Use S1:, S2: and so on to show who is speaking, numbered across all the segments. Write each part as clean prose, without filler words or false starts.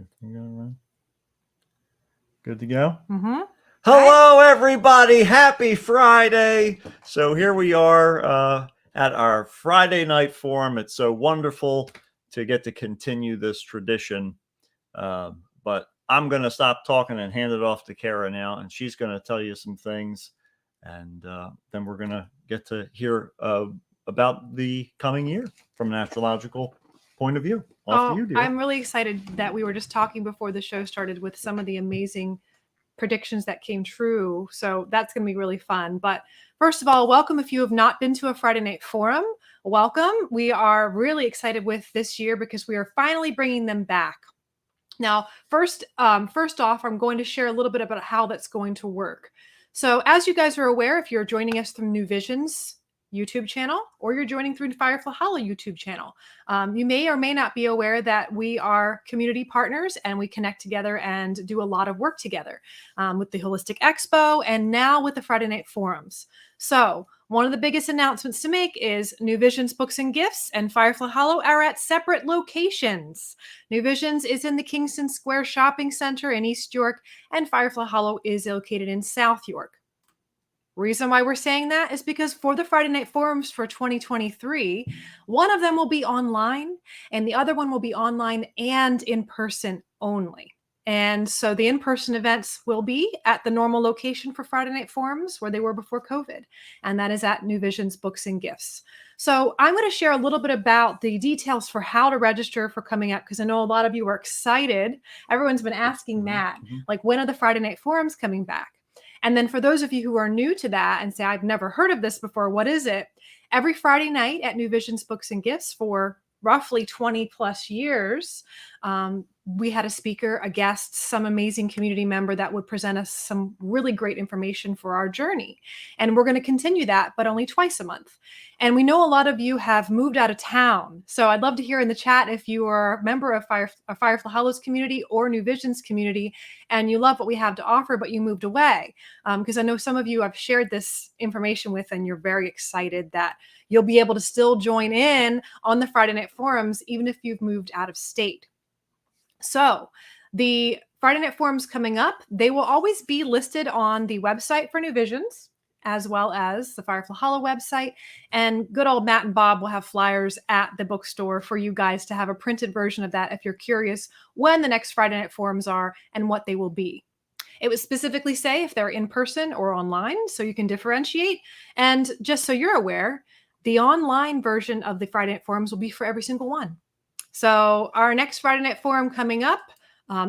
S1: Everything going right? Good to go?
S2: Mm-hmm.
S1: Hello, everybody. Happy Friday. So here we are at our Friday night forum. It's so wonderful to get to continue this tradition. But I'm going to stop talking and hand it off to Kara now, and she's going to tell you some things. And then we're going to get to hear about the coming year from an astrological point of view. Off to you, dear.
S2: I'm really excited that we were just talking before the show started with some of the amazing predictions that came true. So that's going to be really fun. But first of all, welcome. If you have not been to a Friday night forum, welcome. We are really excited with this year because we are finally bringing them back. Now, first off, I'm going to share a little bit about how that's going to work. So as you guys are aware, if you're joining us through New Vision's YouTube channel, or you're joining through Firefly Hollow YouTube channel, you may or may not be aware that we are community partners and we connect together and do a lot of work together with the Holistic Expo and now with the Friday Night Forums. So one of the biggest announcements to make is New Vision's Books and Gifts and Firefly Hollow are at separate locations. New Vision's is in the Kingston Square Shopping Center in East York, and Firefly Hollow is located in South York. Reason why we're saying that is because for the Friday Night Forums for 2023, one of them will be online and the other one will be online and in person only. And so the in-person events will be at the normal location for Friday Night Forums where they were before COVID, and that is at New Vision's Books and Gifts. So I'm going to share a little bit about the details for how to register for coming up, because I know a lot of you are excited. Everyone's been asking Matt, like, when are the Friday Night Forums coming back? And then for those of you who are new to that and say, I've never heard of this before, what is it? Every Friday night at New Vision's Books and Gifts for roughly 20 plus years, we had a speaker, a guest, some amazing community member that would present us some really great information for our journey. And we're going to continue that, but only twice a month. And we know a lot of you have moved out of town. So I'd love to hear in the chat if you are a member of Firefly Hollows community or New Vision's community, and you love what we have to offer, but you moved away. Because I know some of you I've shared this information with, and you're very excited that you'll be able to still join in on the Friday Night Forums, even if you've moved out of state. So the Friday Night Forums coming up, they will always be listed on the website for New Visions, as well as the Firefly Hollow website. And good old Matt and Bob will have flyers at the bookstore for you guys to have a printed version of that if you're curious when the next Friday Night Forums are and what they will be. It would specifically say if they're in person or online, so you can differentiate. And just so you're aware, the online version of the Friday Night Forums will be for every single one. So our next Friday Night Forum coming up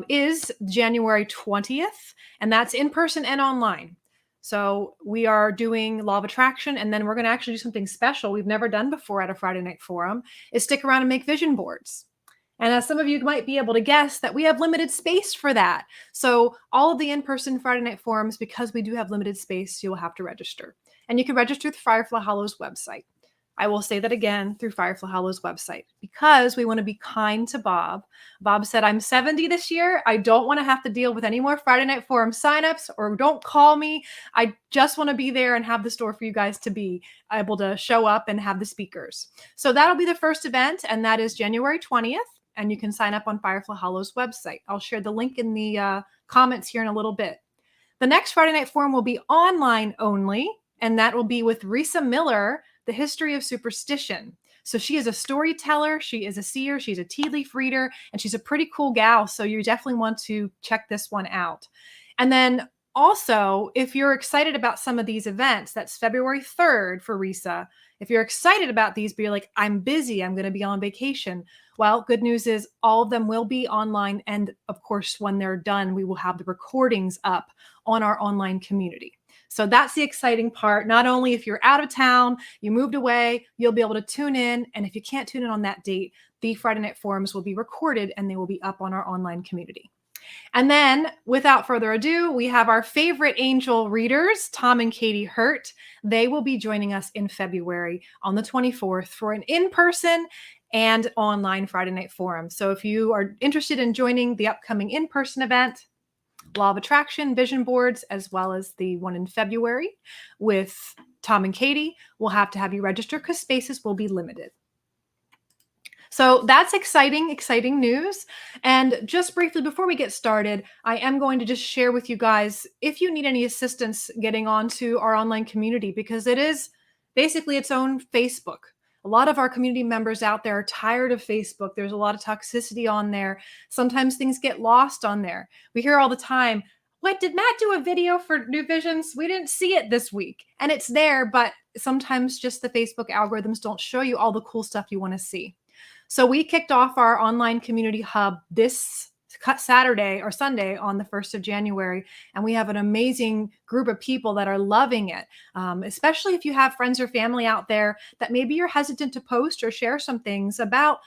S2: is January 20th, and that's in person and online. So we are doing Law of Attraction, and then we're going to actually do something special we've never done before at a Friday Night Forum, is stick around and make vision boards. And as some of you might be able to guess, that we have limited space for that. So all of the in-person Friday Night Forums, because we do have limited space, you'll have to register. And you can register through Firefly Hollow's website. I will say that again, through Firefly Hollow's website, because we want to be kind to Bob. Bob said, I'm 70 this year. I don't want to have to deal with any more Friday Night Forum signups, or don't call me. I just want to be there and have the store for you guys to be able to show up and have the speakers. So that'll be the first event, and that is January 20th. And you can sign up on Firefly Hollow's website. I'll share the link in the comments here in a little bit. The next Friday Night Forum will be online only, and that will be with Risa Miller, The History of Superstition. So she is a storyteller, she is a seer, she's a tea leaf reader, and she's a pretty cool gal. So you definitely want to check this one out. And then also, if you're excited about some of these events, that's February 3rd for Risa. If you're excited about these, but you're like, I'm busy, I'm going to be on vacation. Well, good news is all of them will be online. And of course, when they're done, we will have the recordings up on our online community. So that's the exciting part. Not only if you're out of town, you moved away, you'll be able to tune in. And if you can't tune in on that date, the Friday Night Forums will be recorded and they will be up on our online community. And then without further ado, we have our favorite angel readers, Tom and Katie Hurt. They will be joining us in February on the 24th for an in-person and online Friday Night Forum. So if you are interested in joining the upcoming in-person event, Law of Attraction, vision boards, as well as the one in February with Tom and Katie, we'll have to have you register because spaces will be limited. So that's exciting news. And just briefly before we get started, I am going to just share with you guys if you need any assistance getting onto our online community, because it is basically its own Facebook. A lot of our community members out there are tired of Facebook. There's a lot of toxicity on there. Sometimes things get lost on there. We hear all the time, what, did Matt do a video for New Visions? We didn't see it this week. And it's there, but sometimes just the Facebook algorithms don't show you all the cool stuff you want to see. So we kicked off our online community hub this Saturday or Sunday on the 1st of January. And we have an amazing group of people that are loving it, especially if you have friends or family out there that maybe you're hesitant to post or share some things about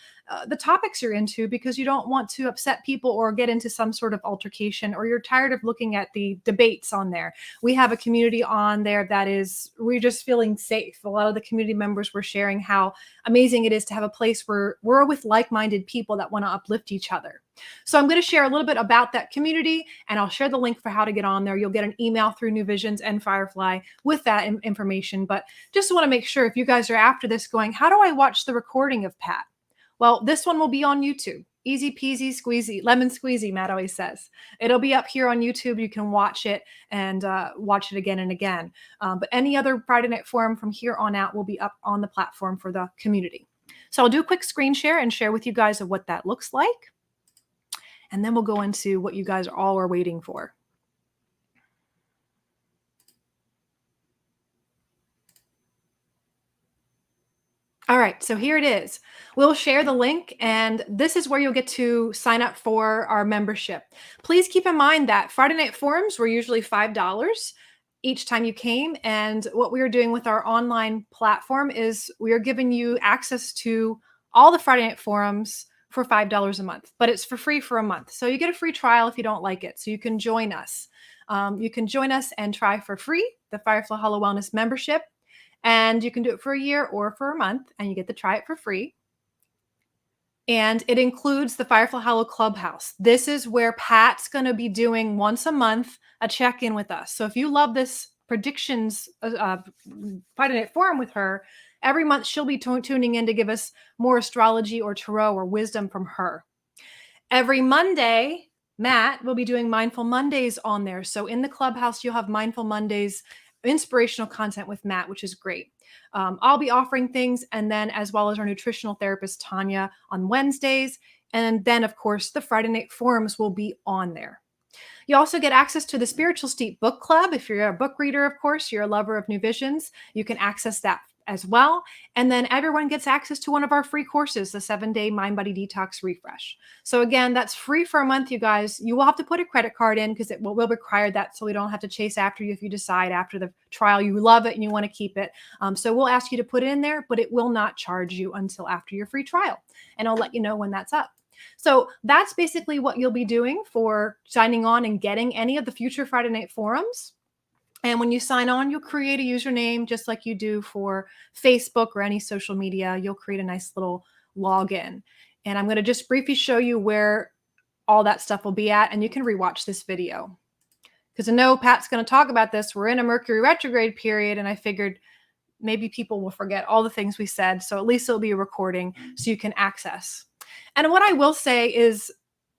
S2: the topics you're into because you don't want to upset people or get into some sort of altercation, or you're tired of looking at the debates on there. We have a community on there that is, we're just feeling safe. A lot of the community members were sharing how amazing it is to have a place where we're with like-minded people that want to uplift each other. So I'm going to share a little bit about that community, and I'll share the link for how to get on there. You'll get an email through New Visions and Firefly with that information. But just want to make sure if you guys are after this going, how do I watch the recording of Pat? Well, this one will be on YouTube. Easy peasy squeezy, lemon squeezy, Matt always says. It'll be up here on YouTube. You can watch it and watch it again and again. But any other Friday Night Forum from here on out will be up on the platform for the community. So I'll do a quick screen share and share with you guys of what that looks like. And then we'll go into what you guys all are waiting for. All right, so here it is. We'll share the link, and this is where you'll get to sign up for our membership. Please keep in mind that Friday Night Forums were usually $5 each time you came, and what we are doing with our online platform is we are giving you access to all the Friday Night Forums for $5 a month, but it's for free for a month. So you get a free trial if you don't like it, so you can join us. You can join us and try for free the Firefly Hollow Wellness membership. And you can do it for a year or for a month, and you get to try it for free. And it includes the Firefly Hollow Clubhouse. This is where Pat's going to be doing once a month a check-in with us. So if you love this predictions Friday Night Forum with her, every month she'll be tuning in to give us more astrology or tarot or wisdom from her. Every Monday, Matt will be doing Mindful Mondays on there. So in the Clubhouse, you'll have Mindful Mondays inspirational content with Matt, which is great. I'll be offering things, and then as well as our nutritional therapist, Tanya, on Wednesdays. And then, of course, the Friday Night Forums will be on there. You also get access to the Spiritual Steep Book Club. If you're a book reader, of course, you're a lover of New Visions, you can access that as well. And then everyone gets access to one of our free courses, the 7-day Mind Body Detox Refresh. So again, that's free for a month, you guys. You will have to put a credit card in because it will require that, so we don't have to chase after you if you decide after the trial you love it and you want to keep it. So we'll ask you to put it in there, but it will not charge you until after your free trial. And I'll let you know when that's up. So that's basically what you'll be doing for signing on and getting any of the future Friday Night Forums. And when you sign on, you'll create a username just like you do for Facebook or any social media. You'll create a nice little login. And I'm going to just briefly show you where all that stuff will be at. And you can rewatch this video. Because I know Pat's going to talk about this. We're in a Mercury retrograde period. And I figured maybe people will forget all the things we said. So at least it'll be a recording so you can access. And what I will say is,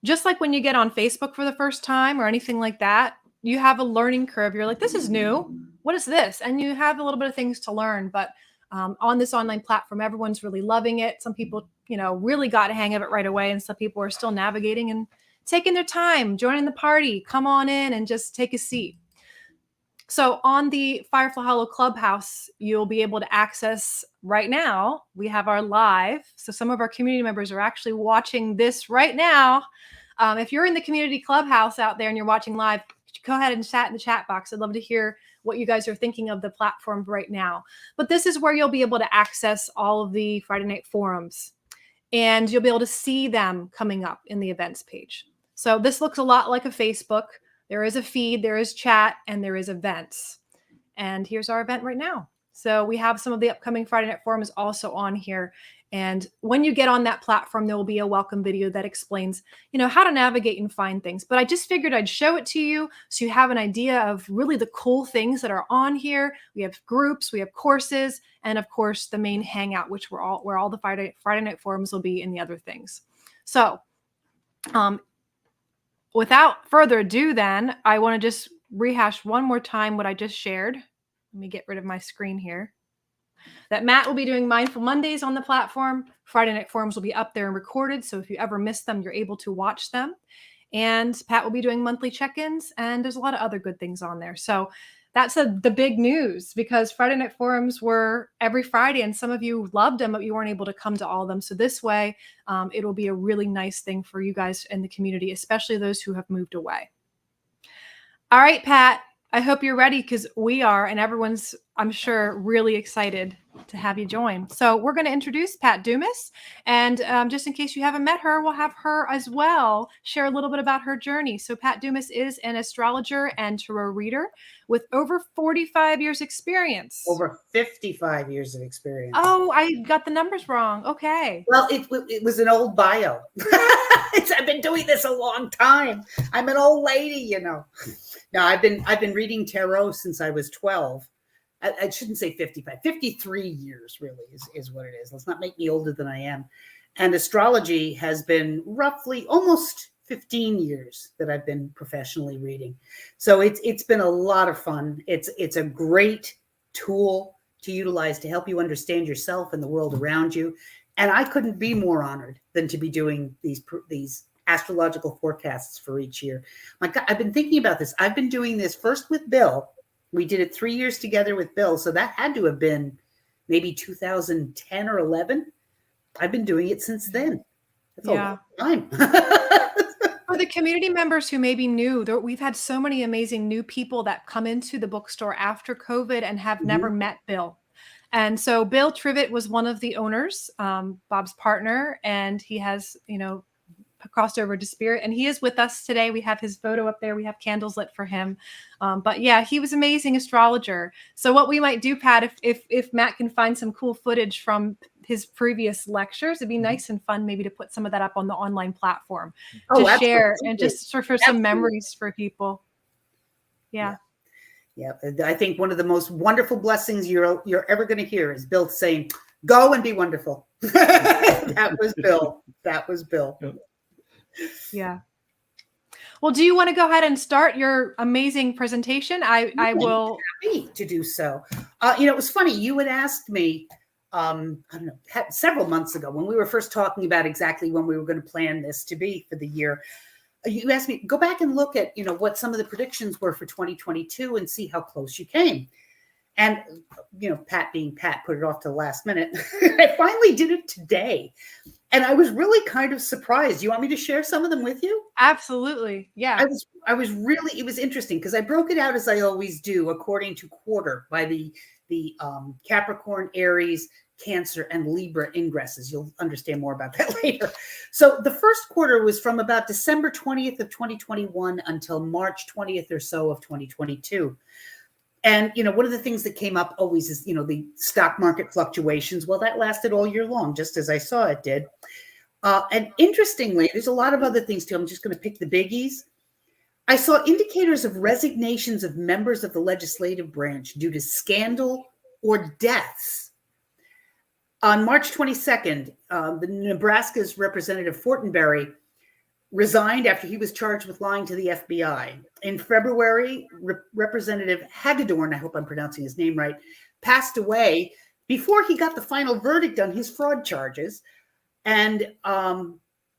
S2: just like when you get on Facebook for the first time or anything like that, you have a learning curve. You're like, this is new. What is this? And you have a little bit of things to learn. But on this online platform, everyone's really loving it. Some people, really got a hang of it right away. And some people are still navigating and taking their time, joining the party. Come on in and just take a seat. So on the Firefly Hollow Clubhouse, you'll be able to access right now. We have our live. So some of our community members are actually watching this right now. If you're in the community Clubhouse out there and you're watching live, go ahead and chat in the chat box. I'd love to hear what you guys are thinking of the platform right now. But this is where you'll be able to access all of the Friday Night Forums. And you'll be able to see them coming up in the events page. So this looks a lot like a Facebook. There is a feed, there is chat, and there is events. And here's our event right now. So we have some of the upcoming Friday Night Forums also on here. And when you get on that platform, there will be a welcome video that explains, how to navigate and find things. But I just figured I'd show it to you so you have an idea of really the cool things that are on here. We have groups, we have courses, and of course the main hangout, which where all the Friday night forums will be, and the other things. So without further ado, then I want to just rehash one more time what I just shared. Let me get rid of my screen here. That Matt will be doing Mindful Mondays on the platform. Friday night forums will be up there and recorded. So if you ever miss them, you're able to watch them. And Pat will be doing monthly check-ins, and there's a lot of other good things on there. So that's the big news, because Friday night forums were every Friday, and some of you loved them, but you weren't able to come to all of them. So this way, it'll be a really nice thing for you guys in the community, especially those who have moved away. All right, Pat, I hope you're ready, because we are, and everyone's, I'm sure, really excited to have you join. So we're going to introduce Pat Dumas, and just in case you haven't met her, we'll have her as well share a little bit about her journey. So Pat Dumas is an astrologer and tarot reader with over 45 years experience.
S3: Over 55 years of experience.
S2: Oh, I got the numbers wrong. Okay.
S3: Well, it was an old bio. I've been doing this a long time. I'm an old lady, No, I've been reading tarot since I was 12. I shouldn't say 55, 53 years really is what it is. Let's not make me older than I am. And astrology has been roughly almost 15 years that I've been professionally reading. So it's been a lot of fun. It's a great tool to utilize to help you understand yourself and the world around you. And I couldn't be more honored than to be doing these astrological forecasts for each year. My God, I've been thinking about this. I've been doing this first with Bill. We did it 3 years together with Bill. So that had to have been maybe 2010 or 11. I've been doing it since then. That's a long time.
S2: For the community members who may be new, we've had so many amazing new people that come into the bookstore after COVID and have never met Bill. And so Bill Trivet was one of the owners, Bob's partner, and he has, crossed over to spirit, and he is with us today. We have his photo up there. We have candles lit for him. But yeah, he was an amazing astrologer. So what we might do, Pat, if Matt can find some cool footage from his previous lectures, it'd be nice and fun maybe to put some of that up on the online platform to share and just for some memories for people. Yeah.
S3: I think one of the most wonderful blessings you're ever going to hear is Bill saying, "Go and be wonderful." That was Bill.
S2: Yeah. Well, do you want to go ahead and start your amazing presentation? I will.
S3: Happy to do so. It was funny. You had asked me, I don't know, several months ago when we were first talking about exactly when we were going to plan this to be for the year. You asked me, go back and look at, what some of the predictions were for 2022 and see how close you came. And, Pat being Pat, put it off to the last minute. I finally did it today. And I was really kind of surprised. You want me to share some of them with you?
S2: Absolutely. Yeah.
S3: I was really, it was interesting because I broke it out as I always do, according to quarter by the Capricorn, Aries, Cancer, and Libra ingresses. You'll understand more about that later. So the first quarter was from about December 20th of 2021 until March 20th or so of 2022. And, one of the things that came up always is, the stock market fluctuations. Well, that lasted all year long, just as I saw it did. And interestingly, there's a lot of other things too. I'm just going to pick the biggies. I saw indicators of resignations of members of the legislative branch due to scandal or deaths. On March 22nd, the Nebraska's Representative Fortenberry resigned after he was charged with lying to the FBI. In February, Representative Hagedorn, I hope I'm pronouncing his name right, passed away before he got the final verdict on his fraud charges. And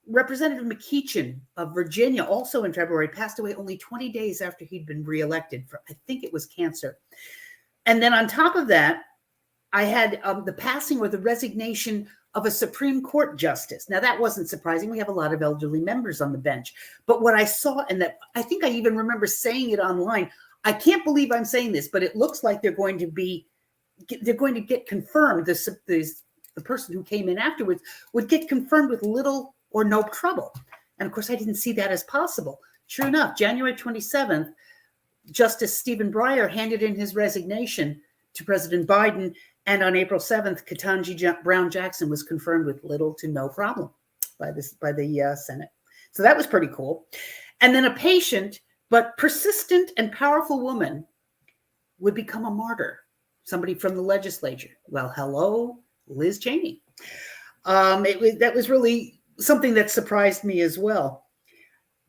S3: Representative McEachin of Virginia, also in February, passed away only 20 days after he'd been reelected for, I think it was cancer. And then on top of that, I had the passing or the resignation of a Supreme Court justice. Now, that wasn't surprising. We have a lot of elderly members on the bench. But what I saw, and that I think I even remember saying it online, I can't believe I'm saying this, but it looks like they're going to get confirmed. The person who came in afterwards would get confirmed with little or no trouble. And of course, I didn't see that as possible. Sure enough, January 27th, Justice Stephen Breyer handed in his resignation to President Biden, And on April 7th, Ketanji Brown Jackson was confirmed with little to no problem by the Senate. So that was pretty cool. And then a patient but persistent and powerful woman would become a martyr, somebody from the legislature. Well, hello, Liz Cheney. That was really something that surprised me as well.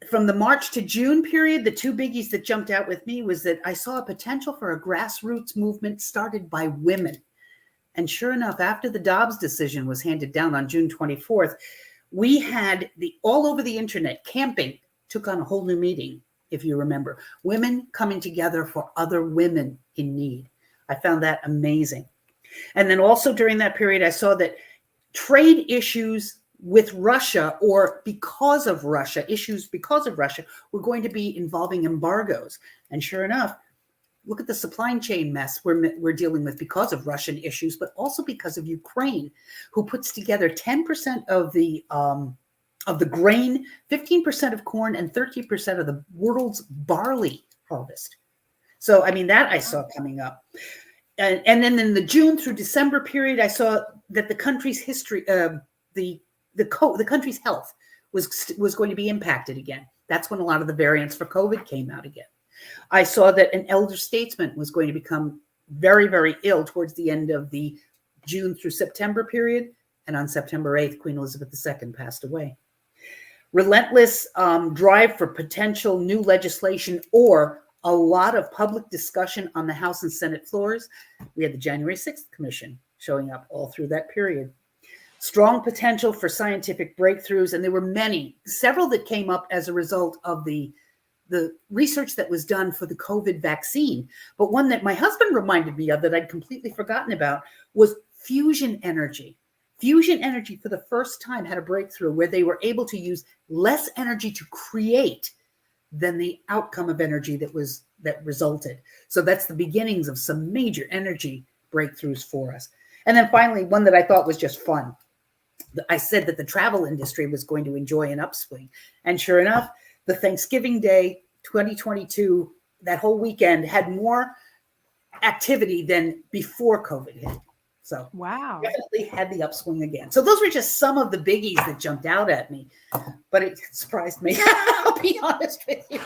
S3: From the March to June period, the two biggies that jumped out with me was that I saw a potential for a grassroots movement started by women. And sure enough, after the Dobbs decision was handed down on June 24th, we had all over the internet, camping took on a whole new meaning, if you remember. Women coming together for other women in need. I found that amazing. And then also during that period, I saw that trade issues with Russia or because of Russia, issues because of Russia, were going to be involving embargoes. And sure enough, look at the supply chain mess we're dealing with because of Russian issues, but also because of Ukraine, who puts together 10% of the grain, 15% of corn, and 30% of the world's barley harvest. So, I mean, that I saw coming up. And then in the June through December period, I saw that the country's history, the country's health was going to be impacted again. That's when a lot of the variants for COVID came out again. I saw that an elder statesman was going to become very, very ill towards the end of the June through September period. And on September 8th, Queen Elizabeth II passed away. Relentless drive for potential new legislation or a lot of public discussion on the House and Senate floors. We had the January 6th Commission showing up all through that period. Strong potential for scientific breakthroughs. And there were several that came up as a result of the research that was done for the COVID vaccine. But one that my husband reminded me of that I'd completely forgotten about was fusion energy. Fusion energy for the first time had a breakthrough where they were able to use less energy to create than the outcome of energy that resulted. So that's the beginnings of some major energy breakthroughs for us. And then finally, one that I thought was just fun. I said that the travel industry was going to enjoy an upswing. And sure enough, the Thanksgiving Day 2022, that whole weekend had more activity than before COVID hit. So
S2: wow,
S3: definitely had the upswing again. So those were just some of the biggies that jumped out at me, but it surprised me. I'll be honest with you.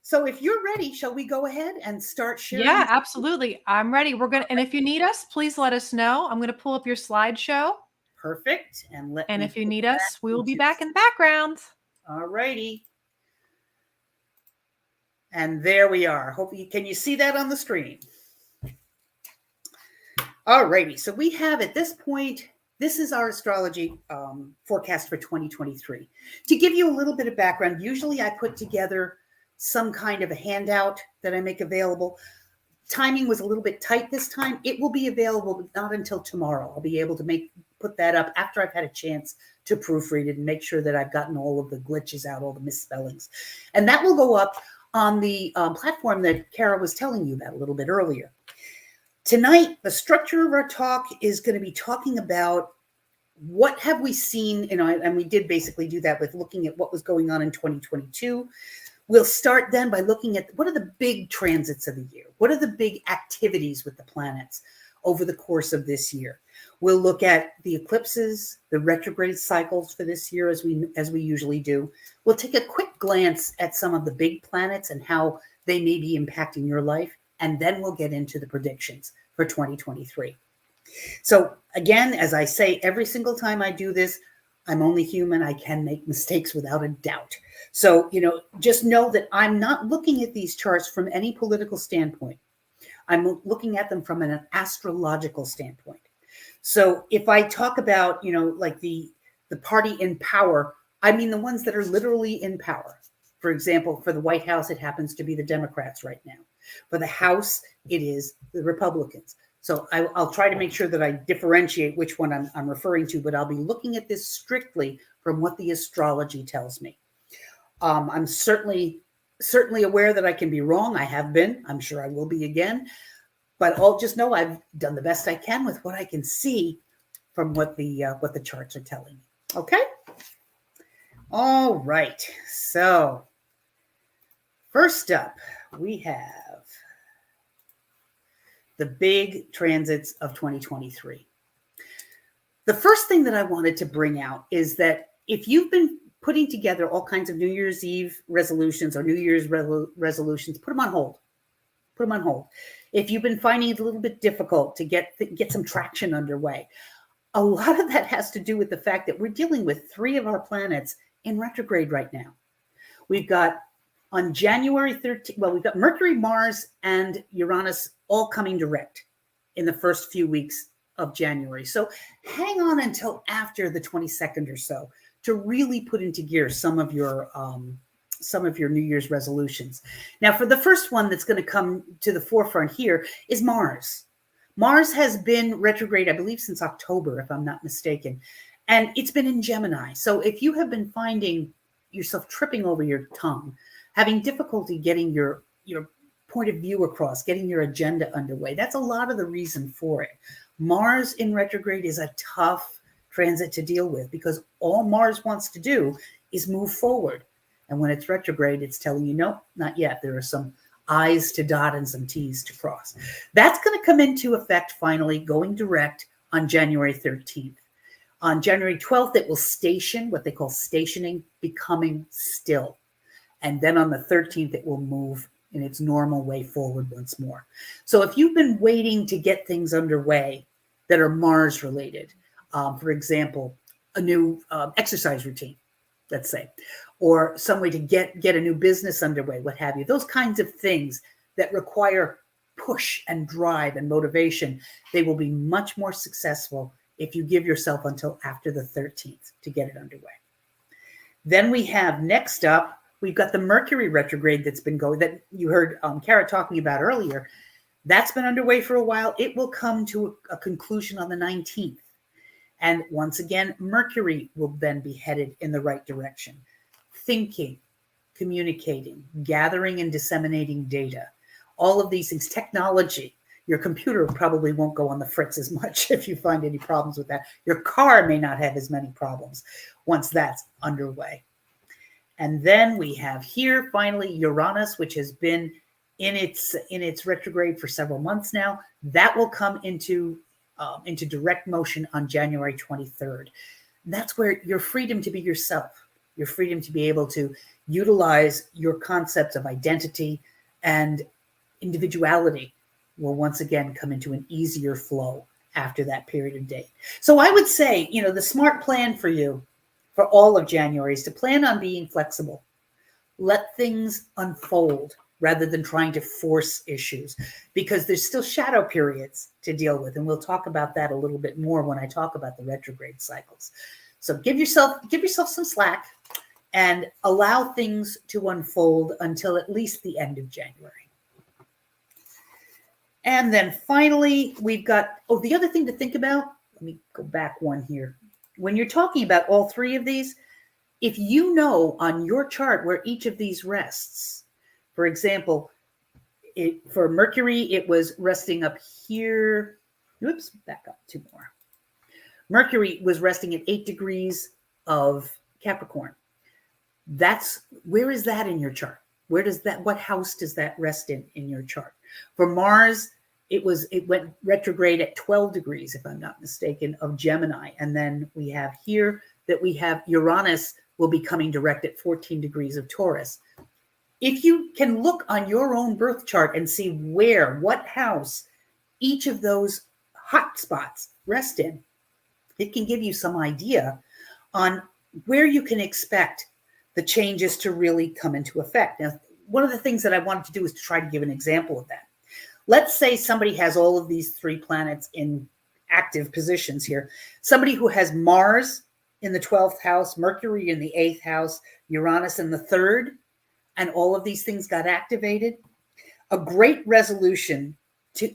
S3: So if you're ready, shall we go ahead and start sharing?
S2: Yeah, absolutely. I'm ready. And if you need us, please let us know. I'm going to pull up your slideshow.
S3: Perfect. And
S2: if you need us, we will be back in the background.
S3: All righty. And there we are. Can you see that on the screen? All righty. So we have at this point, this is our astrology forecast for 2023. To give you a little bit of background, usually I put together some kind of a handout that I make available. Timing was a little bit tight this time. It will be available, but not until tomorrow. I'll be able to put that up after I've had a chance to proofread it and make sure that I've gotten all of the glitches out, all the misspellings. And that will go up on the platform that Kara was telling you about a little bit earlier. Tonight, the structure of our talk is going to be talking about what have we seen, and we did basically do that with looking at what was going on in 2022. We'll start then by looking at what are the big transits of the year? What are the big activities with the planets over the course of this year? We'll look at the eclipses, the retrograde cycles for this year as we usually do. We'll take a quick glance at some of the big planets and how they may be impacting your life. And then we'll get into the predictions for 2023. So again, as I say every single time I do this, I'm only human. I can make mistakes without a doubt. So, just know that I'm not looking at these charts from any political standpoint. I'm looking at them from an astrological standpoint. So if I talk about, like the party in power, I mean the ones that are literally in power. For example, for the White House, it happens to be the Democrats right now. For the House, it is the Republicans. So I'll try to make sure that I differentiate which one I'm referring to, but I'll be looking at this strictly from what the astrology tells me. I'm certainly aware that I can be wrong. I have been. I'm sure I will be again. But I'll just know I've done the best I can with what I can see from what the charts are telling me. Okay? All right. So first up, we have the big transits of 2023. The first thing that I wanted to bring out is that if you've been putting together all kinds of New Year's Eve resolutions or New Year's resolutions, put them on hold. Put them on hold. If you've been finding it a little bit difficult to get some traction underway, a lot of that has to do with the fact that we're dealing with 3 of our planets in retrograde right now. We've got on January 13th, well, we've got Mercury, Mars, and Uranus all coming direct in the first few weeks of January. So hang on until after the 22nd or so to really put into gear some of your New Year's resolutions. Now, for the first one that's going to come to the forefront here is Mars. Mars has been retrograde, I believe, since October, if I'm not mistaken, and it's been in Gemini. So if you have been finding yourself tripping over your tongue, having difficulty getting your point of view across, getting your agenda underway, that's a lot of the reason for it. Mars in retrograde is a tough transit to deal with because all Mars wants to do is move forward. And when it's retrograde, it's telling you, no, not yet. There are some I's to dot and some T's to cross. That's going to come into effect finally, going direct on January 13th. On January 12th, it will station, what they call stationing, becoming still. And then on the 13th, it will move in its normal way forward once more. So if you've been waiting to get things underway that are Mars related, for example, a new exercise routine, let's say, or some way to get a new business underway, what have you, those kinds of things that require push and drive and motivation, they will be much more successful if you give yourself until after the 13th to get it underway. Then we have next up, we've got the Mercury retrograde that's been going, that you heard Kara talking about earlier. That's been underway for a while. It will come to a conclusion on the 19th. And once again, Mercury will then be headed in the right direction. Thinking, communicating, gathering and disseminating data, all of these things, technology. Your computer probably won't go on the fritz as much if you find any problems with that. Your car may not have as many problems once that's underway. And then we have here finally Uranus, which has been in its retrograde for several months now. That will come into direct motion on January 23rd. And that's where your freedom to be yourself, your freedom to be able to utilize your concepts of identity and individuality will once again come into an easier flow after that period of date. So I would say, the smart plan for you for all of January is to plan on being flexible. Let things unfold rather than trying to force issues, because there's still shadow periods to deal with. And we'll talk about that a little bit more when I talk about the retrograde cycles. So give yourself some slack and allow things to unfold until at least the end of January. And then finally, we've got, the other thing to think about, let me go back one here. When you're talking about all 3 of these, if you know on your chart where each of these rests, for example, for Mercury, it was resting up here. Oops, back up 2 more. Mercury was resting at 8 degrees of Capricorn. Where is that in your chart? What house does that rest in your chart? For Mars, it went retrograde at 12 degrees, if I'm not mistaken, of Gemini. And then we have here that we have Uranus will be coming direct at 14 degrees of Taurus. If you can look on your own birth chart and see what house each of those hot spots rest in, it can give you some idea on where you can expect the changes to really come into effect. Now, one of the things that I wanted to do is to try to give an example of that. Let's say somebody has all of these 3 planets in active positions here. Somebody who has Mars in the 12th house, Mercury in the 8th house, Uranus in the 3rd, and all of these things got activated. A great resolution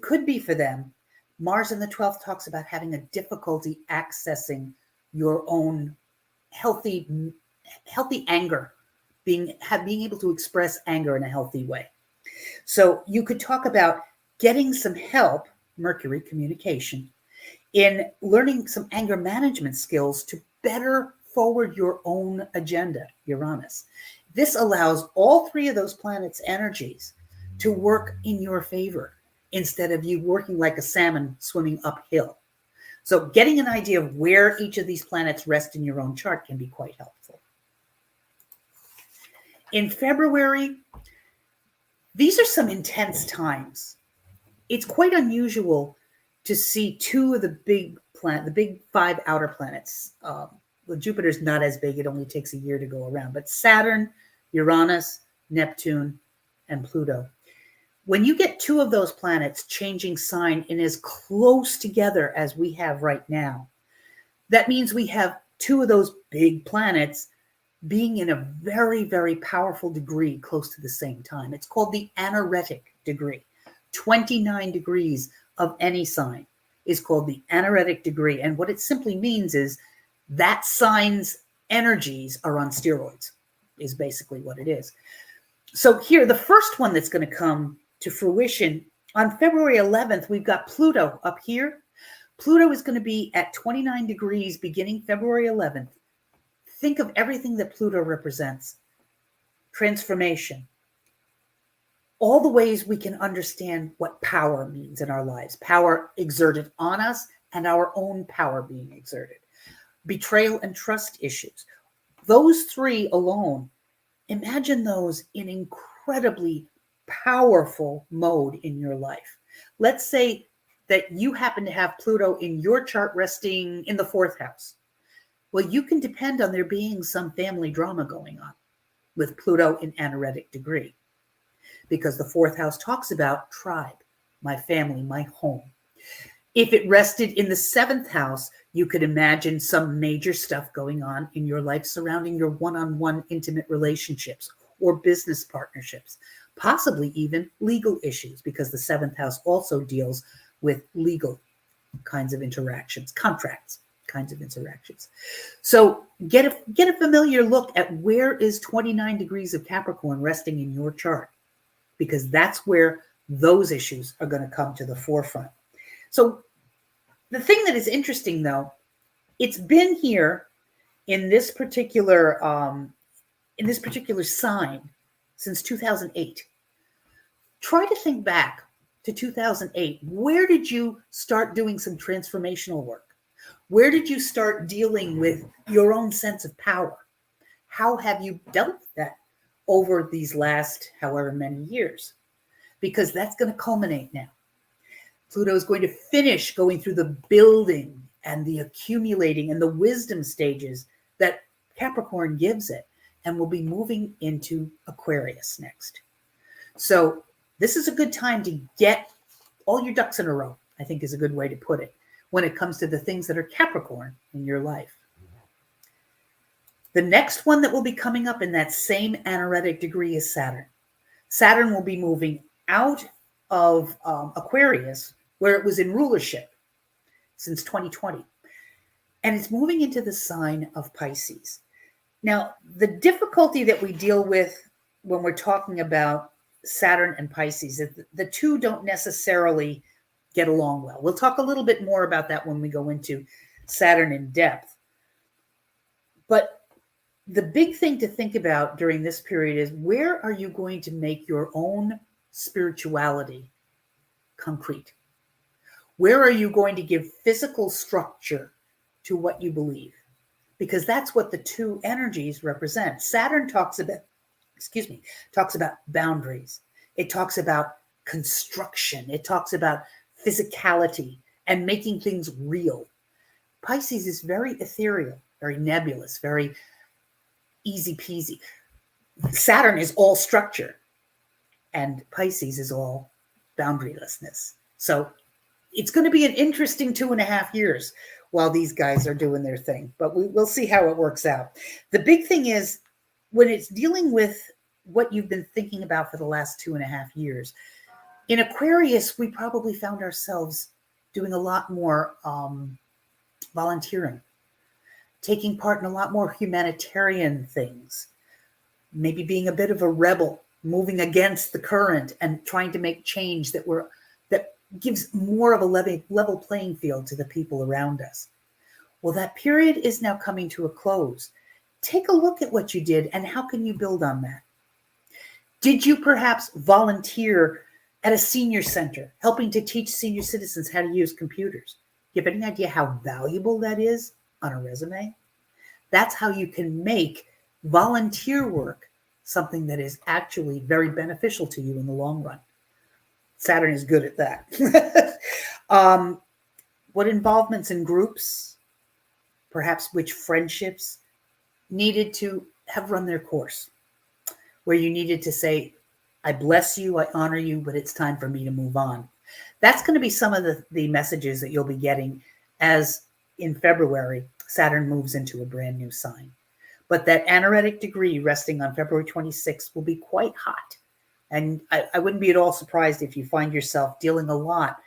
S3: could be for them. Mars in the 12th talks about having a difficulty accessing your own healthy anger, being able to express anger in a healthy way. So you could talk about getting some help, Mercury communication, in learning some anger management skills to better forward your own agenda, Uranus. This allows all 3 of those planets' energies to work in your favor instead of you working like a salmon swimming uphill. So getting an idea of where each of these planets rest in your own chart can be quite helpful. In February, these are some intense times. It's quite unusual to see two of the big five outer planets. Well, Jupiter's not as big. It only takes a year to go around. But Saturn, Uranus, Neptune, and Pluto. When you get two of those planets changing sign in as close together as we have right now, that means we have two of those big planets being in a very, very powerful degree close to the same time. It's called the anaretic degree. 29 degrees of any sign is called the anaretic degree. And what it simply means is that sign's energies are on steroids, is basically what it is. So here, the first one that's going to come to fruition on February 11th, we've got Pluto up here. Pluto is going to be at 29 degrees beginning February 11th. Think of everything that Pluto represents. Transformation. All the ways we can understand what power means in our lives. Power exerted on us and our own power being exerted. Betrayal and trust issues. Those three alone, imagine those in incredibly powerful mode in your life. Let's say that you happen to have Pluto in your chart resting in the 4th house. Well, you can depend on there being some family drama going on with Pluto in anaretic degree, because the 4th house talks about tribe, my family, my home. If it rested in the 7th house, you could imagine some major stuff going on in your life surrounding your one-on-one intimate relationships or business partnerships, possibly even legal issues, because the 7th house also deals with legal kinds of interactions, contracts kinds of interactions. So get a familiar look at where is 29 degrees of Capricorn resting in your chart, because that's where those issues are going to come to the forefront. So the thing that is interesting, though, it's been here in this particular sign since 2008. Try to think back to 2008. Where did you start doing some transformational work? Where did you start dealing with your own sense of power? How have you dealt with that over these last however many years? Because that's going to culminate now. Pluto is going to finish going through the building and the accumulating and the wisdom stages that Capricorn gives it, and will be moving into Aquarius next. So this is a good time to get all your ducks in a row, I think is a good way to put it, when it comes to the things that are Capricorn in your life. The next one that will be coming up in that same anaretic degree is Saturn. Saturn will be moving out of Aquarius, where it was in rulership since 2020. And it's moving into the sign of Pisces. Now, the difficulty that we deal with when we're talking about Saturn and Pisces is that the two don't necessarily get along well. We'll talk a little bit more about that when we go into Saturn in depth. But the big thing to think about during this period is, where are you going to make your own spirituality concrete? Where are you going to give physical structure to what you believe? Because that's what the two energies represent. Saturn talks about boundaries. It talks about construction. It talks about physicality and making things real. Pisces is very ethereal, very nebulous, very easy peasy. Saturn is all structure, and Pisces is all boundarylessness. So it's going to be an interesting 2.5 years while these guys are doing their thing, but we'll see how it works out. The big thing is, when it's dealing with what you've been thinking about for the last 2.5 years, in Aquarius, we probably found ourselves doing a lot more volunteering, taking part in a lot more humanitarian things, maybe being a bit of a rebel, moving against the current and trying to make change that gives more of a level playing field to the people around us. Well, that period is now coming to a close. Take a look at what you did and how can you build on that? Did you perhaps volunteer at a senior center, helping to teach senior citizens how to use computers. Do you have any idea how valuable that is on a resume? That's how you can make volunteer work something that is actually very beneficial to you in the long run. Saturn is good at that. What involvements in groups, perhaps which friendships needed to have run their course, where you needed to say, I bless you, I honor you, but it's time for me to move on. That's going to be some of the messages that you'll be getting as in February, Saturn moves into a brand new sign. But that anaretic degree resting on February 26th will be quite hot. And I wouldn't be at all surprised if you find yourself dealing a lot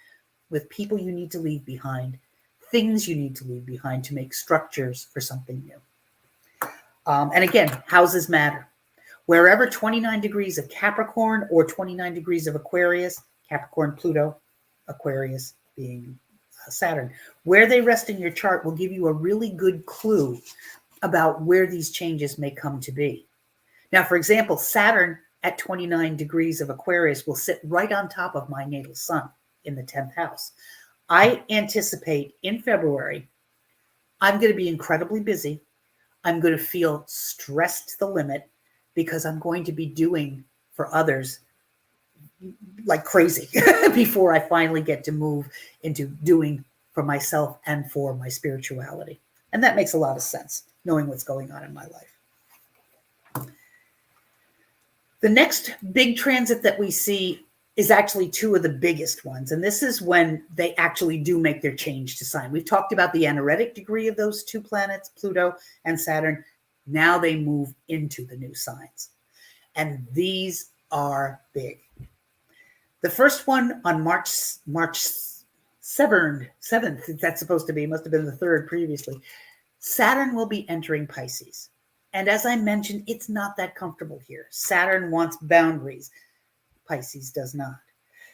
S3: with people you need to leave behind, things you need to leave behind to make structures for something new. And again, houses matter. Wherever 29 degrees of Capricorn or 29 degrees of Aquarius, Capricorn, Pluto, Aquarius being Saturn, where they rest in your chart will give you a really good clue about where these changes may come to be. Now, for example, Saturn at 29 degrees of Aquarius will sit right on top of my natal sun in the 10th house. I anticipate in February, I'm going to be incredibly busy. I'm going to feel stressed to the limit because I'm going to be doing for others like crazy before I finally get to move into doing for myself and for my spirituality. And that makes a lot of sense, knowing what's going on in my life. The next big transit that we see is actually two of the biggest ones. And this is when they actually do make their change to sign. We've talked about the anaretic degree of those two planets, Pluto and Saturn. Now they move into the new signs. And these are big. The first one on March 7th, that's supposed to be, must have been the 3rd previously. Saturn will be entering Pisces. And as I mentioned, it's not that comfortable here. Saturn wants boundaries. Pisces does not.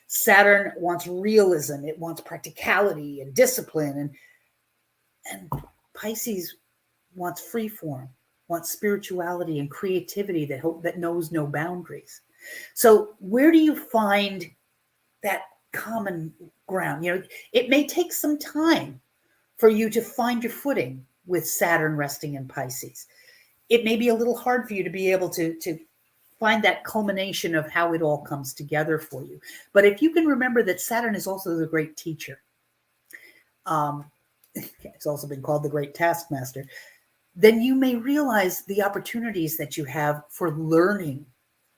S3: Saturn wants realism. It wants practicality and discipline. And Pisces wants free form, wants spirituality and creativity that knows no boundaries. So where do you find that common ground? You know, it may take some time for you to find your footing with Saturn resting in Pisces. It may be a little hard for you to be able to find that culmination of how it all comes together for you. But if you can remember that Saturn is also the great teacher, it's also been called the great taskmaster, then you may realize the opportunities that you have for learning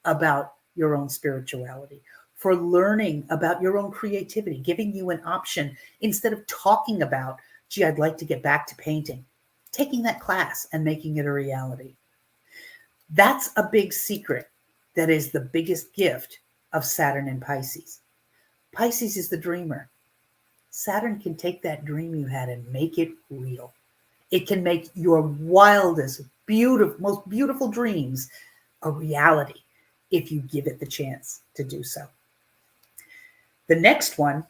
S3: about your own spirituality, for learning about your own creativity, giving you an option instead of talking about, gee, I'd like to get back to painting, taking that class and making it a reality. That's a big secret that is the biggest gift of Saturn in Pisces. Pisces is the dreamer. Saturn can take that dream you had and make it real. It can make your wildest, most beautiful dreams a reality if you give it the chance to do so. The next one,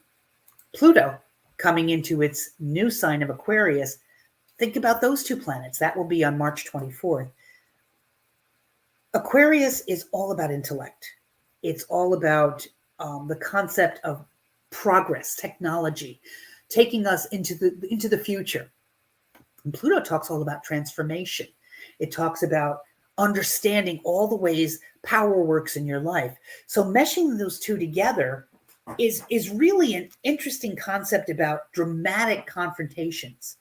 S3: Pluto, coming into its new sign of Aquarius. Think about those two planets. That will be on March 24th. Aquarius is all about intellect. It's all about the concept of progress, technology, taking us into the future. And Pluto talks all about transformation. It talks about understanding all the ways power works in your life. So meshing those two together is really an interesting concept about dramatic confrontations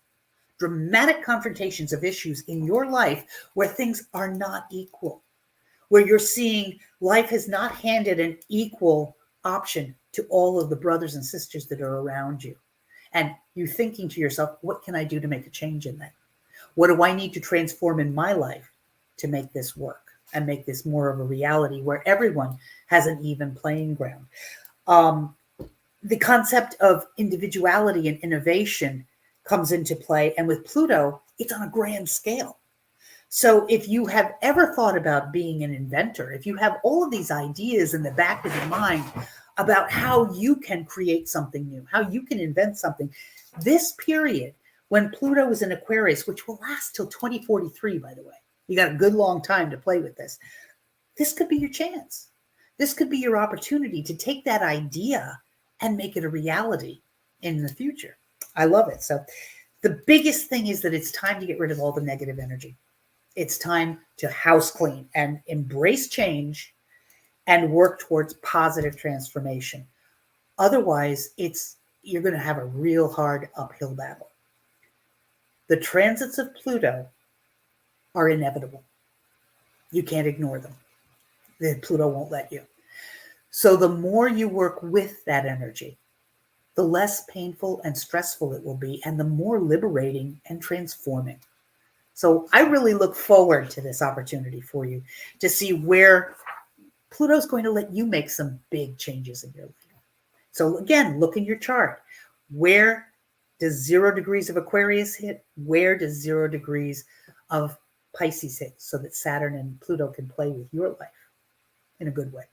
S3: of issues in your life where things are not equal, where you're seeing life has not handed an equal option to all of the brothers and sisters that are around you. And you're thinking to yourself, what can I do to make a change in that? What do I need to transform in my life to make this work and make this more of a reality where everyone has an even playing ground? The concept of individuality and innovation comes into play. And with Pluto, it's on a grand scale. So if you have ever thought about being an inventor, if you have all of these ideas in the back of your mind about how you can create something new, how you can invent something, this period when Pluto is in Aquarius, which will last till 2043, by the way, you got a good long time to play with this. This could be your chance this could be your opportunity to take that idea and make it a reality in the future. I love it. So the biggest thing is that it's time to get rid of all the negative energy. It's time to house clean and embrace change and work towards positive transformation. Otherwise, you're going to have a real hard uphill battle. The transits of Pluto are inevitable. You can't ignore them. Pluto won't let you. So the more you work with that energy, the less painful and stressful it will be, and the more liberating and transforming. So I really look forward to this opportunity for you to see where Pluto's going to let you make some big changes in your life. So again, look in your chart. Where does 0 degrees of Aquarius hit? Where does 0 degrees of Pisces hit? So that Saturn and Pluto can play with your life in a good way.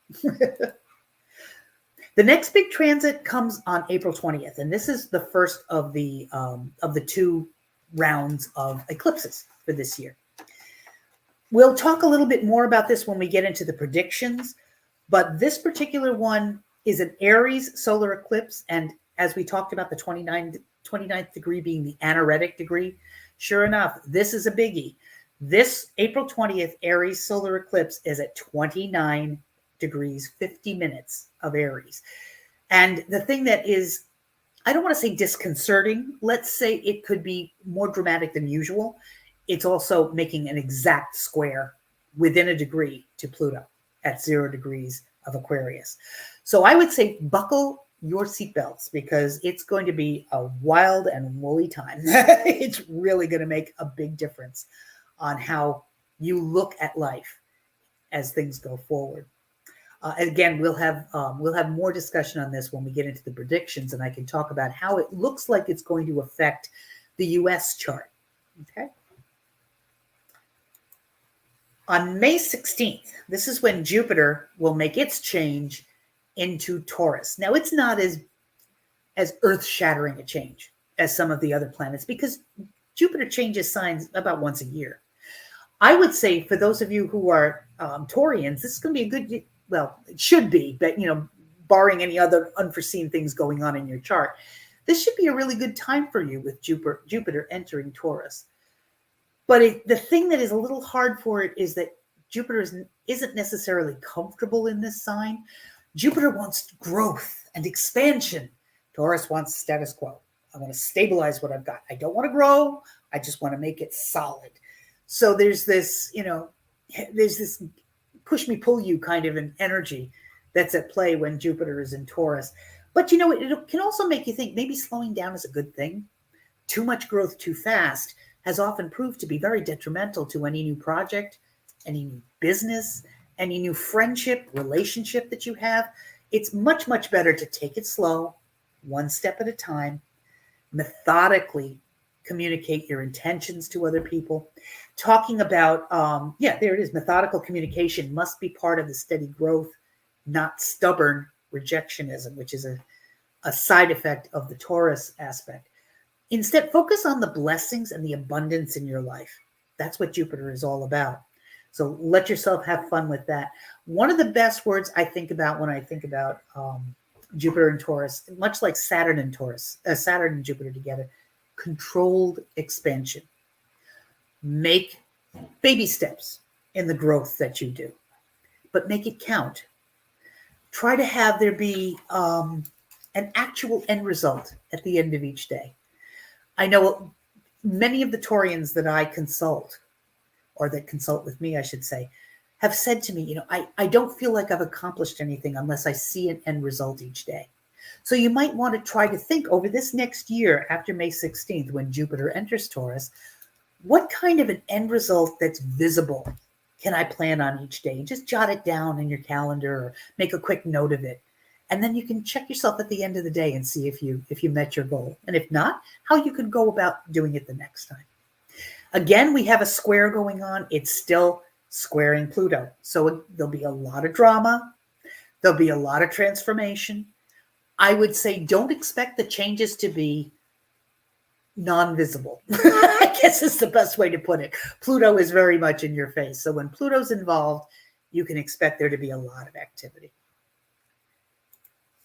S3: The next big transit comes on April 20th, and this is the first of the 2 rounds of eclipses for this year. We'll talk a little bit more about this when we get into the predictions, but this particular one is an Aries solar eclipse, and as we talked about the 29th degree being the anaretic degree, sure enough, this is a biggie. This April 20th Aries solar eclipse is at 29 degrees, 50 minutes of Aries. And the thing that is, I don't want to say disconcerting, let's say it could be more dramatic than usual. It's also making an exact square within a degree to Pluto at 0 degrees of Aquarius. So I would say buckle your seatbelts because it's going to be a wild and woolly time. It's really going to make a big difference on how you look at life as things go forward. Again, we'll have more discussion on this when we get into the predictions, and I can talk about how it looks like it's going to affect the U.S. chart. Okay. On May 16th, this is when Jupiter will make its change into Taurus. Now, it's not as earth-shattering a change as some of the other planets because Jupiter changes signs about once a year. I would say for those of you who are Taurians, this is going to be a good, well, it should be, but, barring any other unforeseen things going on in your chart, this should be a really good time for you with Jupiter entering Taurus. But the thing that is a little hard for it is that Jupiter isn't necessarily comfortable in this sign. Jupiter wants growth and expansion. Taurus wants status quo. I want to stabilize what I've got. I don't want to grow. I just want to make it solid. So there's this, there's this push me, pull you kind of an energy that's at play when Jupiter is in Taurus. But, it can also make you think maybe slowing down is a good thing. Too much growth too fast has often proved to be very detrimental to any new project, any new business, any new friendship, relationship that you have. It's much, much better to take it slow, one step at a time, methodically communicate your intentions to other people. Talking about, there it is, methodical communication must be part of the steady growth, not stubborn rejectionism, which is a side effect of the Taurus aspect. Instead, focus on the blessings and the abundance in your life. That's what Jupiter is all about. So let yourself have fun with that. One of the best words I think about when I think about Jupiter and Taurus, much like Saturn and Taurus, Saturn and Jupiter together, controlled expansion. Make baby steps in the growth that you do, but make it count. Try to have there be an actual end result at the end of each day. I know many of the Taurians that I consult, or that consult with me, I should say, have said to me, I don't feel like I've accomplished anything unless I see an end result each day. So you might want to try to think over this next year after May 16th, when Jupiter enters Taurus, what kind of an end result that's visible can I plan on each day? Just jot it down in your calendar or make a quick note of it. And then you can check yourself at the end of the day and see if you met your goal. And if not, how you could go about doing it the next time. Again, we have a square going on. It's still squaring Pluto. So there'll be a lot of drama. There'll be a lot of transformation. I would say don't expect the changes to be non-visible. I guess is the best way to put it. Pluto is very much in your face. So when Pluto's involved, you can expect there to be a lot of activity.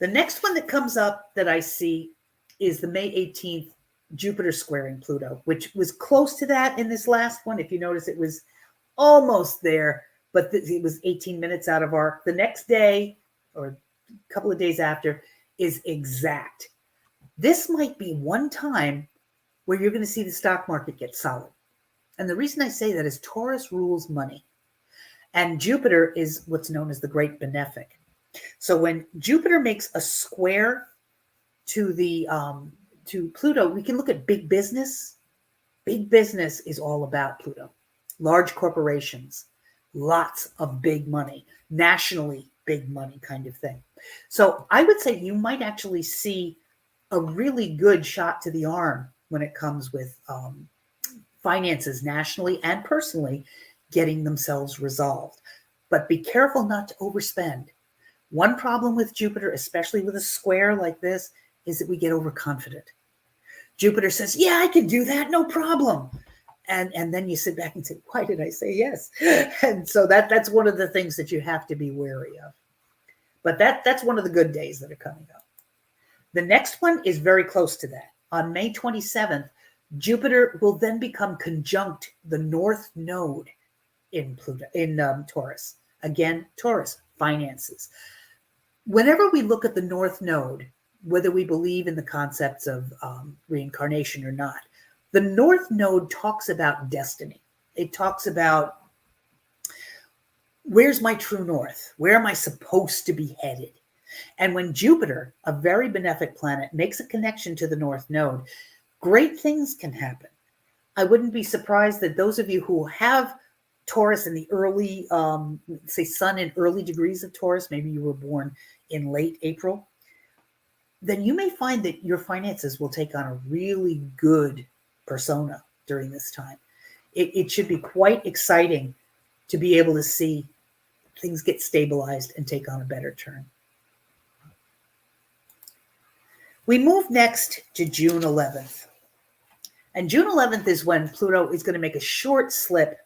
S3: The next one that comes up that I see is the May 18th Jupiter squaring Pluto, which was close to that in this last one. If you notice, it was almost there, but it was 18 minutes out of arc. The next day, or a couple of days after, is exact. This might be one time where you're going to see the stock market get solid. And the reason I say that is Taurus rules money. And Jupiter is what's known as the great benefic. So when Jupiter makes a square to the to Pluto, we can look at big business. Big business is all about Pluto. Large corporations, lots of big money, nationally big money kind of thing. So I would say you might actually see a really good shot to the arm when it comes with finances nationally and personally getting themselves resolved. But be careful not to overspend. One problem with Jupiter, especially with a square like this, is that we get overconfident. Jupiter says, yeah, I can do that, no problem. And then you sit back and say, why did I say yes? And so that's one of the things that you have to be wary of. But that's one of the good days that are coming up. The next one is very close to that. On May 27th, Jupiter will then become conjunct the North Node in Pluto, in Taurus. Again, Taurus, finances. Whenever we look at the North Node, whether we believe in the concepts of reincarnation or not, the North Node talks about destiny. It talks about where's my true north? Where am I supposed to be headed? And when Jupiter, a very benefic planet, makes a connection to the North Node, great things can happen. I wouldn't be surprised that those of you who have Taurus in the early, say Sun in early degrees of Taurus, maybe you were born in late April, then you may find that your finances will take on a really good persona during this time. It should be quite exciting to be able to see things get stabilized and take on a better turn. We move next to June 11th. And June 11th is when Pluto is going to make a short slip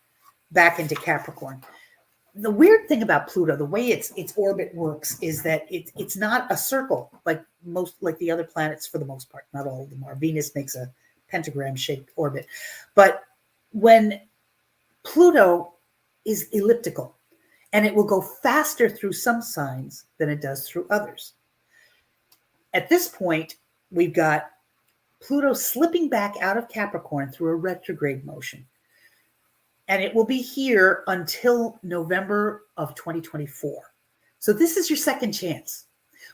S3: back into Capricorn. The weird thing about Pluto, the way its orbit works, is that it's not a circle like the other planets for the most part. Not all of them are. Venus makes a pentagram-shaped orbit. But when Pluto is elliptical, and it will go faster through some signs than it does through others. At this point, we've got Pluto slipping back out of Capricorn through a retrograde motion. And it will be here until November of 2024. So this is your second chance.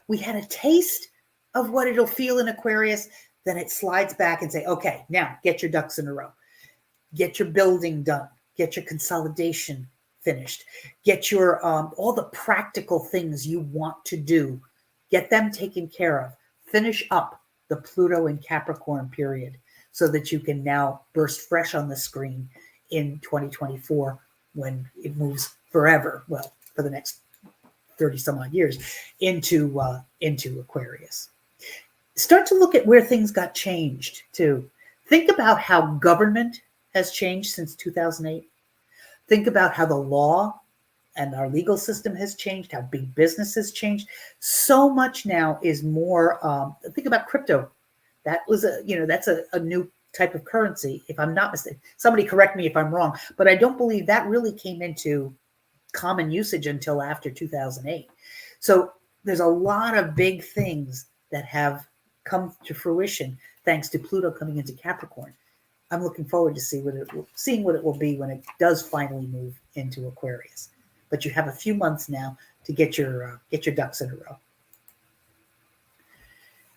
S3: We had a taste of what it'll feel in Aquarius, then it slides back and say, okay, now get your ducks in a row. Get your building done. Get your consolidation finished. Get your all the practical things you want to do. Get them taken care of. Finish up the Pluto in Capricorn period so that you can now burst fresh on the screen in 2024 when it moves forever, well, for the next 30 some odd years, into Aquarius. Start to look at where things got changed too. Think about how government has changed since 2008. Think about how the law and our legal system has changed, how big business has changed. So much now is more, think about crypto. That was that's a new type of currency, if I'm not mistaken. Somebody correct me if I'm wrong, but I don't believe that really came into common usage until after 2008. So there's a lot of big things that have come to fruition thanks to Pluto coming into Capricorn. I'm looking forward to seeing what it will be when it does finally move into Aquarius. But you have a few months now to get your ducks in a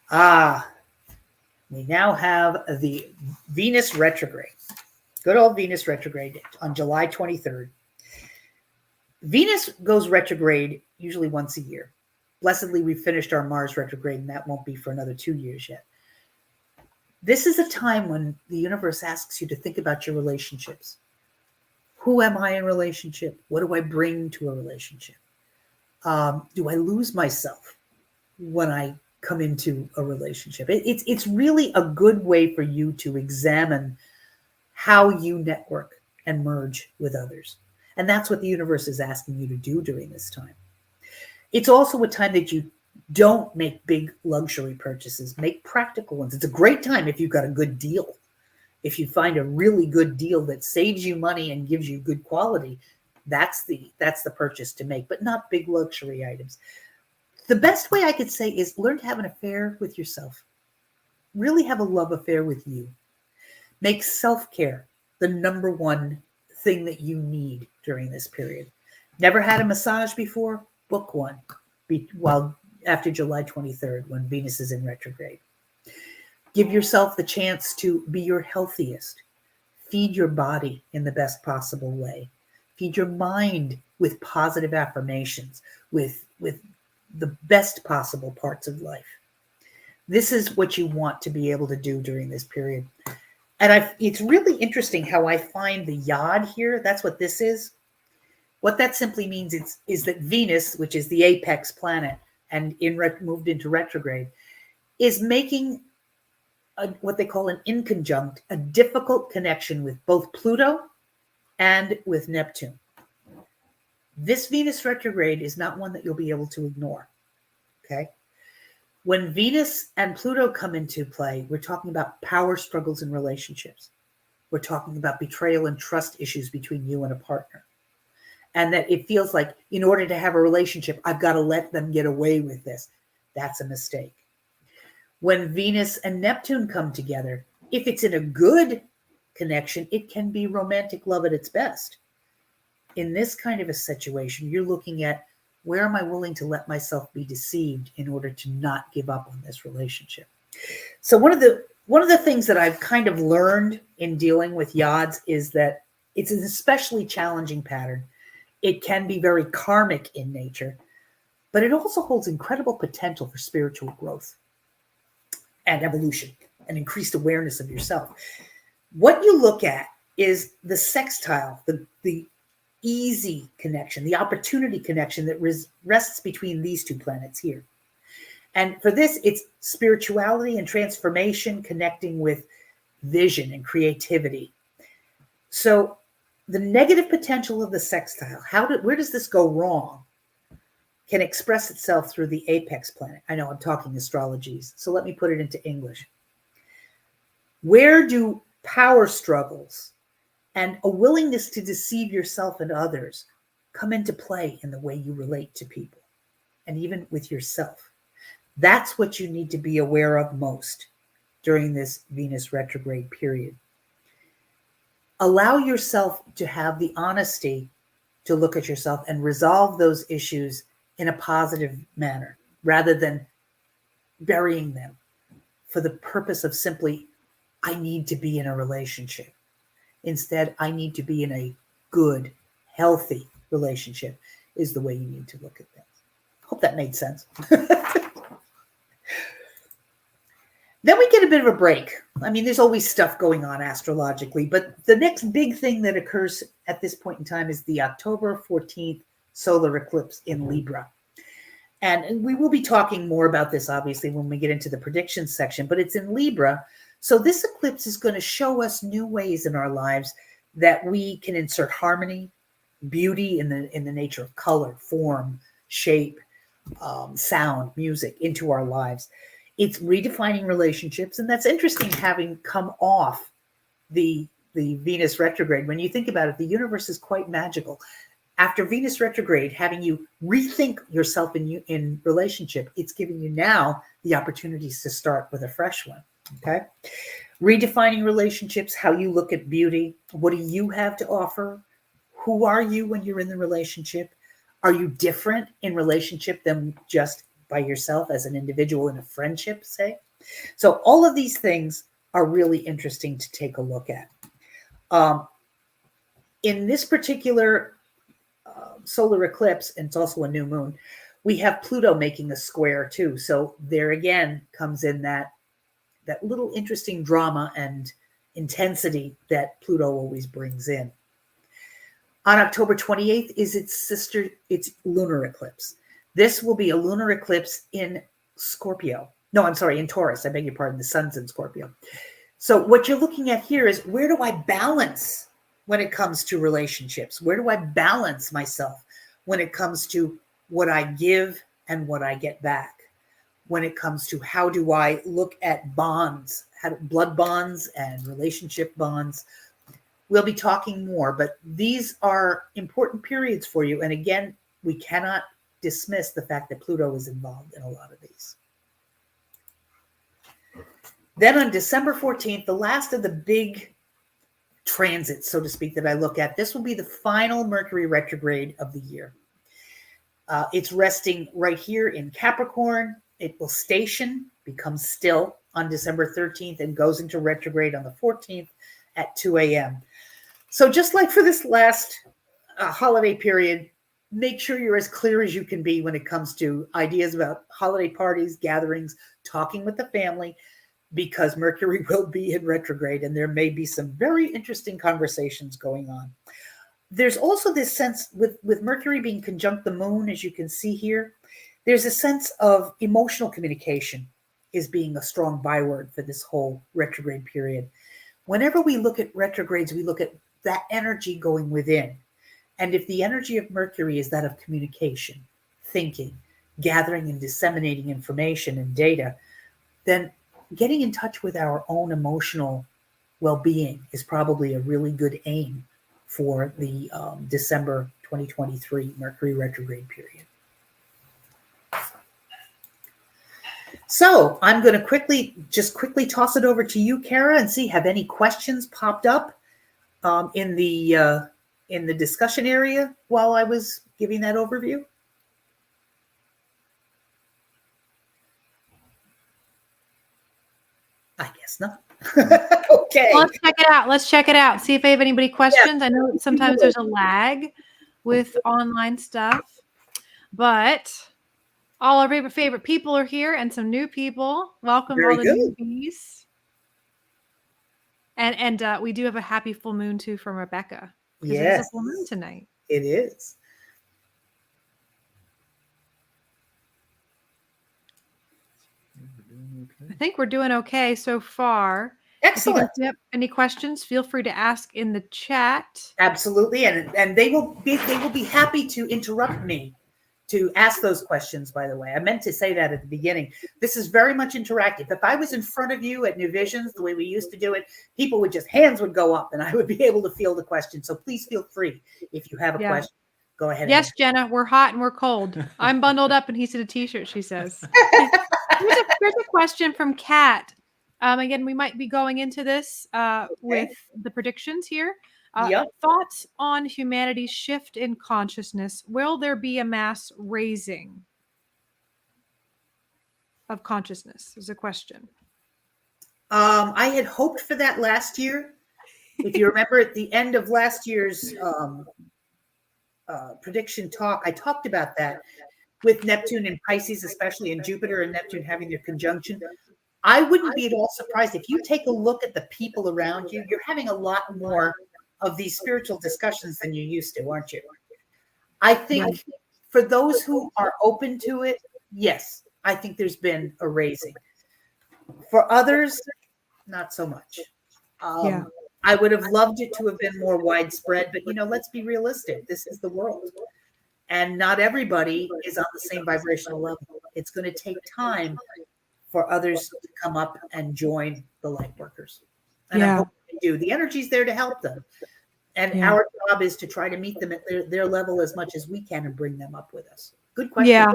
S3: row. We now have the Venus retrograde. Good old Venus retrograde on July 23rd. Venus goes retrograde usually once a year. Blessedly, we finished our Mars retrograde, and that won't be for another 2 years yet. This is a time when the universe asks you to think about your relationships. Who am I in relationship? What do I bring to a relationship? Do I lose myself when I come into a relationship? It's really a good way for you to examine how you network and merge with others. And that's what the universe is asking you to do during this time. It's also a time that you don't make big luxury purchases, make practical ones. It's a great time if you've got a good deal. If you find a really good deal that saves you money and gives you good quality, that's the purchase to make, but not big luxury items. The best way I could say is learn to have an affair with yourself. Really have a love affair with you. Make self-care the number one thing that you need during this period. Never had a massage before? Book one after July 23rd when Venus is in retrograde. Give yourself the chance to be your healthiest. Feed your body in the best possible way. Feed your mind with positive affirmations, with the best possible parts of life. This is what you want to be able to do during this period. And it's really interesting how I find the yod here. That's what this is. What that simply means is that Venus, which is the apex planet and moved into retrograde, is making what they call an inconjunct, a difficult connection with both Pluto and with Neptune. This Venus retrograde is not one that you'll be able to ignore, okay? When Venus and Pluto come into play, we're talking about power struggles in relationships. We're talking about betrayal and trust issues between you and a partner. And that it feels like in order to have a relationship, I've got to let them get away with this. That's a mistake. When Venus and Neptune come together, if it's in a good connection, it can be romantic love at its best. In this kind of a situation, you're looking at where am I willing to let myself be deceived in order to not give up on this relationship? So one of the things that I've kind of learned in dealing with yods is that it's an especially challenging pattern. It can be very karmic in nature, but it also holds incredible potential for spiritual growth and evolution and increased awareness of yourself. What you look at is the sextile, the easy connection, the opportunity connection that rests between these two planets here. And for this, it's spirituality and transformation connecting with vision and creativity. So the negative potential of the sextile, where does this go wrong, can express itself through the apex planet. I know I'm talking astrologies, so let me put it into English. Where do power struggles and a willingness to deceive yourself and others come into play in the way you relate to people and even with yourself? That's what you need to be aware of most during this Venus retrograde period. Allow yourself to have the honesty to look at yourself and resolve those issues in a positive manner rather than burying them for the purpose of simply, I need to be in a relationship. Instead, I need to be in a good, healthy relationship is the way you need to look at things. Hope that made sense. Then we get a bit of a break. I mean, there's always stuff going on astrologically, but the next big thing that occurs at this point in time is the October 14th solar eclipse in Libra. And we will be talking more about this, obviously, when we get into the predictions section, but it's in Libra. So this eclipse is going to show us new ways in our lives that we can insert harmony, beauty in the nature of color, form, shape, sound, music into our lives. It's redefining relationships, and that's interesting having come off the Venus retrograde. When you think about it, the universe is quite magical. After Venus retrograde, having you rethink yourself in relationship, it's giving you now the opportunities to start with a fresh one, okay? Redefining relationships, how you look at beauty. What do you have to offer? Who are you when you're in the relationship? Are you different in relationship than just by yourself as an individual in a friendship, say? So all of these things are really interesting to take a look at. In this particular solar eclipse, and it's also a new moon, we have Pluto making a square too. So there again comes in that little interesting drama and intensity that Pluto always brings in. On October 28th is its lunar eclipse. This will be a lunar eclipse in Scorpio. No, I'm sorry, in Taurus. I beg your pardon. The sun's in Scorpio. So what you're looking at here is, where do I balance when it comes to relationships? Where do I balance myself when it comes to what I give and what I get back? When it comes to how do I look at bonds, blood bonds and relationship bonds? We'll be talking more, but these are important periods for you. And again, we cannot dismiss the fact that Pluto is involved in a lot of these. Then on December 14th, the last of the big transits, so to speak, that I look at, this will be the final Mercury retrograde of the year. It's resting right here in Capricorn. It will station, become still on December 13th and goes into retrograde on the 14th at 2 a.m. So just like for this last holiday period, make sure you're as clear as you can be when it comes to ideas about holiday parties, gatherings, talking with the family, because Mercury will be in retrograde and there may be some very interesting conversations going on. There's also this sense with Mercury being conjunct the moon, as you can see here, there's a sense of emotional communication is being a strong byword for this whole retrograde period. Whenever we look at retrogrades, we look at that energy going within. And if the energy of Mercury is that of communication, thinking, gathering and disseminating information and data, then getting in touch with our own emotional well-being is probably a really good aim for the December 2023 Mercury retrograde period. So I'm going to quickly toss it over to you, Kara, and see have any questions popped up in the discussion area while I was giving that overview. I guess not. Okay.
S2: Well, let's check it out. Let's check it out. See if I have anybody questions. Yeah. I know sometimes there's a lag with online stuff, but all our favorite people are here and some new people. Welcome all the newbies. And we do have a happy full moon too from Rebecca.
S3: Yes.
S2: It's a full moon tonight.
S3: It is.
S2: I think we're doing okay so far.
S3: Excellent.
S2: If you guys have any questions, feel free to ask in the chat.
S3: Absolutely, and they will be happy to interrupt me to ask those questions. By the way, I meant to say that at the beginning. This is very much interactive. If I was in front of you at New Visions, the way we used to do it, people would hands would go up, and I would be able to field the question. So please feel free if you have a question. Go ahead.
S2: Yes, Jenna, we're hot and we're cold. I'm bundled up, and he's in a t-shirt. She says. There's a question from Kat. Again, we might be going into this with the predictions here. Thoughts on humanity's shift in consciousness. Will there be a mass raising of consciousness? Is a question.
S3: I had hoped for that last year. If you remember at the end of last year's prediction talk, I talked about that with Neptune and Pisces, especially, and Jupiter and Neptune having their conjunction. I wouldn't be at all surprised if you take a look at the people around you. You're having a lot more of these spiritual discussions than you used to, aren't you? I think for those who are open to it, yes, I think there's been a raising. For others, not so much. I would have loved it to have been more widespread, but let's be realistic. This is the world. And not everybody is on the same vibrational level. It's going to take time for others to come up and join the light workers. And I hope they do. The energy's there to help them. And our job is to try to meet them at their level as much as we can and bring them up with us. Good question.
S2: Yeah.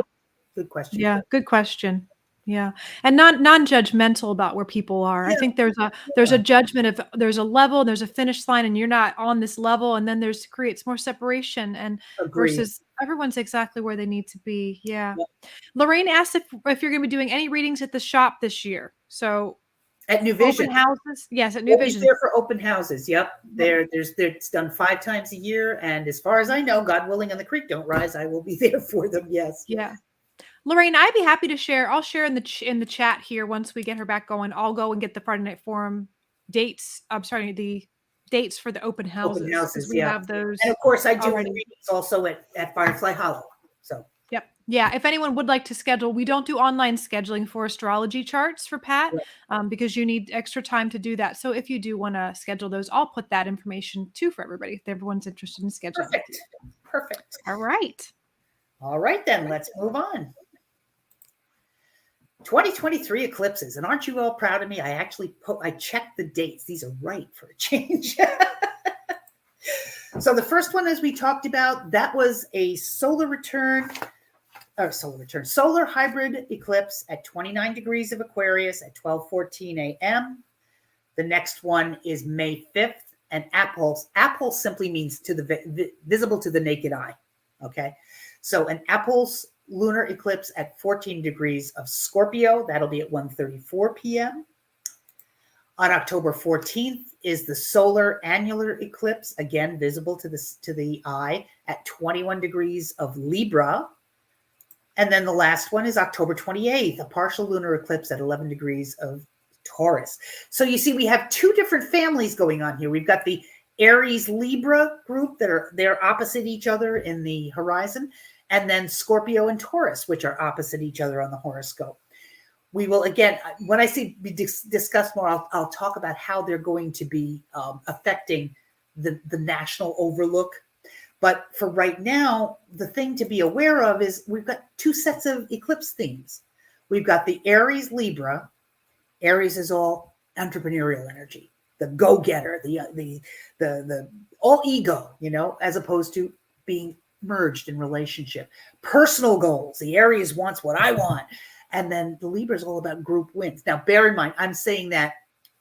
S3: Good question.
S2: Yeah, good question. Yeah. And non-judgmental about where people are. I think there's a judgment of there's a level, there's a finish line, and you're not on this level, and then creates more separation and versus everyone's exactly where they need to be. Yeah. Lorraine asked if you're going to be doing any readings at the shop this year. So
S3: at New Vision.
S2: Open houses? Yes, at New Vision.
S3: There for open houses. Yep. It's done 5 times a year. And as far as I know, God willing and the creek don't rise, I will be there for them. Yes.
S2: Yeah. Lorraine, I'd be happy to share. I'll share in the chat here once we get her back going. I'll go and get the Friday Night Forum dates. I'm sorry, the dates for the open houses.
S3: Open houses,
S2: we have those.
S3: And of course, I do readings also at Firefly Hollow. So.
S2: Yep. Yeah, if anyone would like to schedule, we don't do online scheduling for astrology charts for Pat because you need extra time to do that. So if you do want to schedule those, I'll put that information too for everybody if everyone's interested in scheduling.
S3: Perfect. Perfect.
S2: All right.
S3: All right, then let's move on. 2023 eclipses. And aren't you all proud of me? I actually I checked the dates. These are right for a change. So the first one, as we talked about, that was a solar hybrid eclipse at 29 degrees of Aquarius at 12:14 a.m. The next one is May 5th, and apples simply means visible to the naked eye. Okay, so an apples lunar eclipse at 14 degrees of Scorpio, that'll be at 1:34 p.m. On October 14th is the solar annular eclipse, again visible to the eye at 21 degrees of Libra. And then the last one is October 28th, a partial lunar eclipse at 11 degrees of Taurus. So you see, we have two different families going on here. We've got the Aries Libra group they're opposite each other in the horizon, and then Scorpio and Taurus, which are opposite each other on the horoscope. We will, again, when I say we discuss more, I'll talk about how they're going to be affecting the national overlook. But for right now, the thing to be aware of is we've got two sets of eclipse themes. We've got the Aries Libra. Aries is all entrepreneurial energy, the go-getter, the all ego, as opposed to being merged in relationship. Personal goals. The Aries wants what I want. And then the Libra is all about group wins. Now, bear in mind, I'm saying that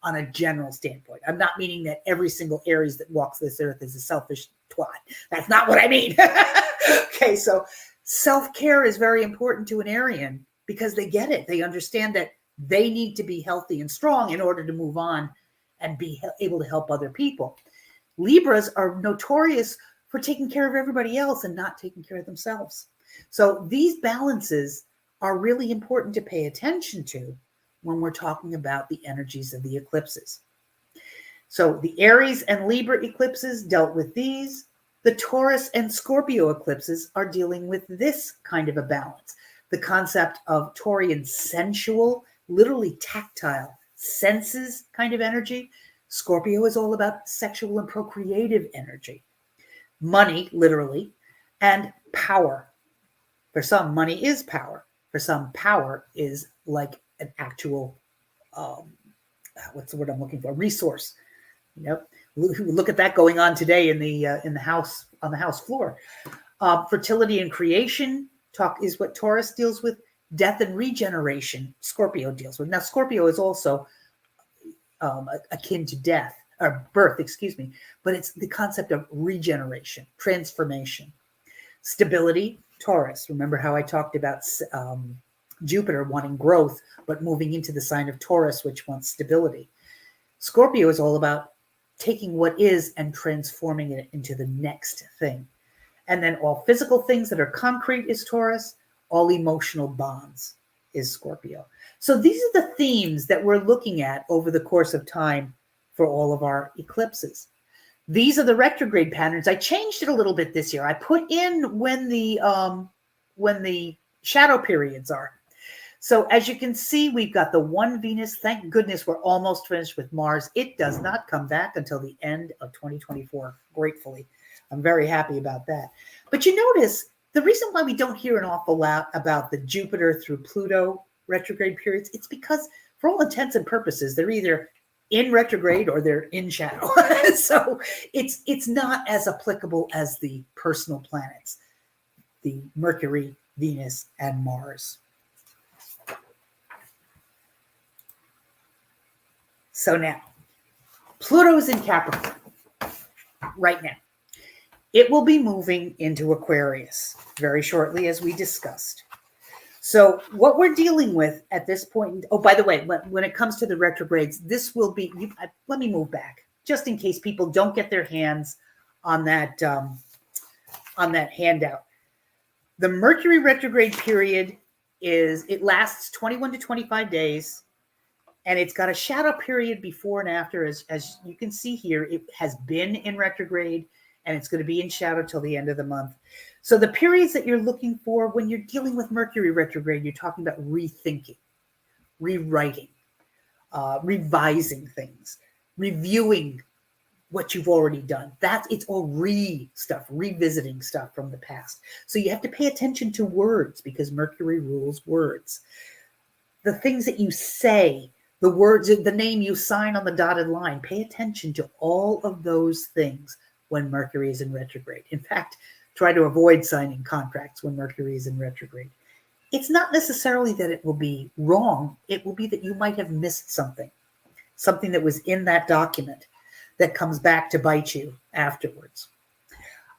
S3: on a general standpoint. I'm not meaning that every single Aries that walks this earth is a selfish twat. That's not what I mean. Okay, so self-care is very important to an Arian because they get it. They understand that they need to be healthy and strong in order to move on and be able to help other people. Libras are notorious for taking care of everybody else and not taking care of themselves. So these balances are really important to pay attention to when we're talking about the energies of the eclipses. So the Aries and Libra eclipses dealt with these. The Taurus and Scorpio eclipses are dealing with this kind of a balance. The concept of Taurian sensual, literally tactile, senses kind of energy. Scorpio is all about sexual and procreative energy. Money, literally, and power. For some, money is power. For some, power is like an actual, what's the word I'm looking for? Resource. Look at that going on today in the house, on the house floor. Fertility and creation is what Taurus deals with. Death and regeneration, Scorpio deals with. Now, Scorpio is also akin to death or birth, but it's the concept of regeneration, transformation. Stability, Taurus. Remember how I talked about Jupiter wanting growth, but moving into the sign of Taurus, which wants stability. Scorpio is all about taking what is and transforming it into the next thing. And then all physical things that are concrete is Taurus. All emotional bonds is Scorpio. So these are the themes that we're looking at over the course of time for all of our eclipses. These are the retrograde patterns. I changed it a little bit this year. I put in when the shadow periods are. So as you can see, we've got the one Venus. Thank goodness we're almost finished with Mars. It does not come back until the end of 2024, gratefully. I'm very happy about that. But you notice the reason why we don't hear an awful lot about the Jupiter through Pluto retrograde periods, it's because for all intents and purposes, they're either in retrograde or they're in shadow. So it's not as applicable as the personal planets, the Mercury, Venus, and Mars. So now, Pluto's in Capricorn right now. It will be moving into Aquarius very shortly, as we discussed. So what we're dealing with at this point, oh, by the way, when it comes to the retrogrades, this will be, let me move back, just in case people don't get their hands on that handout. The Mercury retrograde period it lasts 21 to 25 days. And it's got a shadow period before and after. As you can see here, it has been in retrograde and it's going to be in shadow till the end of the month. So the periods that you're looking for when you're dealing with Mercury retrograde, you're talking about rethinking, rewriting, revising things, reviewing what you've already done. It's all revisiting stuff from the past. So you have to pay attention to words because Mercury rules words. The things that you say, the words, the name you sign on the dotted line, pay attention to all of those things when Mercury is in retrograde. In fact, try to avoid signing contracts when Mercury is in retrograde. It's not necessarily that it will be wrong. It will be that you might have missed something that was in that document that comes back to bite you afterwards.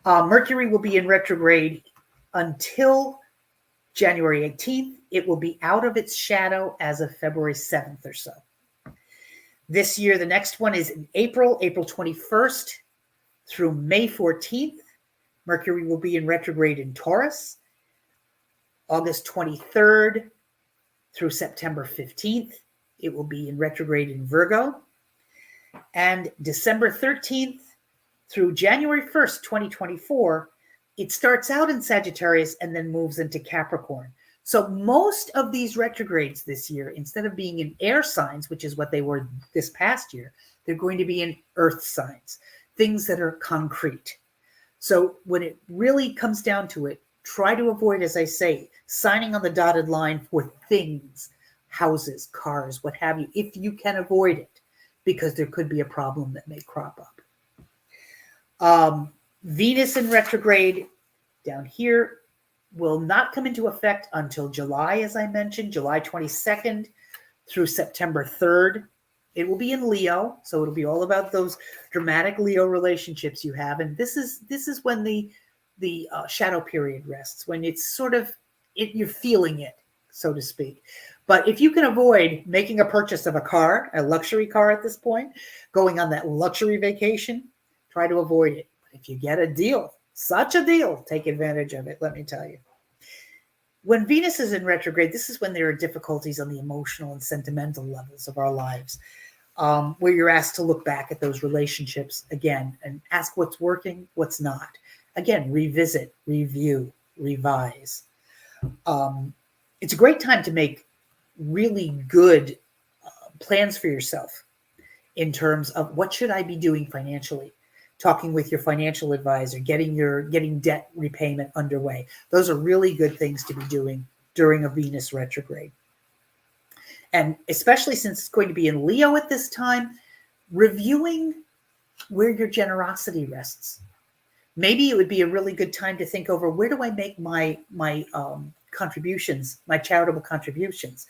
S3: Mercury will be in retrograde until January 18th. It will be out of its shadow as of February 7th or so. This year, the next one is in April 21st through May 14th. Mercury will be in retrograde in Taurus. August 23rd through September 15th, it will be in retrograde in Virgo. And December 13th through January 1st, 2024, it starts out in Sagittarius and then moves into Capricorn. So most of these retrogrades this year, instead of being in air signs, which is what they were this past year, they're going to be in earth signs, things that are concrete. So when it really comes down to it, try to avoid, as I say, signing on the dotted line for things, houses, cars, what have you, if you can avoid it, because there could be a problem that may crop up. Venus in retrograde down here will not come into effect until July, as I mentioned, July 22nd through September 3rd. It will be in Leo, so it'll be all about those dramatic Leo relationships you have. And this is when the shadow period rests, when it's sort of, you're feeling it, so to speak. But if you can avoid making a purchase of a car, a luxury car at this point, going on that luxury vacation, try to avoid it. But if you get a deal, such a deal, take advantage of it, let me tell you. When Venus is in retrograde, this is when there are difficulties on the emotional and sentimental levels of our lives, where you're asked to look back at those relationships again and ask what's working, what's not. Again, revisit, review, revise. It's a great time to make really good plans for yourself in terms of what should I be doing financially, talking with your financial advisor, getting debt repayment underway. Those are really good things to be doing during a Venus retrograde. And especially since it's going to be in Leo at this time, reviewing where your generosity rests. Maybe it would be a really good time to think over, where do I make my contributions, my charitable contributions?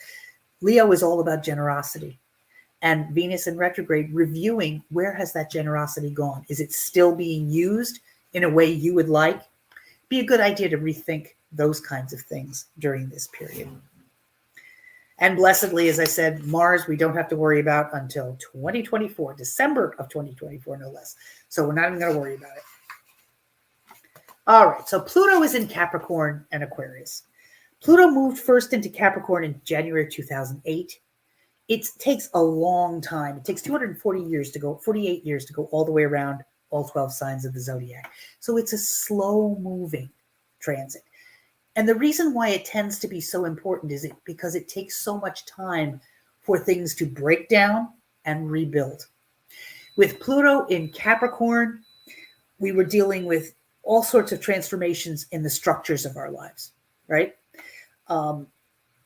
S3: Leo is all about generosity. And Venus in retrograde, reviewing, where has that generosity gone? Is it still being used in a way you would like? Be a good idea to rethink those kinds of things during this period. And blessedly, as I said, Mars, we don't have to worry about until 2024, December of 2024, no less. So we're not even going to worry about it. All right, so Pluto is in Capricorn and Aquarius. Pluto moved first into Capricorn in January 2008. It takes a long time. It takes 248 years to go all the way around all 12 signs of the zodiac. So it's a slow-moving transit. And the reason why it tends to be so important is because it takes so much time for things to break down and rebuild. With Pluto in Capricorn, we were dealing with all sorts of transformations in the structures of our lives, right? And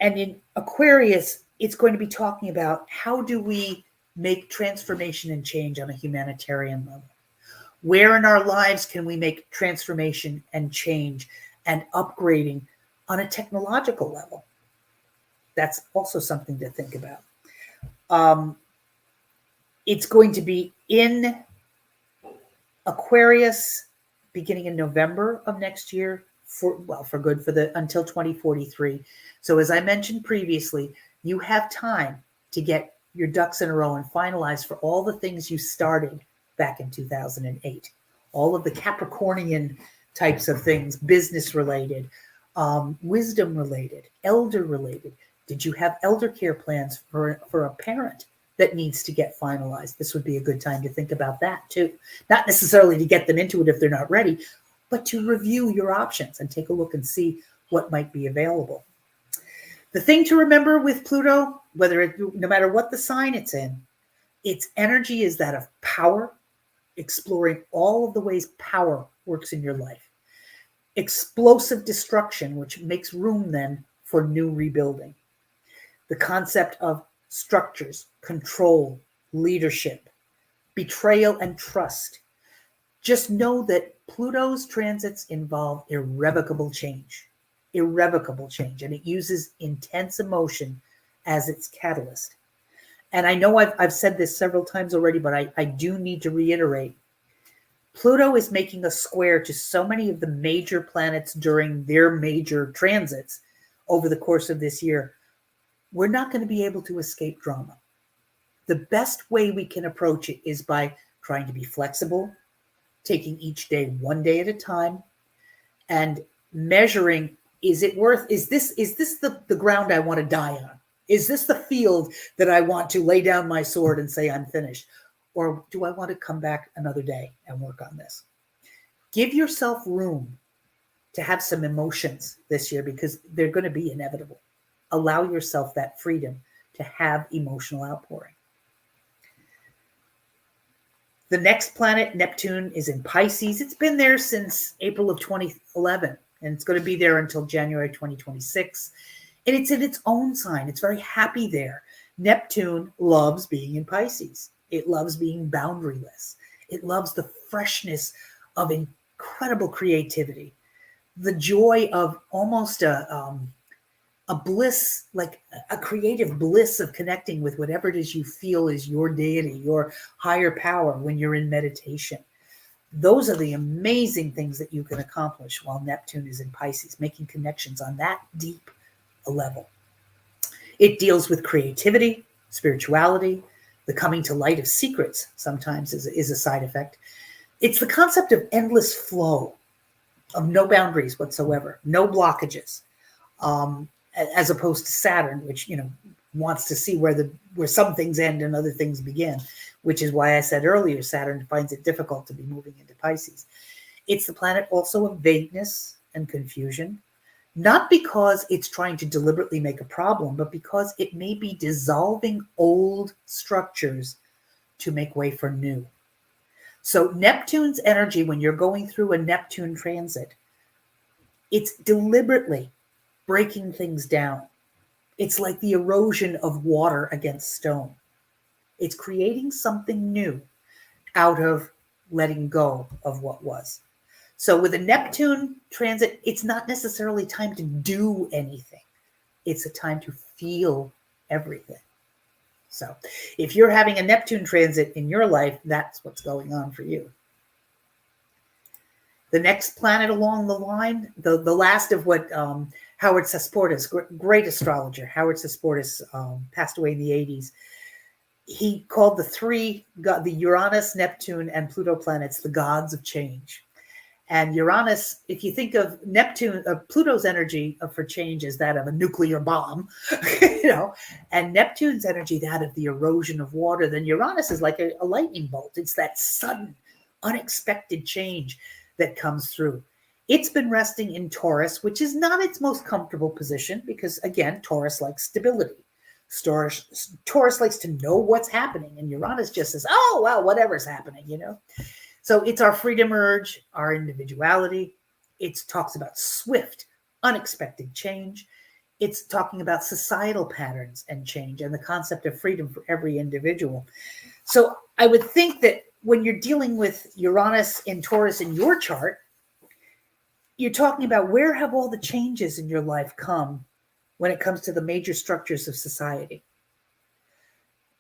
S3: in Aquarius, it's going to be talking about how do we make transformation and change on a humanitarian level? Where in our lives can we make transformation and change and upgrading on a technological level? That's also something to think about. It's going to be in Aquarius beginning in November of next year until 2043. So as I mentioned previously, you have time to get your ducks in a row and finalize for all the things you started back in 2008. All of the Capricornian types of things, business related, wisdom related, elder related. Did you have elder care plans for a parent that needs to get finalized. This would be a good time to think about that too. Not necessarily to get them into it if they're not ready, but to review your options and take a look and see what might be available. The thing to remember with Pluto, no matter what the sign it's in, its energy is that of power, exploring all of the ways power works in your life. Explosive destruction, which makes room then for new rebuilding. The concept of structures, control, leadership, betrayal, and trust. Just know that Pluto's transits involve irrevocable change, and it uses intense emotion as its catalyst. And I know I've said this several times already, but I do need to reiterate. Pluto is making a square to so many of the major planets during their major transits over the course of this year. We're not going to be able to escape drama. The best way we can approach it is by trying to be flexible, taking each day one day at a time, and measuring, is this the ground I want to die on? Is this the field that I want to lay down my sword and say I'm finished? Or do I want to come back another day and work on this? Give yourself room to have some emotions this year because they're going to be inevitable. Allow yourself that freedom to have emotional outpouring. The next planet, Neptune, is in Pisces. It's been there since April of 2011, and it's going to be there until January 2026. And it's in its own sign. It's very happy there. Neptune loves being in Pisces. It loves being boundaryless. It loves the freshness of incredible creativity, the joy of almost a bliss, like a creative bliss of connecting with whatever it is you feel is your deity, your higher power when you're in meditation. Those are the amazing things that you can accomplish while Neptune is in Pisces, making connections on that deep a level. It deals with creativity, spirituality, the coming to light of secrets sometimes is a side effect. It's the concept of endless flow, of no boundaries whatsoever, no blockages. As opposed to Saturn, which wants to see where some things end and other things begin, which is why I said earlier Saturn finds it difficult to be moving into Pisces. It's the planet also of vagueness and confusion, not because it's trying to deliberately make a problem, but because it may be dissolving old structures to make way for new. So Neptune's energy, when you're going through a Neptune transit, it's deliberately breaking things down. It's like the erosion of water against stone. It's creating something new out of letting go of what was. So with a Neptune transit, it's not necessarily time to do anything. It's a time to feel everything. So if you're having a Neptune transit in your life, that's what's going on for you. The next planet along the line, the last of what Howard Sasportas, great astrologer, Howard Sasportas passed away in the 80s. He called the Uranus, Neptune, and Pluto planets the gods of change. And Uranus, if you think of Pluto's energy for change is that of a nuclear bomb, and Neptune's energy, that of the erosion of water, then Uranus is like a lightning bolt. It's that sudden, unexpected change that comes through. It's been resting in Taurus, which is not its most comfortable position because, again, Taurus likes stability. Taurus likes to know what's happening, and Uranus just says, oh, well, whatever's happening, So it's our freedom urge, our individuality. It talks about swift, unexpected change. It's talking about societal patterns and change and the concept of freedom for every individual. So I would think that when you're dealing with Uranus in Taurus in your chart, you're talking about where have all the changes in your life come when it comes to the major structures of society.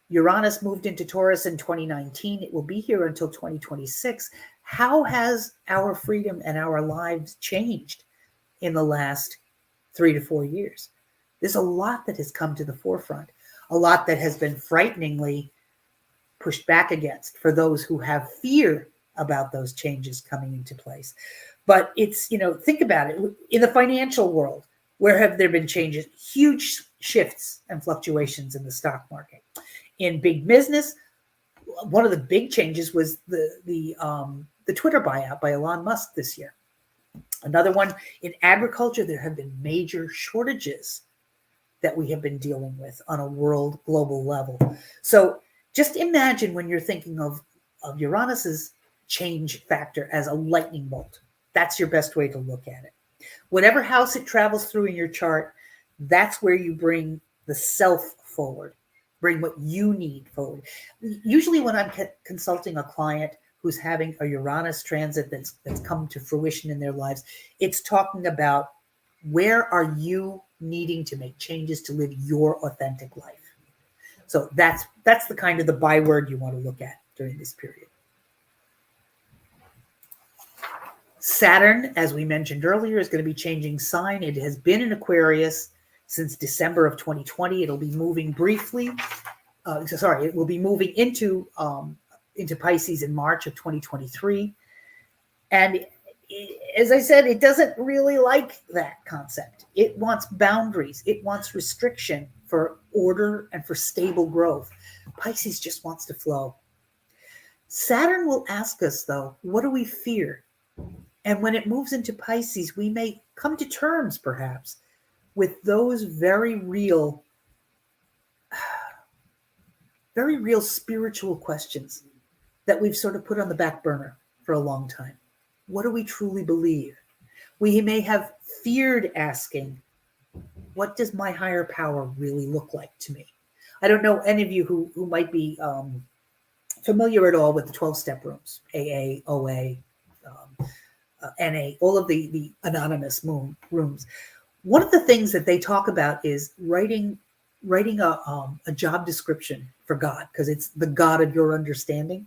S3: Uranus moved into Taurus in 2019. It will be here until 2026. How has our freedom and our lives changed in the last 3 to 4 years? There's a lot that has come to the forefront, a lot that has been frighteningly pushed back against for those who have fear about those changes coming into place. But it's, think about it. In the financial world, where have there been changes? Huge shifts and fluctuations in the stock market. In big business, one of the big changes was the Twitter buyout by Elon Musk this year. Another one, in agriculture, there have been major shortages that we have been dealing with on a global level. So just imagine when you're thinking of Uranus's change factor as a lightning bolt. That's your best way to look at it. Whatever house it travels through in your chart, that's where you bring the self forward, bring what you need forward. Usually when I'm consulting a client who's having a Uranus transit that's come to fruition in their lives, it's talking about where are you needing to make changes to live your authentic life. So that's the kind of the byword you want to look at during this period. Saturn, as we mentioned earlier, is going to be changing sign. It has been in Aquarius since December of 2020. It'll be moving briefly. It will be moving into Pisces in March of 2023. And as I said, it doesn't really like that concept. It wants boundaries. It wants restriction for order and for stable growth. Pisces just wants to flow. Saturn will ask us, though, what do we fear? And when it moves into Pisces, we may come to terms, perhaps, with those very real spiritual questions that we've sort of put on the back burner for a long time. What do we truly believe? We may have feared asking, what does my higher power really look like to me? I don't know any of you who might be familiar at all with the 12-step rooms, AA, OA, NA, all of the anonymous rooms. One of the things that they talk about is writing a job description for God, because it's the God of your understanding.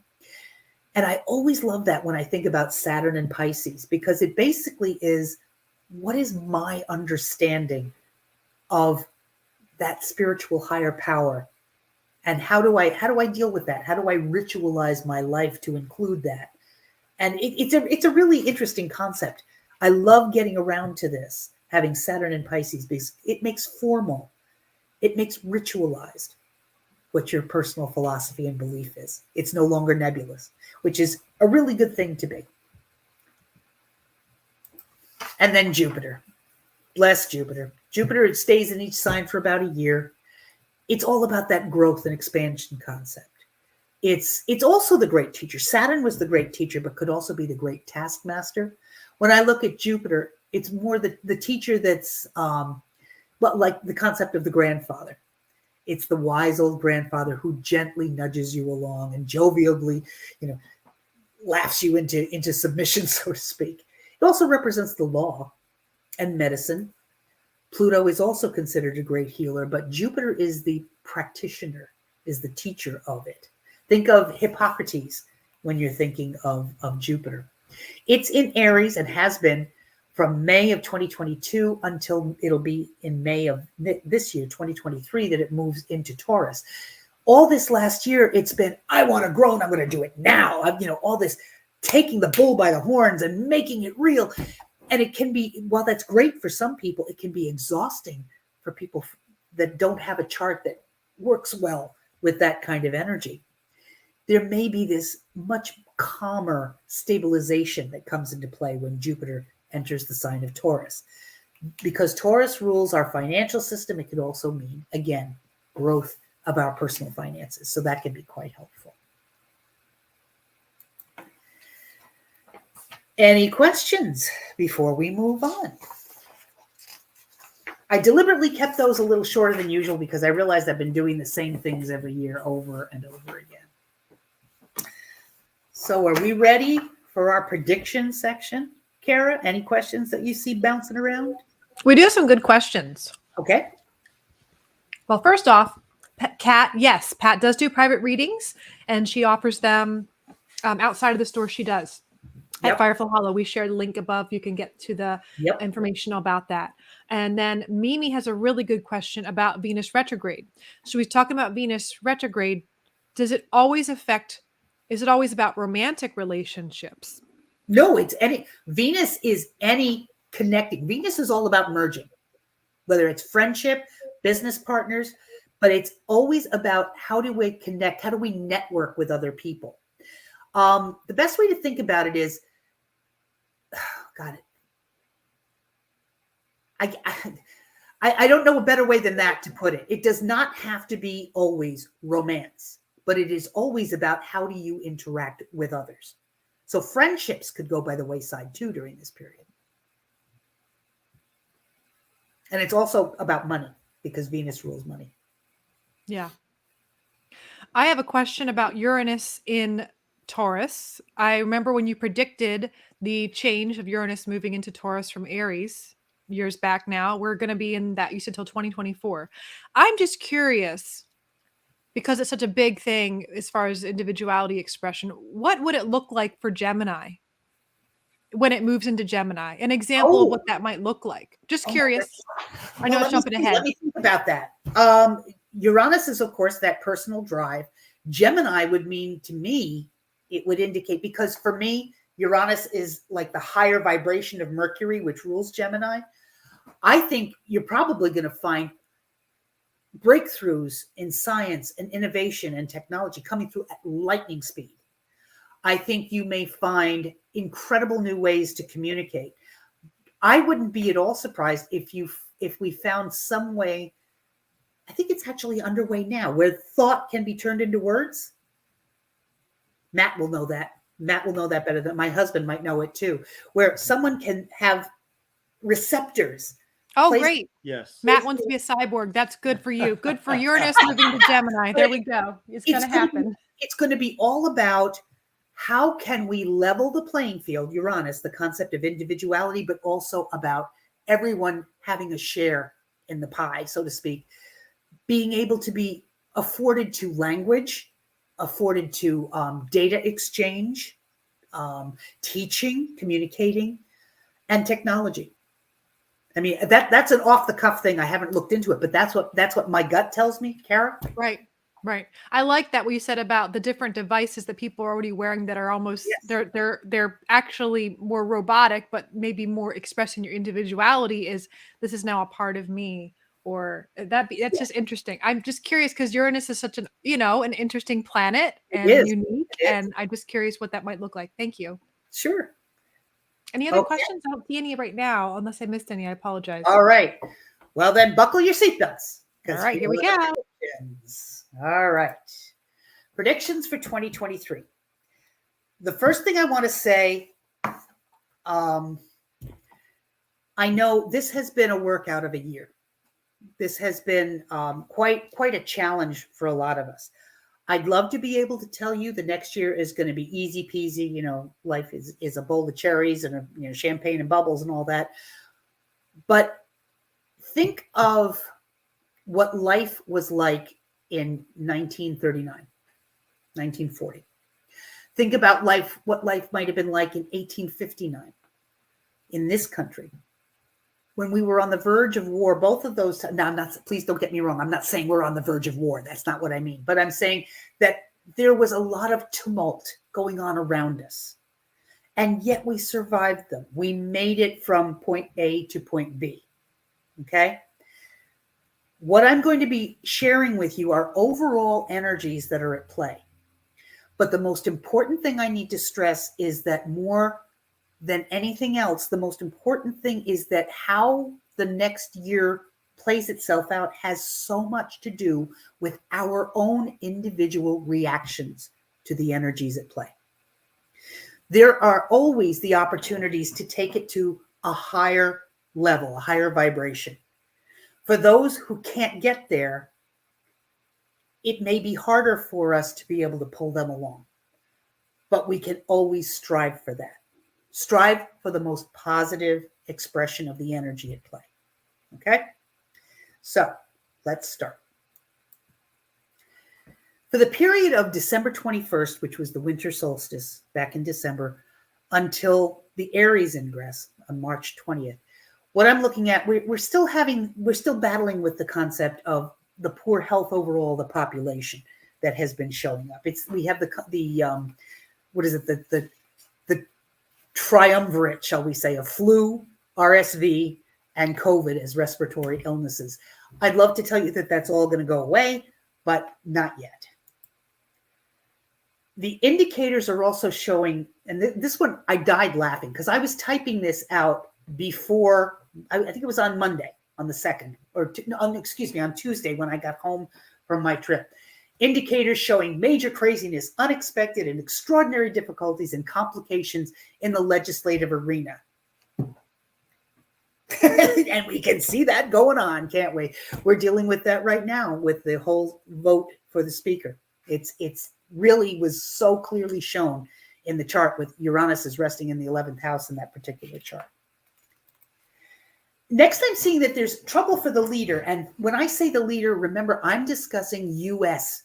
S3: And I always love that when I think about Saturn and Pisces, because it basically is, what is my understanding of that spiritual higher power? And how do I deal with that? How do I ritualize my life to include that? And it's a really interesting concept. I love getting around to this, having Saturn and Pisces, because it makes formal, it makes ritualized what your personal philosophy and belief is. It's no longer nebulous, which is a really good thing to be. And then Jupiter. Bless Jupiter. Jupiter, it stays in each sign for about a year. It's all about that growth and expansion concept. It's also the great teacher. Saturn was the great teacher, but could also be the great taskmaster. When I look at Jupiter, it's more the teacher that's like the concept of the grandfather. It's the wise old grandfather who gently nudges you along and jovially, laughs you into submission, so to speak. It also represents the law and medicine. Pluto is also considered a great healer, but Jupiter is the practitioner, is the teacher of it. Think of Hippocrates when you're thinking of Jupiter. It's in Aries and has been from May of 2022 until it'll be in May of this year, 2023, that it moves into Taurus. All this last year, it's been, I want to grow and I'm going to do it now. All this taking the bull by the horns and making it real. And it can be, while that's great for some people, it can be exhausting for people that don't have a chart that works well with that kind of energy. There may be this much calmer stabilization that comes into play when Jupiter enters the sign of Taurus. Because Taurus rules our financial system, it could also mean, again, growth of our personal finances. So that can be quite helpful. Any questions before we move on? I deliberately kept those a little shorter than usual because I realized I've been doing the same things every year over and over again. So are we ready for our prediction section? Kara, any questions that you see bouncing around?
S2: We do have some good questions.
S3: Okay.
S2: Well, first off, Kat, yes, Pat does do private readings, and she offers them outside of the store. She does. At Firefly Hollow, we shared a link above. You can get to the information about that. And then Mimi has a really good question about Venus retrograde. So he's talking about Venus retrograde. Is it always about romantic relationships?
S3: No, Venus is any connecting. Venus is all about merging, whether it's friendship, business partners. but it's always about how do we connect? How do we network with other people? The best way to think about it is, God, I don't know a better way than that to put it. It does not have to be always romance, but it is always about how do you interact with others. So friendships could go by the wayside too during this period. And it's also about money because Venus rules money.
S2: Yeah. I have a question about Uranus in Taurus. I remember when you predicted the change of Uranus moving into Taurus from Aries years back now. We're going to be in that, you said, till 2024. I'm just curious, because it's such a big thing as far as individuality expression, what would it look like for Gemini when it moves into Gemini? An example of what that might look like. Just curious. I know it's jumping ahead.
S3: Let me think about that. Uranus is, of course, that personal drive. Gemini would mean to me, it would indicate, because for me, Uranus is like the higher vibration of Mercury, which rules Gemini. I think you're probably going to find breakthroughs in science and innovation and technology coming through at lightning speed. I think you may find incredible new ways to communicate. I wouldn't be at all surprised if we found some way, I think it's actually underway now, where thought can be turned into words. Matt will know that. Matt will know that better than my husband might know it too, where someone can have receptors.
S2: Oh, great.
S1: Yes.
S2: Matt wants to be a cyborg. That's good for you. Good for Uranus moving to Gemini. There we go. It's going to happen.
S3: It's going to be all about how can we level the playing field, Uranus, the concept of individuality, but also about everyone having a share in the pie, so to speak, being able to be afforded to language, afforded to data exchange, teaching, communicating, and technology. I mean, that's an off-the-cuff thing. I haven't looked into it, but that's what my gut tells me, Kara.
S2: Right. I like that what you said about the different devices that people are already wearing that are almost they're actually more robotic, but maybe more expressing your individuality. Is this is now a part of me, or that's just interesting. I'm just curious because Uranus is such an interesting planet and unique, and I'm just curious what that might look like. Thank you.
S3: Sure.
S2: Any other questions? I don't see any right now, unless I missed any. I apologize.
S3: All right. Well, then buckle your seatbelts.
S2: All right, here we go.
S3: All right. Predictions for 2023. The first thing I want to say, I know this has been a workout of a year. This has been quite a challenge for a lot of us. I'd love to be able to tell you the next year is going to be easy peasy. Life is a bowl of cherries and champagne and bubbles and all that. But think of what life was like in 1939, 1940. Think about what life might have been like in 1859 in this country, when we were on the verge of war. Both of those. Now, please don't get me wrong. I'm not saying we're on the verge of war. That's not what I mean. But I'm saying that there was a lot of tumult going on around us, and yet we survived them. We made it from point A to point B. Okay. What I'm going to be sharing with you are overall energies that are at play. But the most important thing I need to stress is that more than anything else, the most important thing is that how the next year plays itself out has so much to do with our own individual reactions to the energies at play. There are always the opportunities to take it to a higher level, a higher vibration. For those who can't get there, it may be harder for us to be able to pull them along, but we can always strive for that. Strive for the most positive expression of the energy at play. Okay? So let's start. For the period of December 21st, which was the winter solstice back in December, until the Aries ingress on March 20th, what I'm looking at, we're still battling with the concept of the poor health overall of the population that has been showing up. We have the triumvirate, shall we say, of flu, RSV, and COVID as respiratory illnesses. I'd love to tell you that that's all going to go away, but not yet. The indicators are also showing, and this one, I died laughing because I was typing this out before, I think it was on Monday, on the 2nd, or on Tuesday when I got home from my trip. Indicators showing major craziness, unexpected and extraordinary difficulties and complications in the legislative arena. And we can see that going on, can't we? We're dealing with that right now with the whole vote for the speaker. It's really was so clearly shown in the chart with Uranus is resting in the 11th house in that particular chart. Next, I'm seeing that there's trouble for the leader. And when I say the leader, remember, I'm discussing U.S.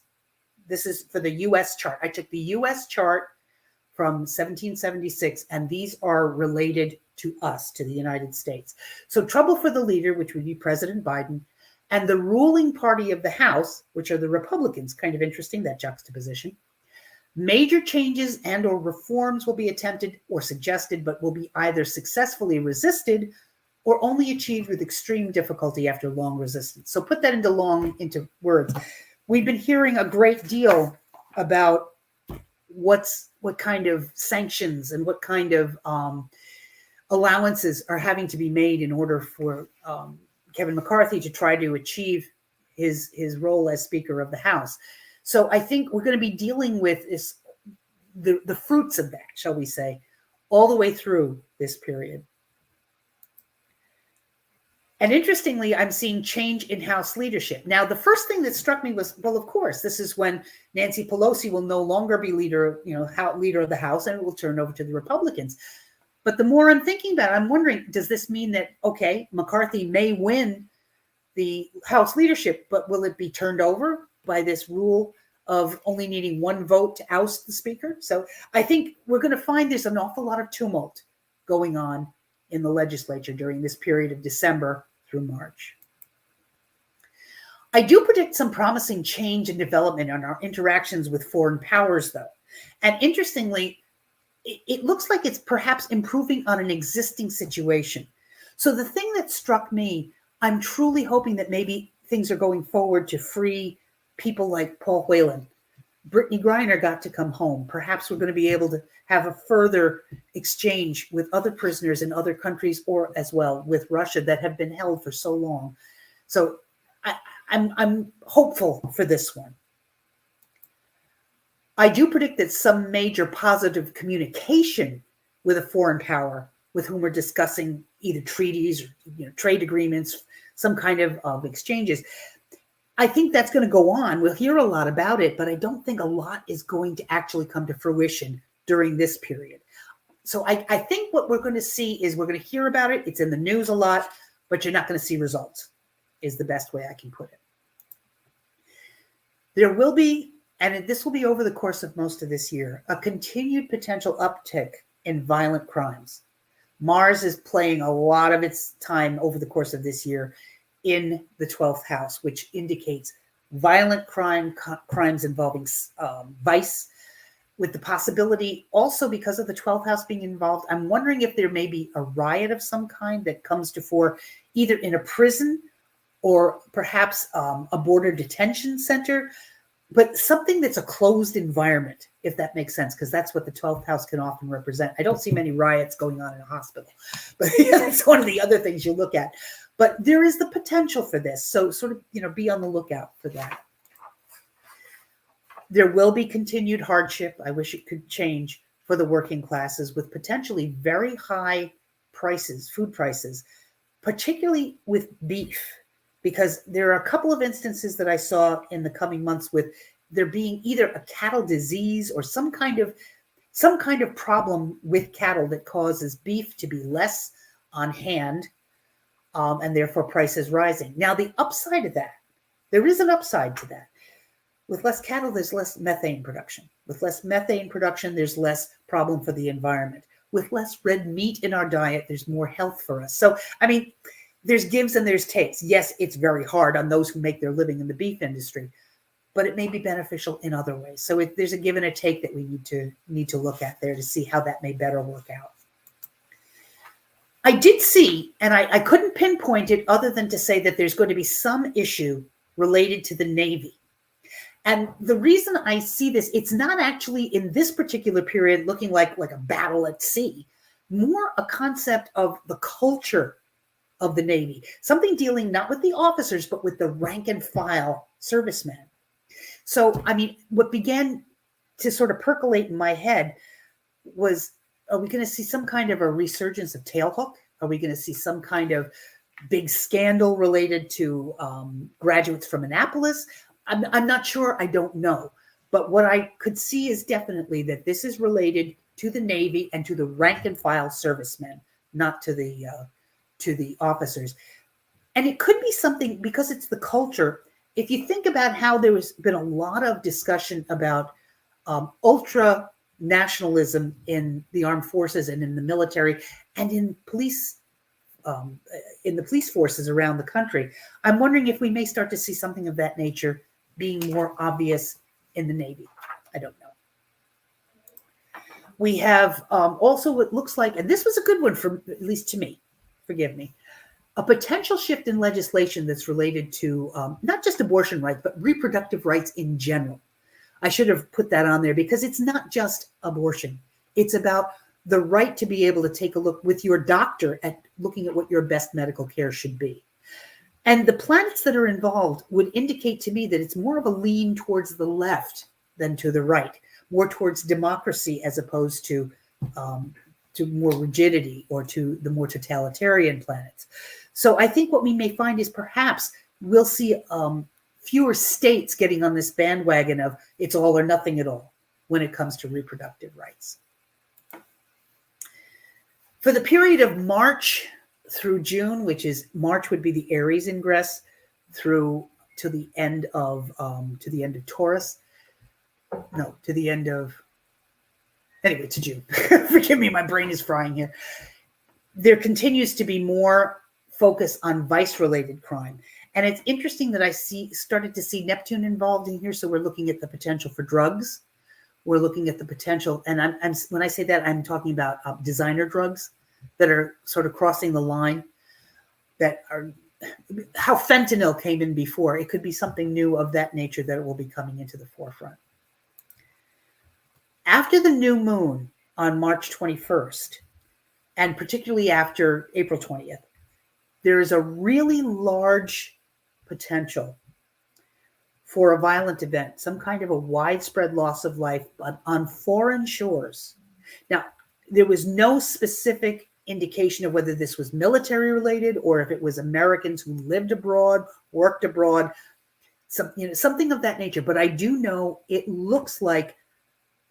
S3: This is for the U.S. chart. I took the U.S. chart from 1776, and these are related to us, to the United States. So trouble for the leader, which would be President Biden, and the ruling party of the House, which are the Republicans. Kind of interesting, that juxtaposition. Major changes and or reforms will be attempted or suggested, but will be either successfully resisted or only achieved with extreme difficulty after long resistance. So put that into words. We've been hearing a great deal about what kind of sanctions and what kind of allowances are having to be made in order for Kevin McCarthy to try to achieve his role as Speaker of the House. So I think we're going to be dealing with the fruits of that, shall we say, all the way through this period. And interestingly, I'm seeing change in House leadership. Now, the first thing that struck me was, well, of course, this is when Nancy Pelosi will no longer be leader of the House, and it will turn over to the Republicans. But the more I'm thinking about it, I'm wondering, does this mean that, okay, McCarthy may win the House leadership, but will it be turned over by this rule of only needing one vote to oust the Speaker? So I think we're going to find there's an awful lot of tumult going on in the legislature during this period of December through March. I do predict some promising change and development in our interactions with foreign powers, though. And interestingly, it looks like it's perhaps improving on an existing situation. So the thing that struck me, I'm truly hoping that maybe things are going forward to free people like Paul Whelan. Brittany Griner got to come home. Perhaps we're going to be able to have a further exchange with other prisoners in other countries, or as well with Russia that have been held for so long. So I'm hopeful for this one. I do predict that some major positive communication with a foreign power with whom we're discussing either treaties or trade agreements, some kind of exchanges. I think that's going to go on. We'll hear a lot about it, but I don't think a lot is going to actually come to fruition during this period. So I think what we're going to see is we're going to hear about it. It's in the news a lot, but you're not going to see results, is the best way I can put it. There will be, and this will be over the course of most of this year, a continued potential uptick in violent crimes. Mars is playing a lot of its time over the course of this year in the 12th house, which indicates violent crimes involving vice, with the possibility also, because of the 12th house being involved, I'm wondering if there may be a riot of some kind that comes to fore either in a prison or perhaps a border detention center, but something that's a closed environment, if that makes sense, because that's what the 12th house can often represent. I don't see many riots going on in a hospital, but that's one of the other things you look at. But there is the potential for this. So sort of, be on the lookout for that. There will be continued hardship. I wish it could change for the working classes with potentially very high prices, food prices, particularly with beef, because there are a couple of instances that I saw in the coming months with there being either a cattle disease or some kind of problem with cattle that causes beef to be less on hand, and therefore prices rising. Now, the upside of that, there is an upside to that. With less cattle, there's less methane production. With less methane production, there's less problem for the environment. With less red meat in our diet, there's more health for us. So, there's gives and there's takes. Yes, it's very hard on those who make their living in the beef industry, but it may be beneficial in other ways. So there's a give and a take that we need to look at there to see how that may better work out. I did see, and I couldn't pinpoint it other than to say that there's going to be some issue related to the Navy. And the reason I see this, it's not actually in this particular period looking like a battle at sea, more a concept of the culture of the Navy, something dealing not with the officers, but with the rank and file servicemen. So, I mean, what began to sort of percolate in my head was, are we going to see some kind of a resurgence of tailhook? Are we going to see some kind of big scandal related to graduates from Annapolis? I'm not sure. I don't know. But what I could see is definitely that this is related to the Navy and to the rank and file servicemen, not to the officers. And it could be something because it's the culture. If you think about how there has been a lot of discussion about ultra nationalism in the armed forces and in the military and in the police forces around the country, I'm wondering if we may start to see something of that nature being more obvious in the Navy. I don't know. We have also what looks like, and this was a good one for at least to me, forgive me, a potential shift in legislation that's related to not just abortion rights, but reproductive rights in general. I should have put that on there because it's not just abortion. It's about the right to be able to take a look with your doctor at looking at what your best medical care should be. And the planets that are involved would indicate to me that it's more of a lean towards the left than to the right, more towards democracy as opposed to more rigidity or to the more totalitarian planets. So I think what we may find is perhaps we'll see fewer states getting on this bandwagon of it's all or nothing at all when it comes to reproductive rights. For the period of March through June, which is March would be the Aries ingress through to the end of Taurus. No, to the end of anyway, to June. Forgive me, my brain is frying here. There continues to be more focus on vice-related crime. And it's interesting that I started to see Neptune involved in here. So we're looking at the potential for drugs. We're looking at the potential, and I'm when I say that, I'm talking about designer drugs that are sort of crossing the line, that are how fentanyl came in before. It could be something new of that nature that will be coming into the forefront. After the new moon on March 21st, and particularly after April 20th, there is a really large potential for a violent event, some kind of a widespread loss of life, but on foreign shores. Now, there was no specific indication of whether this was military related or if it was Americans who lived abroad, worked abroad, something of that nature. But I do know it looks like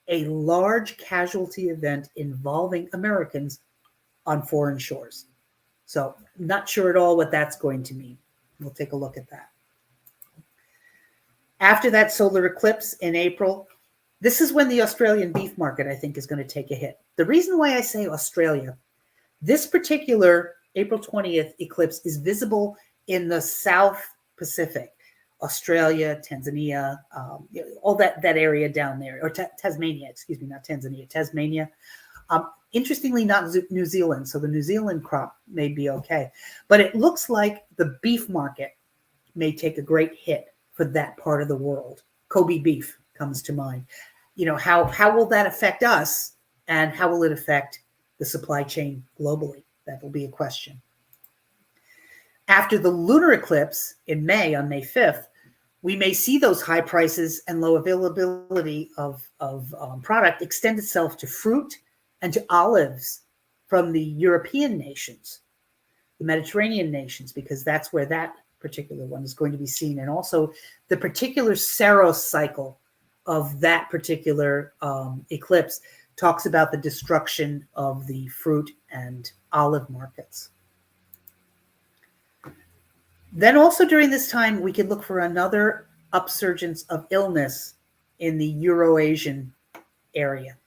S3: a large casualty event involving Americans on foreign shores. So I'm not sure at all what that's going to mean. We'll take a look at that. After that solar eclipse in April, this is when the Australian beef market, I think, is going to take a hit. The reason why I say Australia, this particular April 20th eclipse is visible in the South Pacific, Australia, Tanzania, all that area down there, or Tasmania, excuse me, not Tanzania, Tasmania. Interestingly, not New Zealand, so the New Zealand crop may be okay. But it looks like the beef market may take a great hit for that part of the world. Kobe beef comes to mind. How will that affect us, and how will it affect the supply chain globally? That will be a question. After the lunar eclipse in May, on May 5th, we may see those high prices and low availability of product extend itself to fruit and to olives from the European nations, the Mediterranean nations, because that's where that particular one is going to be seen. And also the particular Saros cycle of that particular eclipse talks about the destruction of the fruit and olive markets. Then also during this time, we can look for another upsurgence of illness in the Euro-Asian area.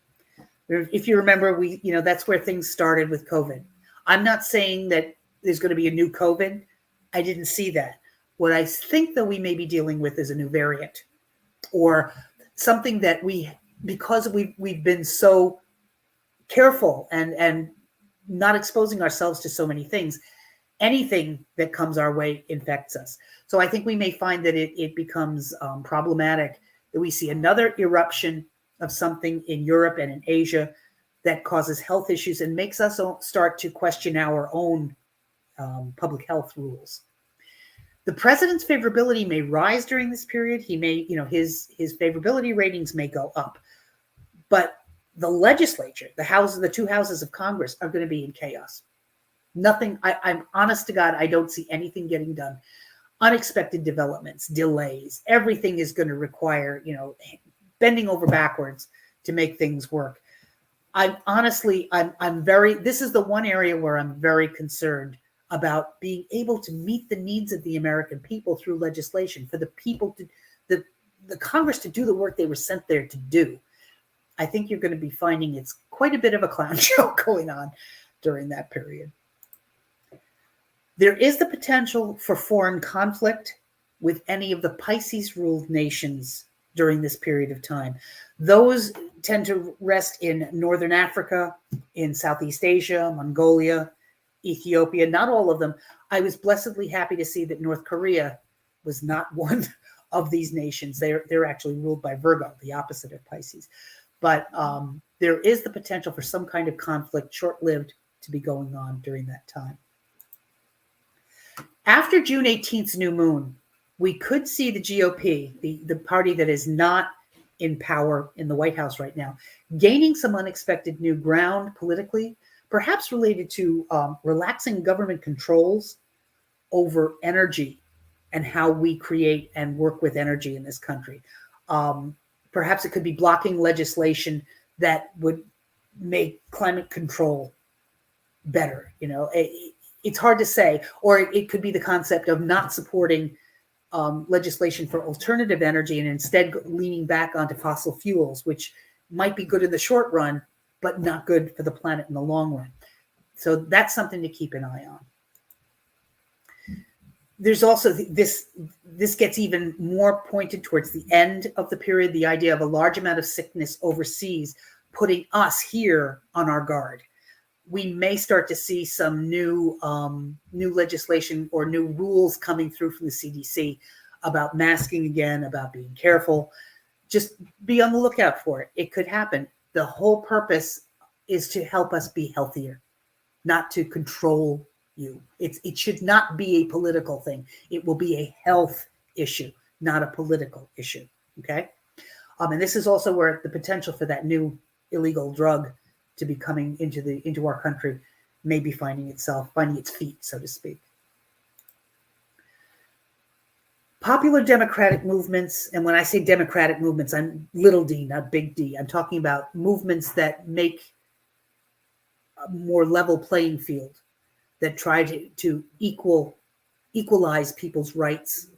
S3: If you remember, that's where things started with COVID. I'm not saying that there's going to be a new COVID. I didn't see that. What I think that we may be dealing with is a new variant, or something that because we've been so careful and not exposing ourselves to so many things, anything that comes our way infects us. So I think we may find that it becomes problematic that we see another eruption of something in Europe and in Asia that causes health issues and makes us start to question our own public health rules. The president's favorability may rise during this period. He may, his favorability ratings may go up, but the legislature, the two houses of Congress are going to be in chaos. Nothing, I'm honest to God, I don't see anything getting done. Unexpected developments, delays, everything is going to require, bending over backwards to make things work. I'm very, this is the one area where I'm very concerned about being able to meet the needs of the American people through legislation, for the people to, the Congress to do the work they were sent there to do. I think you're going to be finding it's quite a bit of a clown show going on during that period. There is the potential for foreign conflict with any of the Pisces-ruled nations during this period of time. Those tend to rest in Northern Africa, in Southeast Asia, Mongolia, Ethiopia, not all of them. I was blessedly happy to see that North Korea was not one of these nations. They're actually ruled by Virgo, the opposite of Pisces. But there is the potential for some kind of conflict, short-lived, to be going on during that time. After June 18th's new moon, we could see the GOP, the party that is not in power in the White House right now, gaining some unexpected new ground politically, perhaps related to relaxing government controls over energy and how we create and work with energy in this country. Perhaps it could be blocking legislation that would make climate control better. It's hard to say. Or it could be the concept of not supporting legislation for alternative energy and instead leaning back onto fossil fuels, which might be good in the short run, but not good for the planet in the long run. So that's something to keep an eye on. There's also this gets even more pointed towards the end of the period, the idea of a large amount of sickness overseas, putting us here on our guard. We may start to see some new legislation or new rules coming through from the CDC about masking again, about being careful. Just be on the lookout for it. It could happen. The whole purpose is to help us be healthier, not to control you. It should not be a political thing. It will be a health issue, not a political issue. Okay. And this is also where the potential for that new illegal drug to be coming into our country may be finding its feet, so to speak. Popular democratic movements, and when I say democratic movements, I'm little d, not big D. I'm talking about movements that make a more level playing field, that try to equalize people's rights,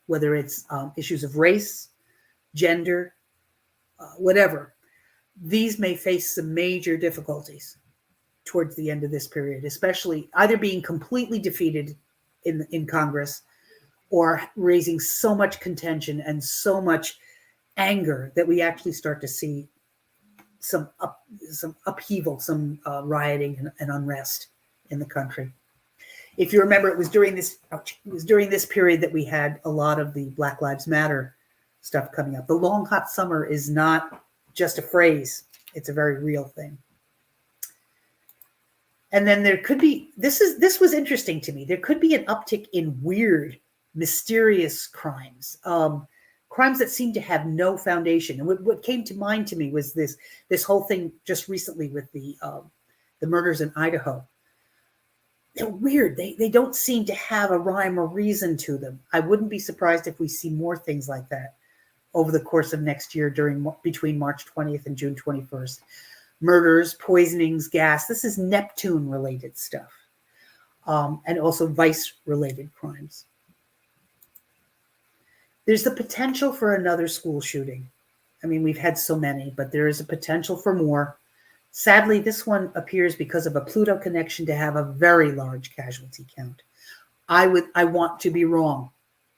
S3: whether it's issues of race, gender, whatever. These may face some major difficulties towards the end of this period, especially either being completely defeated in Congress or raising so much contention and so much anger that we actually start to see some upheaval, some rioting and unrest in the country. If you remember, it was during this period that we had a lot of the Black Lives Matter stuff coming up. The long hot summer is not just a phrase. It's a very real thing. And then there could be, this was interesting to me. There could be an uptick in weird, mysterious crimes, crimes that seem to have no foundation. And what came to mind to me was this whole thing just recently with the murders in Idaho. They're weird. They don't seem to have a rhyme or reason to them. I wouldn't be surprised if we see more things like that over the course of next year between March 20th and June 21st. Murders, poisonings, gas. This is Neptune-related stuff. And also vice-related crimes. There's the potential for another school shooting. I mean, we've had so many, but there is a potential for more. Sadly, this one appears, because of a Pluto connection, to have a very large casualty count. I want to be wrong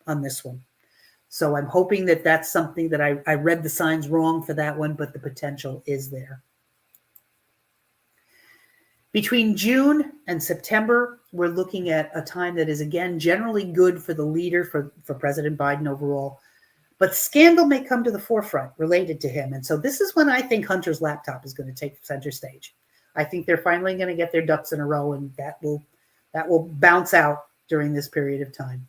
S3: on this one. So I'm hoping that that's something that I read the signs wrong for that one, but the potential is there. Between June and September, we're looking at a time that is, again, generally good for the leader, for President Biden overall. But scandal may come to the forefront related to him. And so this is when I think Hunter's laptop is going to take center stage. I think they're finally going to get their ducks in a row, and that will bounce out during this period of time.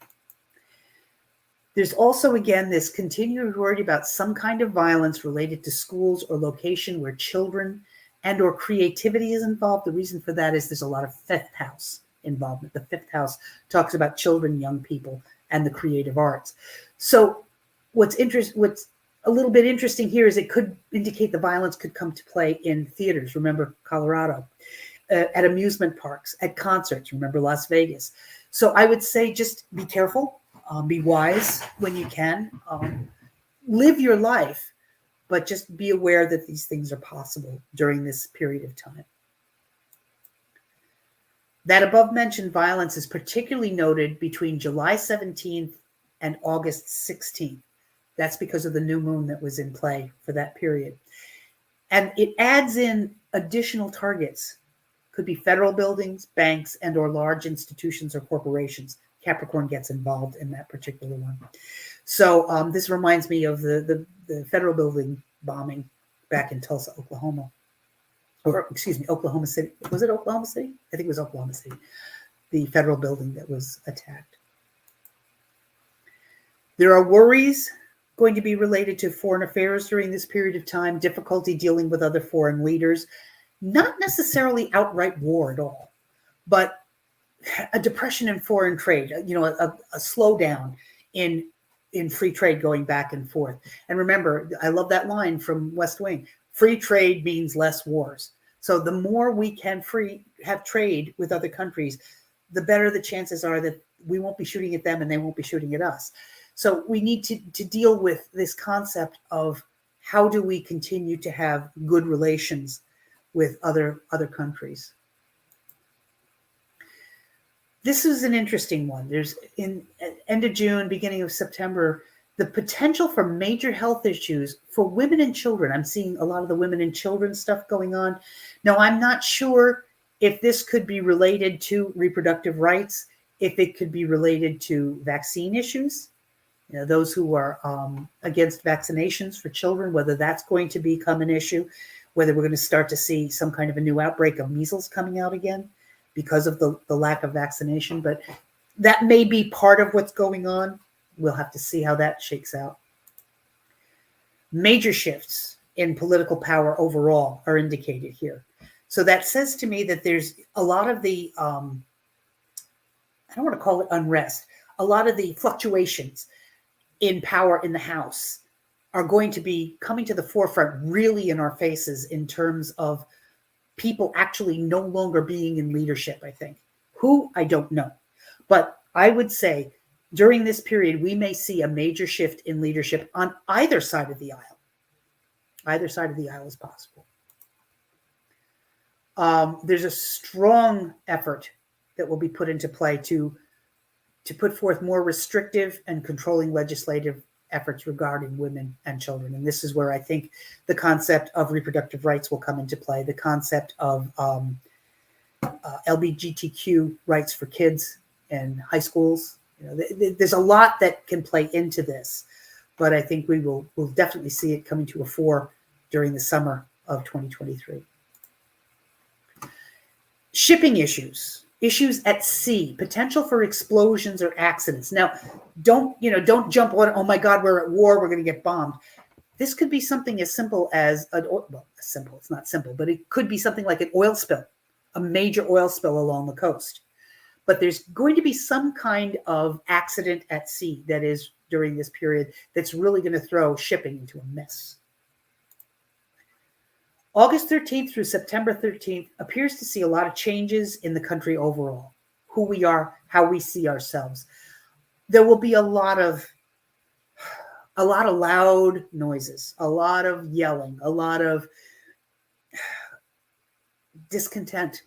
S3: There's also, again, this continued worry about some kind of violence related to schools or location where children and or creativity is involved. The reason for that is there's a lot of fifth house involvement. The fifth house talks about children, young people, and the creative arts. So what's a little bit interesting here is it could indicate the violence could come to play in theaters. Remember Colorado, at amusement parks, at concerts. Remember Las Vegas. So I would say just be careful, be wise when you can, live your life, but just be aware that these things are possible during this period of time. That above mentioned violence is particularly noted between July 17th and August 16th. That's because of the new moon that was in play for that period. And it adds in additional targets. Could be federal buildings, banks, and or large institutions or corporations. Capricorn gets involved in that particular one. So this reminds me of the federal building bombing back in Tulsa, Oklahoma. Or excuse me, Oklahoma City. Was it Oklahoma City? I think it was Oklahoma City. The federal building that was attacked. There are worries going to be related to foreign affairs during this period of time, difficulty dealing with other foreign leaders, not necessarily outright war at all, but a depression in foreign trade, a slowdown in free trade going back and forth. And remember, I love that line from West Wing, free trade means less wars. So the more we can have trade with other countries, the better the chances are that we won't be shooting at them and they won't be shooting at us. So we need to deal with this concept of how do we continue to have good relations with other countries. This is an interesting one. There's in end of June, beginning of September, the potential for major health issues for women and children. I'm seeing a lot of the women and children stuff going on. Now, I'm not sure if this could be related to reproductive rights, if it could be related to vaccine issues. Those who are against vaccinations for children, whether that's going to become an issue, whether we're going to start to see some kind of a new outbreak of measles coming out again because of the lack of vaccination. But that may be part of what's going on. We'll have to see how that shakes out. Major shifts in political power overall are indicated here. So that says to me that there's a lot of the, I don't want to call it unrest, a lot of the fluctuations in power in the House are going to be coming to the forefront really in our faces in terms of people actually no longer being in leadership, I think. Who, I don't know. But I would say during this period, we may see a major shift in leadership on either side of the aisle. Either side of the aisle is possible. There's a strong effort that will be put into play to put forth more restrictive and controlling legislative efforts regarding women and children. And this is where I think the concept of reproductive rights will come into play, the concept of LGBTQ rights for kids in high schools. There's a lot that can play into this, but I think we'll definitely see it coming to a fore during the summer of 2023. Shipping issues at sea, potential for explosions or accidents. Now, don't jump on, oh my God, we're at war, we're going to get bombed. This could be something as simple as it's not simple, but it could be something like an oil spill, a major oil spill along the coast. But there's going to be some kind of accident at sea that is during this period that's really going to throw shipping into a mess. August 13th through September 13th appears to see a lot of changes in the country overall, who we are, how we see ourselves. There will be a lot of loud noises, a lot of yelling, a lot of discontent.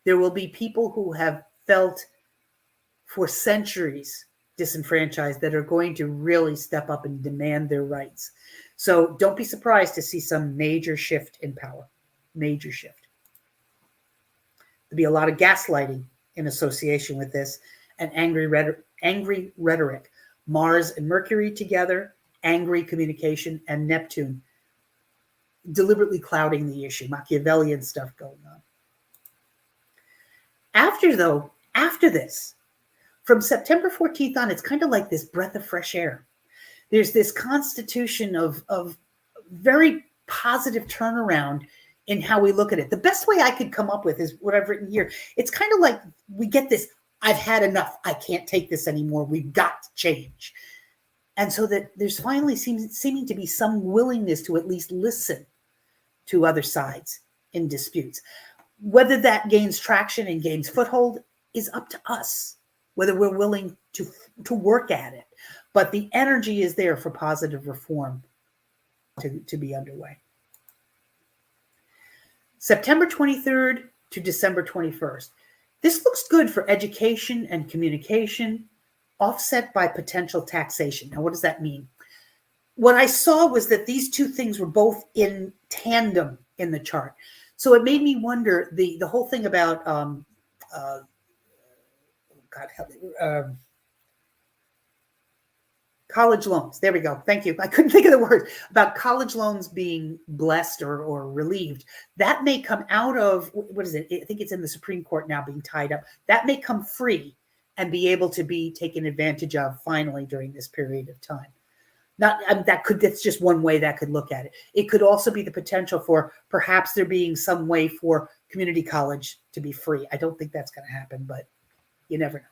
S3: There will be people who have felt for centuries disenfranchised that are going to really step up and demand their rights. So don't be surprised to see some major shift in power, major shift. There'll be a lot of gaslighting in association with this, and angry rhetoric. Mars and Mercury together, angry communication, and Neptune deliberately clouding the issue, Machiavellian stuff going on. After this, from September 14th on, it's kind of like this breath of fresh air. There's this constitution of very positive turnaround in how we look at it. The best way I could come up with is what I've written here. It's kind of like we get this, I've had enough. I can't take this anymore. We've got to change. And so that there's finally seeming to be some willingness to at least listen to other sides in disputes. Whether that gains traction and gains foothold is up to us, whether we're willing to work at it. But the energy is there for positive reform to be underway. September 23rd to December 21st. This looks good for education and communication, offset by potential taxation. Now, what does that mean? What I saw was that these two things were both in tandem in the chart. So it made me wonder the whole thing about college loans. There we go. Thank you. I couldn't think of the word about college loans being blessed or relieved. That may come out of, what is it? I think it's in the Supreme Court now being tied up. That may come free and be able to be taken advantage of finally during this period of time. That's just one way that could look at it. It could also be the potential for perhaps there being some way for community college to be free. I don't think that's going to happen, but you never know.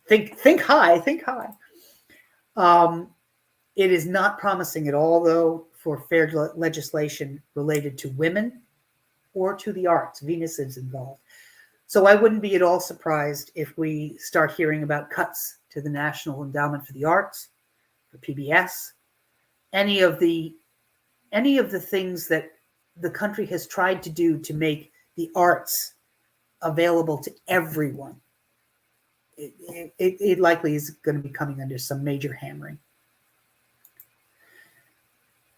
S3: Think high. It is not promising at all, though, for fair legislation related to women or to the arts. Venus is involved. So I wouldn't be at all surprised if we start hearing about cuts to the National Endowment for the Arts, for PBS, any of the things that the country has tried to do to make the arts available to everyone. It likely is going to be coming under some major hammering.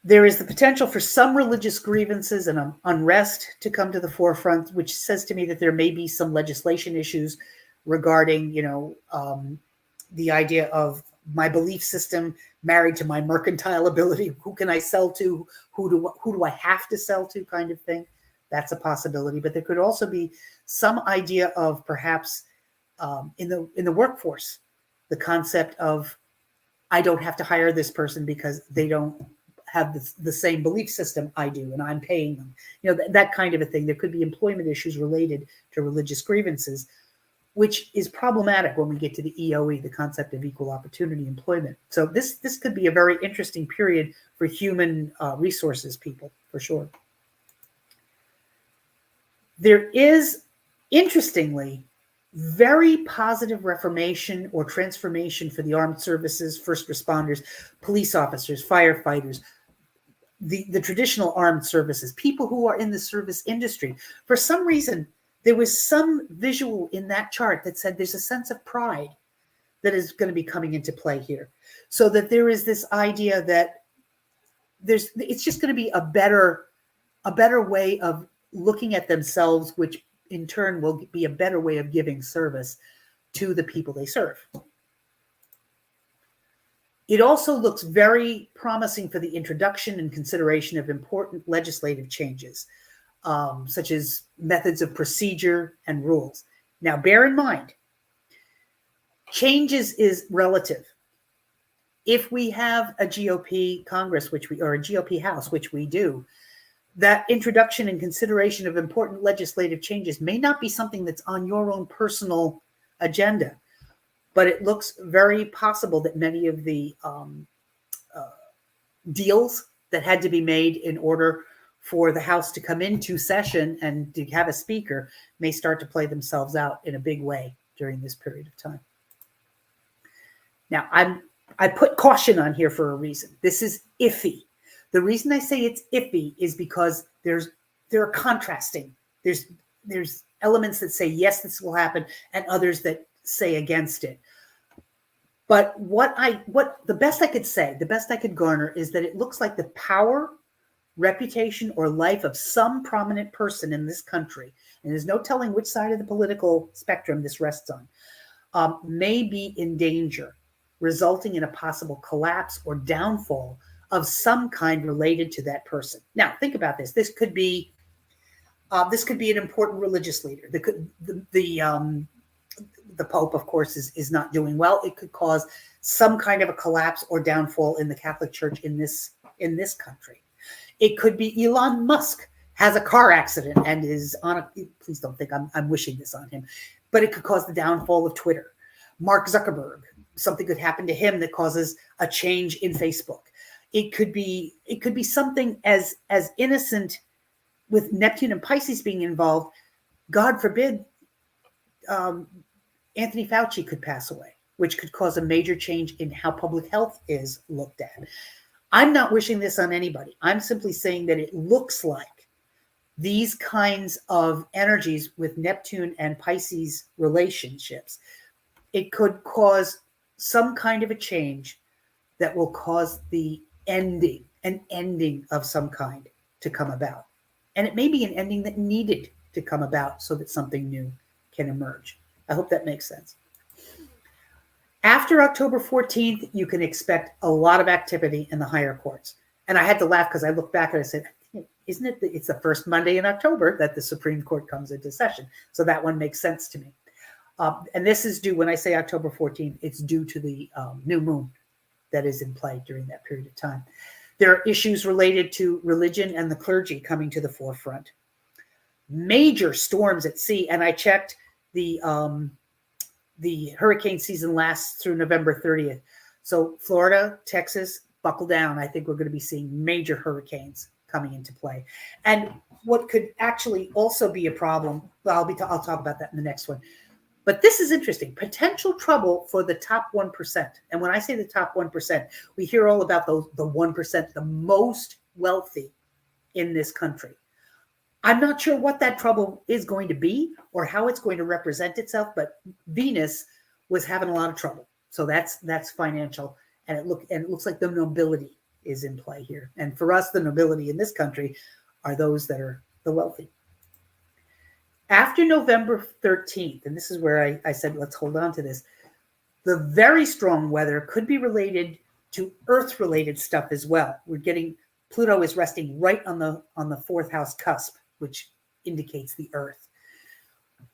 S3: There is the potential for some religious grievances and unrest to come to the forefront, which says to me that there may be some legislation issues regarding, the idea of my belief system married to my mercantile ability. Who can I sell to? Who do I have to sell to? Kind of thing. That's a possibility. But there could also be some idea of perhaps in the workforce, the concept of I don't have to hire this person because they don't have the same belief system I do, and I'm paying them. That kind of a thing. There could be employment issues related to religious grievances, which is problematic when we get to the EOE, the concept of equal opportunity employment. So this could be a very interesting period for human resources people, for sure. There is, interestingly, very positive reformation or transformation for the armed services, first responders, police officers, firefighters, the traditional armed services, people who are in the service industry. For some reason, there was some visual in that chart that said there's a sense of pride that is going to be coming into play here. So that there is this idea that it's just going to be a better way of looking at themselves, which in turn will be a better way of giving service to the people they serve. It also looks very promising for the introduction and consideration of important legislative changes, such as methods of procedure and rules. Now, bear in mind, changes is relative. If we have a GOP Congress, or a GOP House, which we do, that introduction and consideration of important legislative changes may not be something that's on your own personal agenda, but it looks very possible that many of the deals that had to be made in order for the House to come into session and to have a speaker may start to play themselves out in a big way during this period of time. Now, I put caution on here for a reason. This is iffy. The reason I say it's iffy is because there are contrasting. There's elements that say, yes, this will happen, and others that say against it. But the best I could say, the best I could garner is that it looks like the power, reputation, or life of some prominent person in this country, and there's no telling which side of the political spectrum this rests on, may be in danger, resulting in a possible collapse or downfall of some kind related to that person. Now, think about this. This could be an important religious leader. The Pope, of course, is not doing well. It could cause some kind of a collapse or downfall in the Catholic Church in this country. It could be Elon Musk has a car accident and is on a, please don't think I'm wishing this on him, but it could cause the downfall of Twitter. Mark Zuckerberg, something could happen to him that causes a change in Facebook. It could be something as innocent, with Neptune and Pisces being involved. God forbid, Anthony Fauci could pass away, which could cause a major change in how public health is looked at. I'm not wishing this on anybody. I'm simply saying that it looks like these kinds of energies with Neptune and Pisces relationships, it could cause some kind of a change that will cause an ending of some kind to come about. And it may be an ending that needed to come about so that something new can emerge. I hope that makes sense. After October 14th, you can expect a lot of activity in the higher courts. And I had to laugh because I looked back and I said, isn't it, it's the first Monday in October that the Supreme Court comes into session. So that one makes sense to me. And this is due, when I say October 14th, it's due to the new moon that is in play during that period of time. There are issues related to religion and the clergy coming to the forefront. Major storms at sea, and I checked, the hurricane season lasts through November 30th. So Florida, Texas, buckle down. I think we're going to be seeing major hurricanes coming into play. And what could actually also be a problem, well, I'll talk about that in the next one. But this is interesting. Potential trouble for the top 1%. And when I say the top 1%, we hear all about the 1%, the most wealthy in this country. I'm not sure what that trouble is going to be or how it's going to represent itself, but Venus was having a lot of trouble. So that's financial. And it looks like the nobility is in play here. And for us, the nobility in this country are those that are the wealthy. After November 13th, and this is where I said, let's hold on to this, the very strong weather could be related to Earth-related stuff as well. We're getting, Pluto is resting right on the fourth house cusp, which indicates the Earth.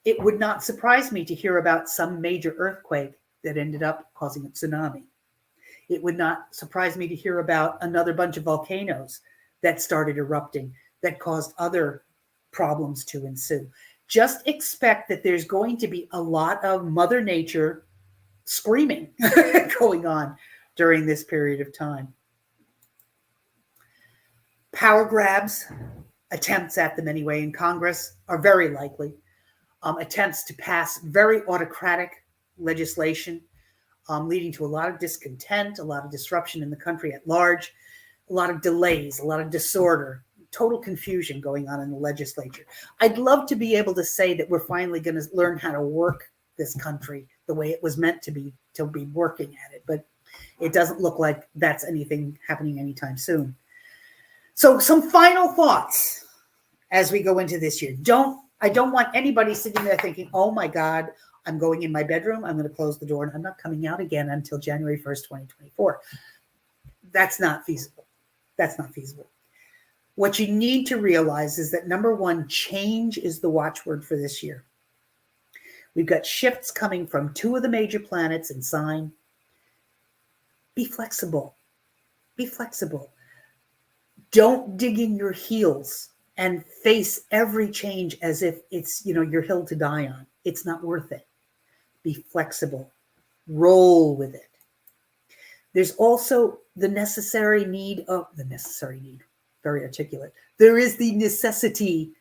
S3: It would not surprise me to hear about some major earthquake that ended up causing a tsunami. It would not surprise me to hear about another bunch of volcanoes that started erupting that caused other problems to ensue. Just expect that there's going to be a lot of Mother Nature screaming going on during this period of time. Power grabs, attempts at them anyway, in Congress are very likely. Attempts to pass very autocratic legislation, leading to a lot of discontent, a lot of disruption in the country at large, a lot of delays, a lot of disorder, total confusion going on in the legislature. I'd love to be able to say that we're finally going to learn how to work this country the way it was meant to be working at it, but it doesn't look like that's anything happening anytime soon. So some final thoughts as we go into this year. I don't want anybody sitting there thinking, oh my God, I'm going in my bedroom, I'm going to close the door, and I'm not coming out again until January 1st, 2024. That's not feasible. That's not feasible. What you need to realize is that, number one, change is the watchword for this year. We've got shifts coming from two of the major planets in sign. Be flexible. Be flexible. Don't dig in your heels and face every change as if it's, your hill to die on. It's not worth it. Be flexible. Roll with it. There's also the necessary need, very articulate. There is the necessity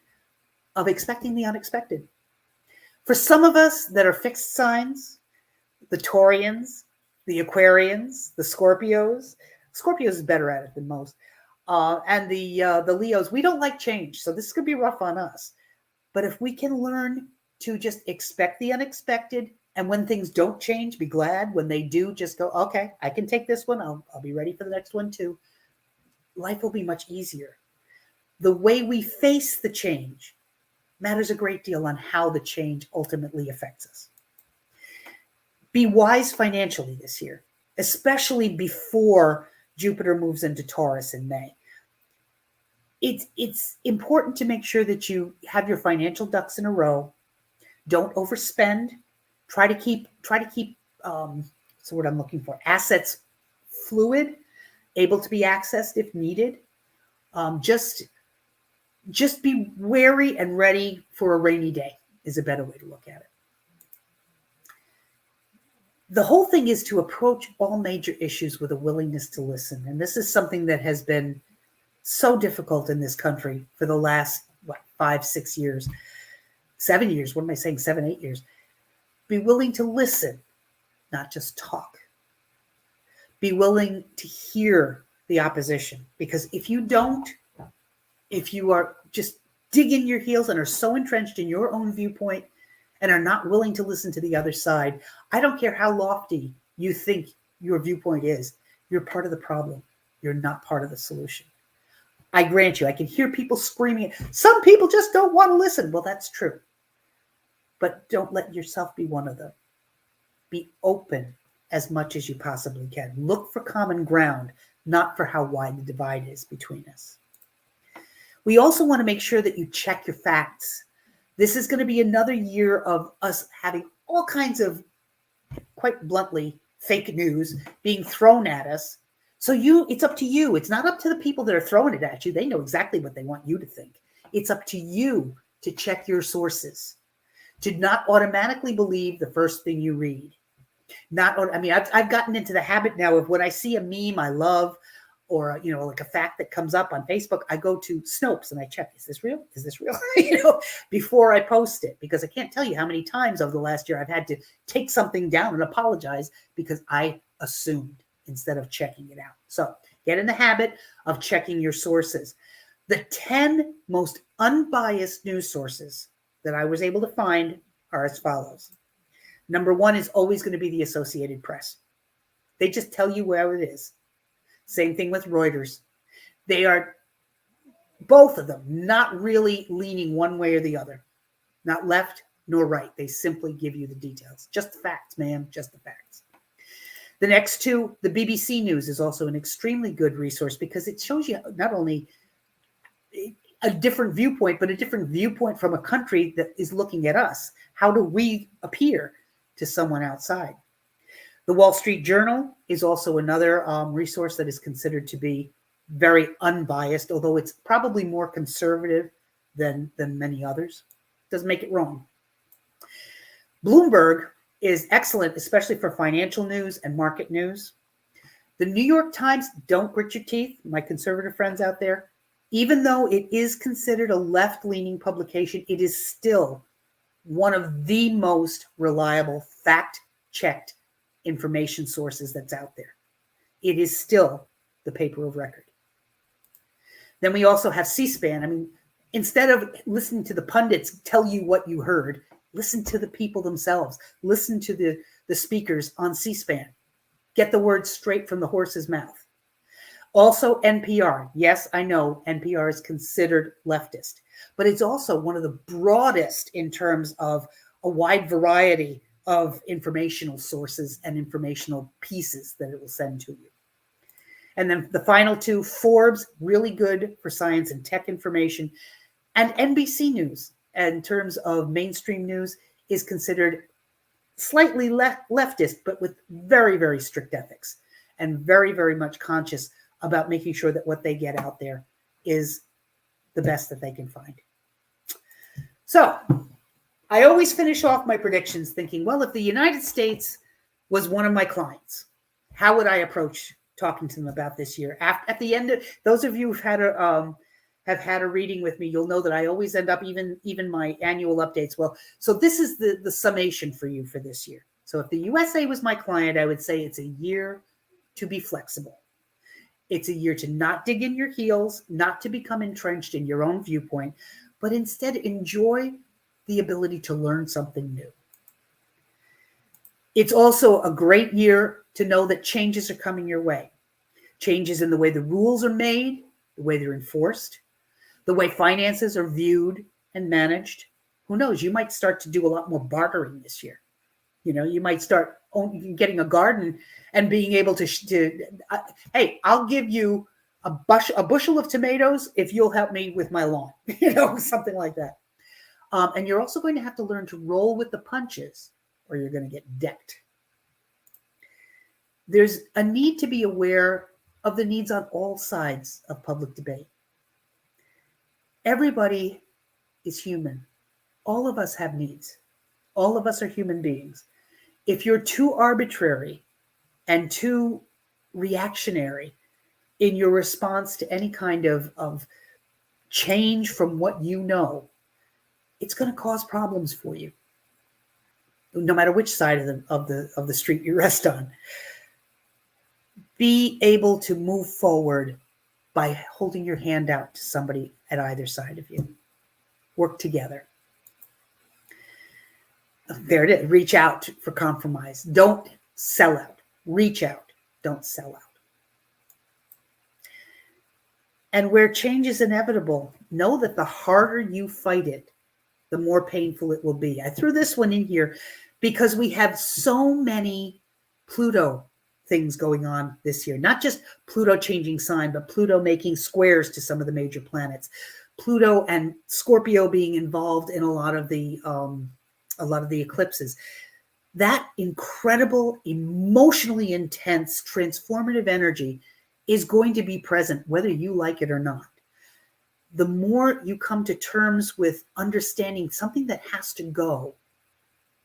S3: of expecting the unexpected. For some of us that are fixed signs, the Taurians, the Aquarians, the Scorpios is better at it than most, and the Leos, we don't like change. So this could be rough on us. But if we can learn to just expect the unexpected, and when things don't change, be glad. When they do, just go, okay, I can take this one. I'll be ready for the next one too. Life will be much easier. The way we face the change matters a great deal on how the change ultimately affects us. Be wise financially this year, especially before Jupiter moves into Taurus in May. It's important to make sure that you have your financial ducks in a row. Don't overspend. Try to keep so what I'm looking for, assets fluid, able to be accessed if needed. Just be wary and ready for a rainy day is a better way to look at it. The whole thing is to approach all major issues with a willingness to listen. And this is something that has been so difficult in this country for the last, 5, 6 years, 7 years. What am I saying? 7, 8 years. Be willing to listen, not just talk. Be willing to hear the opposition. Because if you don't, if you are just digging your heels and are so entrenched in your own viewpoint and are not willing to listen to the other side, I don't care how lofty you think your viewpoint is, you're part of the problem. You're not part of the solution. I grant you, I can hear people screaming, some people just don't want to listen. Well, that's true. But don't let yourself be one of them. Be open as much as you possibly can. Look for common ground, not for how wide the divide is between us. We also want to make sure that you check your facts. This is going to be another year of us having all kinds of, quite bluntly, fake news being thrown at us. So it's up to you. It's not up to the people that are throwing it at you. They know exactly what they want you to think. It's up to you to check your sources, to not automatically believe the first thing you read. I've gotten into the habit now of when I see a meme I love, or like a fact that comes up on Facebook, I go to Snopes and I check, is this real? Is this real? Before I post it, because I can't tell you how many times over the last year I've had to take something down and apologize because I assumed instead of checking it out. So get in the habit of checking your sources. The 10 most unbiased news sources that I was able to find are as follows. Number 1 is always going to be the Associated Press. They just tell you where it is. Same thing with Reuters. They are, both of them, not really leaning one way or the other. Not left nor right. They simply give you the details. Just the facts, ma'am. Just the facts. The next 2, the BBC News is also an extremely good resource because it shows you not only a different viewpoint, but a different viewpoint from a country that is looking at us. How do we appear to someone outside? The Wall Street Journal is also another resource that is considered to be very unbiased, although it's probably more conservative than many others. Doesn't make it wrong. Bloomberg is excellent, especially for financial news and market news. The New York Times, don't grit your teeth, my conservative friends out there. Even though it is considered a left-leaning publication, it is still one of the most reliable, fact-checked information sources that's out there. It is still the paper of record. Then we also have C-SPAN. Instead of listening to the pundits tell you what you heard, listen to the people themselves. Listen to the speakers on C-SPAN. Get the words straight from the horse's mouth. Also NPR. Yes, I know NPR is considered leftist, but it's also one of the broadest in terms of a wide variety of informational sources and informational pieces that it will send to you. And then the final 2, Forbes, really good for science and tech information. And NBC News, in terms of mainstream news, is considered slightly leftist, but with very, very strict ethics and very, very much conscious about making sure that what they get out there is the best that they can find. So I always finish off my predictions thinking, well, if the United States was one of my clients, how would I approach talking to them about this year? At the end of, those of you who've had a reading with me, you'll know that I always end up even my annual updates. Well, so this is the summation for you for this year. So if the USA was my client, I would say it's a year to be flexible. It's a year to not dig in your heels, not to become entrenched in your own viewpoint, but instead enjoy the ability to learn something new. It's also a great year to know that changes are coming your way. Changes in the way the rules are made, the way they're enforced, the way finances are viewed and managed, who knows, you might start to do a lot more bartering this year. You might start getting a garden and being able to hey, I'll give you a bushel of tomatoes if you'll help me with my lawn, something like that. And you're also going to have to learn to roll with the punches, or you're going to get decked. There's a need to be aware of the needs on all sides of public debate. Everybody is human. All of us have needs. All of us are human beings. If you're too arbitrary and too reactionary in your response to any kind of change from what you know, it's going to cause problems for you, no matter which side of the street you rest on. Be able to move forward by holding your hand out to somebody at either side of you. Work together. There it is. Reach out for compromise. Don't sell out. Reach out. Don't sell out. And where change is inevitable, know that the harder you fight it, the more painful it will be. I threw this one in here because we have so many Pluto things going on this year. Not just Pluto changing sign, but Pluto making squares to some of the major planets. Pluto and Scorpio being involved in a lot of the eclipses. That incredible, emotionally intense, transformative energy is going to be present, whether you like it or not. The more you come to terms with understanding something that has to go,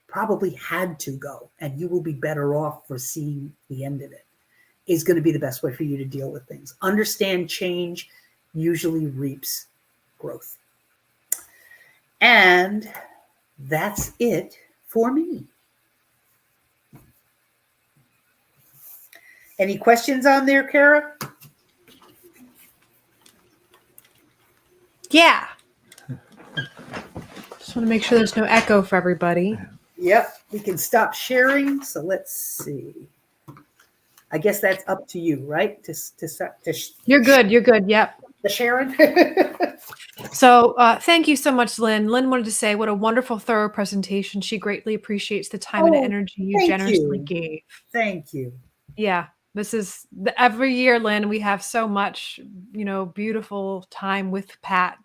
S3: probably had to go, and you will be better off for seeing the end of it, is going to be the best way for you to deal with things. Understand change usually reaps growth. And that's it for me. Any questions on there, Kara?
S2: Yeah. Just want to make sure there's no echo for everybody.
S3: Yep, we can stop sharing. So let's see. I guess that's up to you, right?
S2: You're good. You're good. Yep.
S3: The sharing.
S2: So thank you so much, Lynn. Lynn wanted to say what a wonderful, thorough presentation. She greatly appreciates the time and energy you generously gave.
S3: Thank you.
S2: Yeah. This is every year, Lynn, we have so much, beautiful time with Pat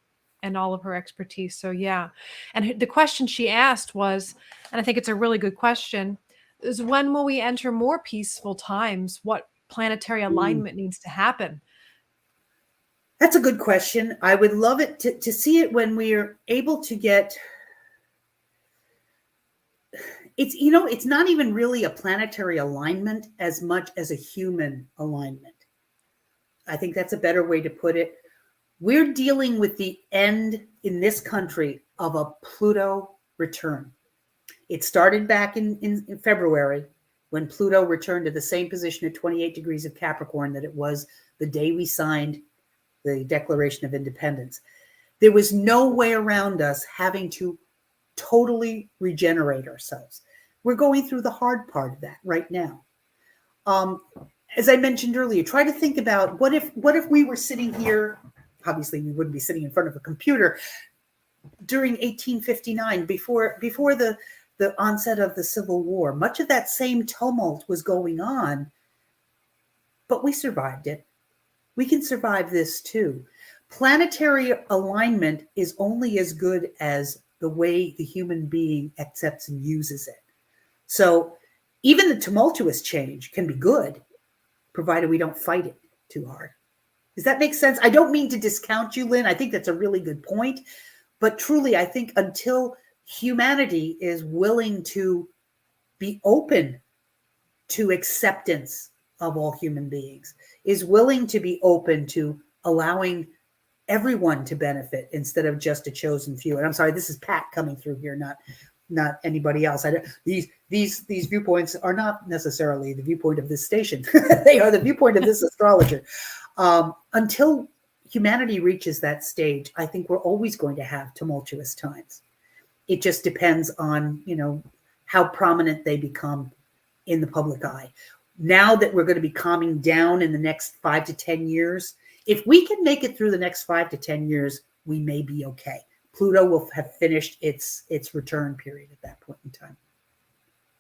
S2: and all of her expertise. So yeah. And the question she asked was, and I think it's a really good question, is when will we enter more peaceful times? What planetary alignment needs to happen?
S3: That's a good question. I would love it to see it when we're able to get, it's not even really a planetary alignment as much as a human alignment. I think that's a better way to put it. We're dealing with the end in this country of a Pluto return. It started back in February when Pluto returned to the same position at 28 degrees of Capricorn that it was the day we signed the Declaration of Independence. There was no way around us having to totally regenerate ourselves. We're going through the hard part of that right now. As I mentioned earlier, try to think about what if we were sitting here. Obviously, we wouldn't be sitting in front of a computer during 1859, before the onset of the Civil War. Much of that same tumult was going on, but we survived it. We can survive this too. Planetary alignment is only as good as the way the human being accepts and uses it. So even the tumultuous change can be good, provided we don't fight it too hard. Does that make sense? I don't mean to discount you, Lynn. I think that's a really good point. But truly, I think until humanity is willing to be open to acceptance of all human beings, is willing to be open to allowing everyone to benefit instead of just a chosen few. And I'm sorry, this is Pat coming through here, not anybody else. These viewpoints are not necessarily the viewpoint of this station. They are the viewpoint of this astrologer. Until humanity reaches that stage, I think we're always going to have tumultuous times. It just depends on, how prominent they become in the public eye. Now that we're going to be calming down in the next 5 to 10 years, if we can make it through the next 5 to 10 years, we may be okay. Pluto will have finished its return period at that point in time.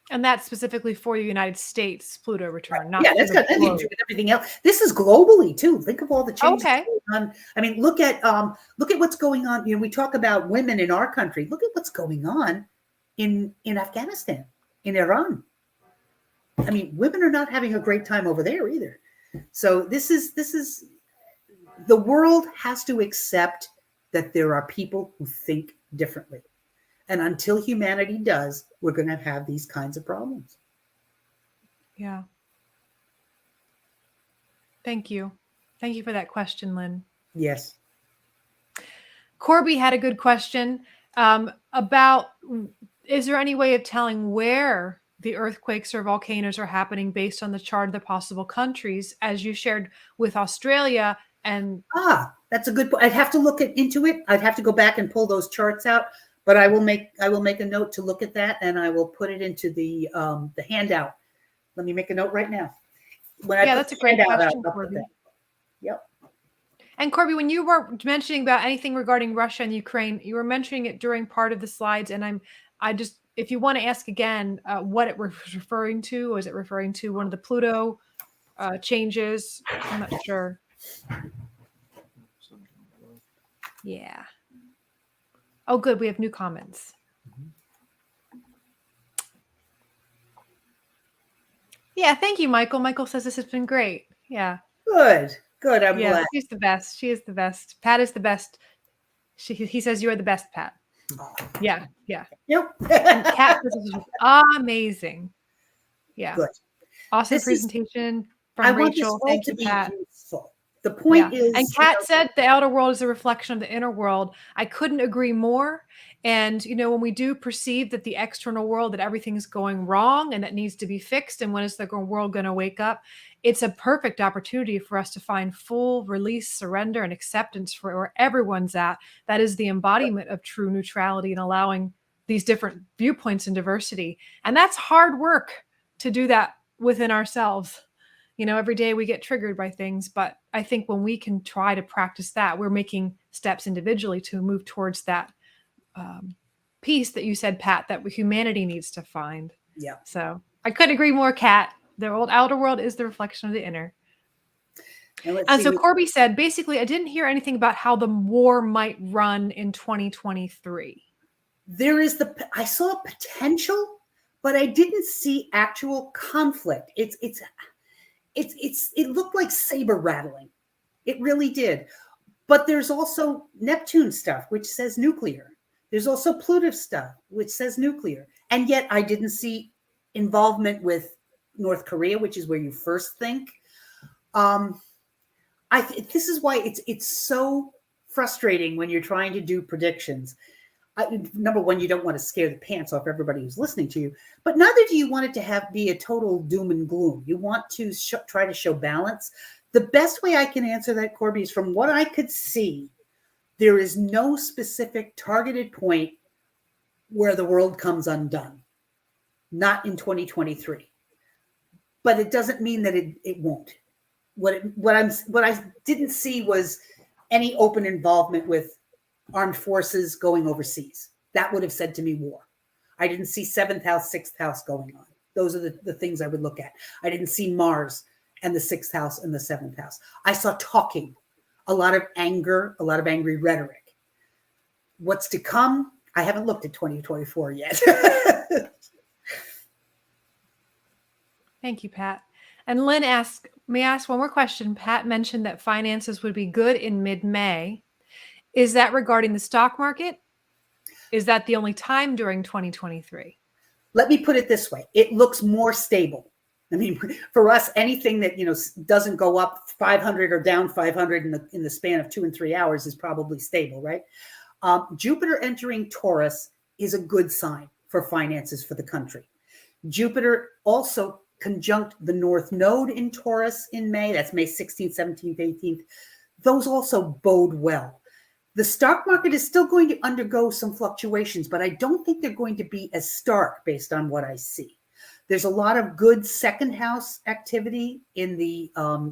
S2: And that's specifically for the United States Pluto return, not
S3: Yeah,
S2: for
S3: that's
S2: the
S3: got nothing to
S2: globe.
S3: do with everything else. This is globally too. Think of all the changes
S2: Okay.
S3: going on. I mean, look at what's going on. You know, we talk about women in our country. Look at what's going on in Afghanistan, in Iran. I mean, women are not having a great time over there either. So this is the world has to accept that there are people who think differently. And until humanity does, we're going to have these kinds of problems.
S2: Yeah. Thank you. Thank you for that question, Lynn.
S3: Yes.
S2: Corby had a good question about, is there any way of telling where the earthquakes or volcanoes are happening based on the chart of the possible countries, as you shared with Australia? And
S3: that's a good point. I'd have to look into it. I'd have to go back and pull those charts out. But I will make a note to look at that, and I will put it into the handout. Let me make a note right now.
S2: That's a great question, Corby.
S3: Yep.
S2: And Corby, when you were mentioning about anything regarding Russia and Ukraine, you were mentioning it during part of the slides, and if you want to ask again what it was referring to, was it referring to one of the Pluto changes? I'm not sure. Yeah. Oh, good. We have new comments. Yeah, thank you, Michael. Michael says this has been great. Yeah.
S3: Good. I'm glad.
S2: She's the best. She is the best. Pat is the best. He says you are the best, Pat. Yeah.
S3: Yep.
S2: And Kat says this is amazing. Yeah.
S3: Good.
S2: Awesome presentation from
S3: I
S2: Rachel.
S3: Want this
S2: Thank you,
S3: to be
S2: Pat.
S3: useful. The point is,
S2: and Kat said the outer world is a reflection of the inner world. I couldn't agree more. And, when we do perceive that the external world, that everything's going wrong and that needs to be fixed, and when is the world going to wake up? It's a perfect opportunity for us to find full release, surrender, and acceptance for where everyone's at. That is the embodiment of true neutrality and allowing these different viewpoints and diversity. And that's hard work to do that within ourselves. Every day we get triggered by things, but I think when we can try to practice that, we're making steps individually to move towards that peace that you said, Pat, that humanity needs to find.
S3: Yeah.
S2: So I couldn't agree more, Kat. The outer world is the reflection of the inner. And so Corby said, basically, I didn't hear anything about how the war might run in 2023.
S3: I saw potential, but I didn't see actual conflict. It looked like saber rattling. It really did. But there's also Neptune stuff, which says nuclear. There's also Pluto stuff, which says nuclear. And yet I didn't see involvement with North Korea, which is where you first think. This is why it's so frustrating when you're trying to do predictions. Number one, you don't want to scare the pants off everybody who's listening to you, but neither do you want it to be a total doom and gloom. You want to try to show balance. The best way I can answer that, Corby, is from what I could see, there is no specific targeted point where the world comes undone. Not in 2023. But it doesn't mean that it won't. What I didn't see was any open involvement with armed forces going overseas. That would have said to me war. I didn't see 7th house, 6th house going on. Those are the things I would look at. I didn't see Mars and the 6th house and the 7th house. I saw talking, a lot of anger, a lot of angry rhetoric. What's to come? I haven't looked at 2024 yet.
S2: Thank you, Pat. And Lynn may I ask one more question? Pat mentioned that finances would be good in mid-May. Is that regarding the stock market? Is that the only time during 2023?
S3: Let me put it this way. It looks more stable. I mean, for us, anything that, doesn't go up 500 or down 500 in the span of 2 and 3 hours is probably stable, right? Jupiter entering Taurus is a good sign for finances for the country. Jupiter also conjunct the North Node in Taurus in May. That's May 16th, 17th, 18th. Those also bode well. The stock market is still going to undergo some fluctuations, but I don't think they're going to be as stark based on what I see. There's a lot of good second house activity in the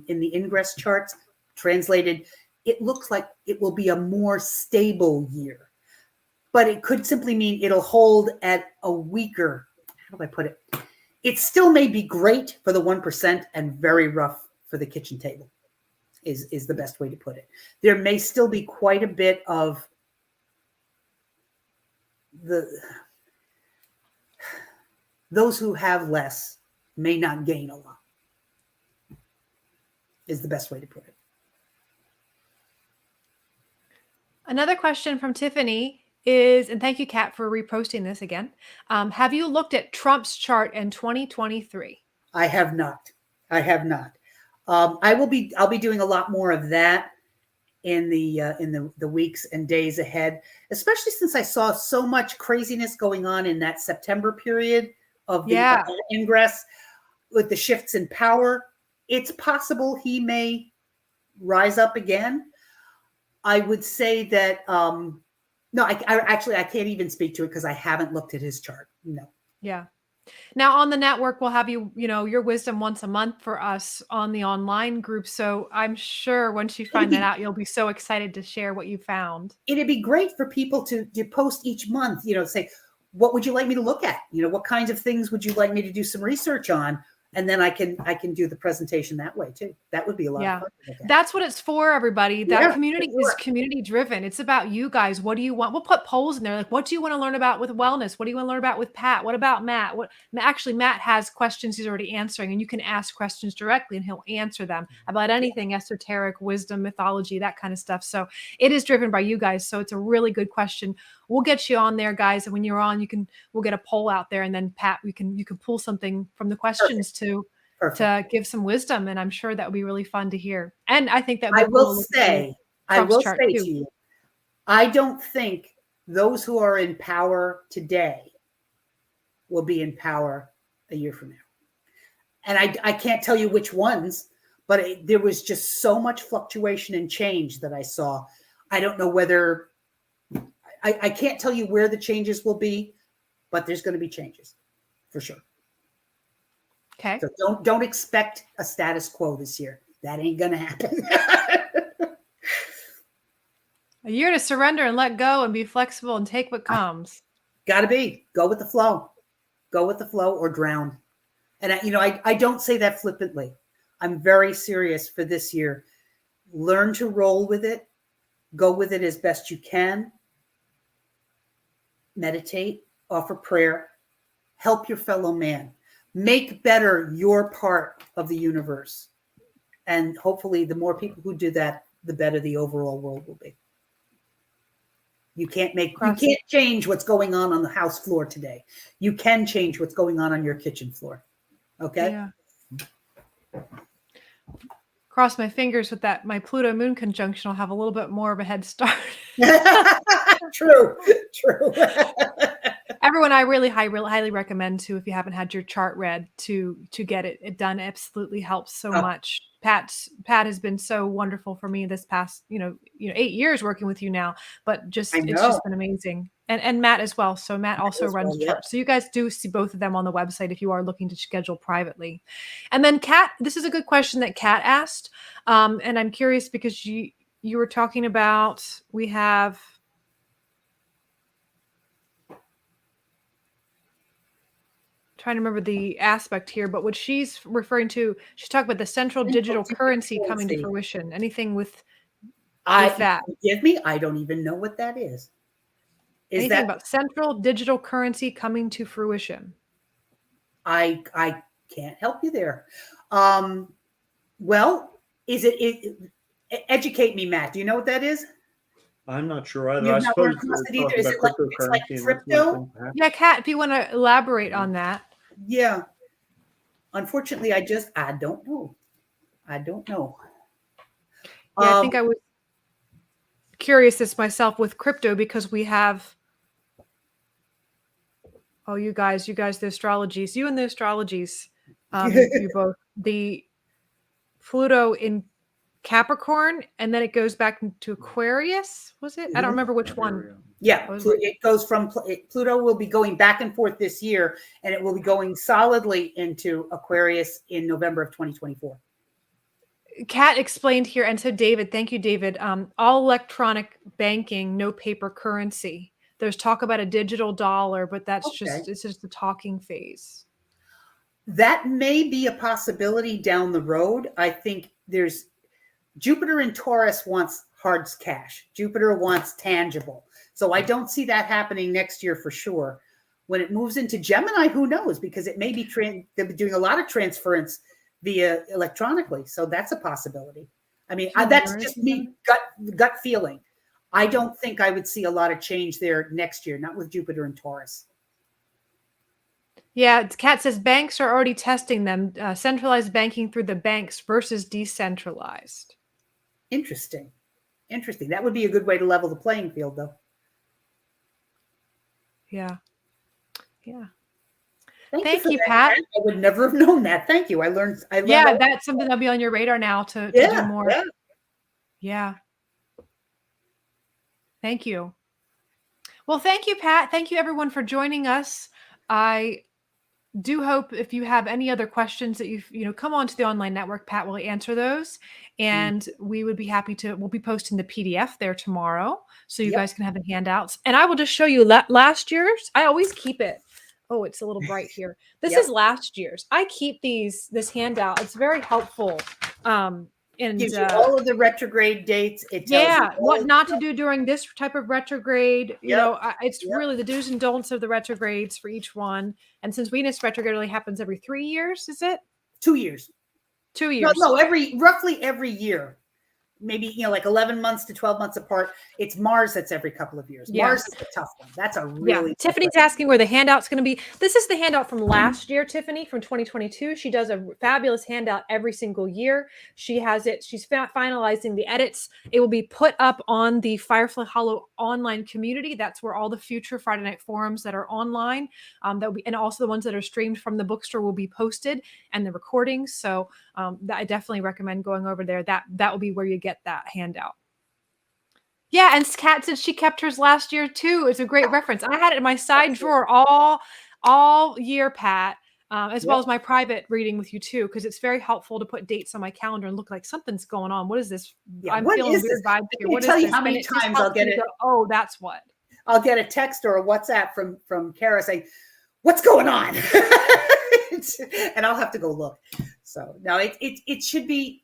S3: ingress charts. Translated, it looks like it will be a more stable year. but it could simply mean it'll hold at a weaker, how do I put it? It still may be great for the 1% and very rough for the kitchen table is the best way to put it. There may still be quite a bit of those who have less may not gain a lot, is the best way to put it.
S2: Another question from Tiffany is, and thank you, Kat, for reposting this again. Have you looked at Trump's chart in 2023?
S3: I have not. I'll be doing a lot more of that in the weeks and days ahead, especially since I saw so much craziness going on in that September period of the ingress with the shifts in power. It's possible he may rise up again. I would say that no, I can't even speak to it because I haven't looked at his chart. No.
S2: Yeah. Now on the network, we'll have your wisdom once a month for us on the online group. So I'm sure once you find that out, you'll be so excited to share what you found.
S3: It'd be great for people to post each month, say, what would you like me to look at? What kinds of things would you like me to do some research on? And then I can do the presentation that way too. That would be a lot of fun.
S2: That's what it's for, everybody. That community is community driven. It's about you guys. What do you want? We'll put polls in there. Like, what do you want to learn about with wellness? What do you want to learn about with Pat? What about Matt? Matt has questions he's already answering, and you can ask questions directly and he'll answer them about anything esoteric, wisdom, mythology, that kind of stuff. So it is driven by you guys. So it's a really good question. We'll get you on there, guys. And when you're on, we'll get a poll out there, and then Pat, you can pull something from the questions to give some wisdom. And I'm sure that would be really fun to hear. And I think that
S3: I will say to you, I don't think those who are in power today will be in power a year from now. And I can't tell you which ones, but there was just so much fluctuation and change that I saw. I don't know whether I can't tell you where the changes will be, but there's going to be changes for sure.
S2: Okay.
S3: So don't expect a status quo this year. That ain't going to happen.
S2: A year to surrender and let go and be flexible and take what comes.
S3: Got to be. Go with the flow. Go with the flow or drown. And I don't say that flippantly. I'm very serious for this year. Learn to roll with it. Go with it as best you can. Meditate, offer prayer, help your fellow man, make better your part of the universe. And hopefully the more people who do that, the better the overall world will be. You can't change what's going on the house floor today. You can change what's going on your kitchen floor. Okay.
S2: Yeah. Cross my fingers with that. My Pluto moon conjunction will have a little bit more of a head start.
S3: True.
S2: Everyone, I really highly recommend to, if you haven't had your chart read, to get it done. It absolutely helps so much. Pat has been so wonderful for me this past 8 years working with you now, but it's just been amazing. And Matt as well. So Matt also runs charts. So you guys do see both of them on the website if you are looking to schedule privately. And then Kat, this is a good question that Kat asked. And I'm curious because you were talking about, we have, trying to remember the aspect here, but what she's referring to, she's talking about the central digital currency coming to fruition. Anything with that?
S3: Forgive me, I don't even know what that is.
S2: Anything about central digital currency coming to fruition?
S3: I can't help you there. Well, educate me, Matt. Do you know what that is?
S1: I'm not sure either. I suppose
S3: is it like crypto?
S2: Yeah, Kat, if you want to elaborate on that.
S3: Yeah. Unfortunately, I don't know.
S2: Yeah, I think I was curious this myself with crypto because we have, you guys, the astrologies, you and the astrologies, you both, the Pluto in Capricorn, and then it goes back to Aquarius, was it? I don't remember which one.
S3: Yeah, it goes from Pluto will be going back and forth this year, and it will be going solidly into Aquarius in November of 2024.
S2: Kat explained here, and so David, thank you, David. All electronic banking, no paper currency. There's talk about a digital dollar, but that's
S3: Okay.
S2: it's just the talking phase.
S3: That may be a possibility down the road. I think there's Jupiter in Taurus wants hard cash. Jupiter wants tangible. So I don't see that happening next year for sure. When it moves into Gemini, who knows? Because it may be they'll be doing a lot of transference via electronically. So that's a possibility. I mean, that's just me gut feeling. I don't think I would see a lot of change there next year, not with Jupiter and Taurus.
S2: Yeah, Kat says banks are already testing them, centralized banking through the banks versus decentralized.
S3: Interesting. That would be a good way to level the playing field, though.
S2: Yeah. Yeah.
S3: Thank
S2: you,
S3: that,
S2: Pat.
S3: I would never have known that. Thank you. I learned.
S2: Yeah, that's something that'll be on your radar now to do more. Yeah. Thank you. Well, thank you, Pat. Thank you, everyone, for joining us. I do hope if you have any other questions that come on to the online network, Pat will answer those. And we would be happy to, we'll be posting the PDF there tomorrow. So you guys can have the handouts. And I will just show you last year's. I always keep it. Oh, it's a little bright here. This is last year's. I keep this handout. It's very helpful. And
S3: gives you all of the retrograde dates. It tells you
S2: what not to do during this type of retrograde. It's really the do's and don'ts of the retrogrades for each one. And since Venus retrograde really happens every 3 years, is it?
S3: 2 years.
S2: 2 years.
S3: No, roughly every year. Maybe, like 11 months to 12 months apart. It's Mars that's every couple of years. Mars is a tough one. That's a really
S2: Tiffany's asking where the handout's going to be. This is the handout from last year, Tiffany, from 2022. She does a fabulous handout every single year. She has it. She's finalizing the edits. It will be put up on the Firefly Hollow online community. That's where all the future Friday night forums that are online, and also the ones that are streamed from the bookstore will be posted, and the recordings. So I definitely recommend going over there. That will be where you get that handout. Yeah, and Kat said she kept hers last year too. It's a great reference. I had it in my side drawer all year, Pat, as well as my private reading with you too, because it's very helpful to put dates on my calendar and look like something's going on. What is this? I'm feeling weird vibes here. What is this?
S3: How many times I'll get it?
S2: Oh, that's what.
S3: I'll get a text or a WhatsApp from Kara saying, "What's going on?" And I'll have to go look. So now it should be.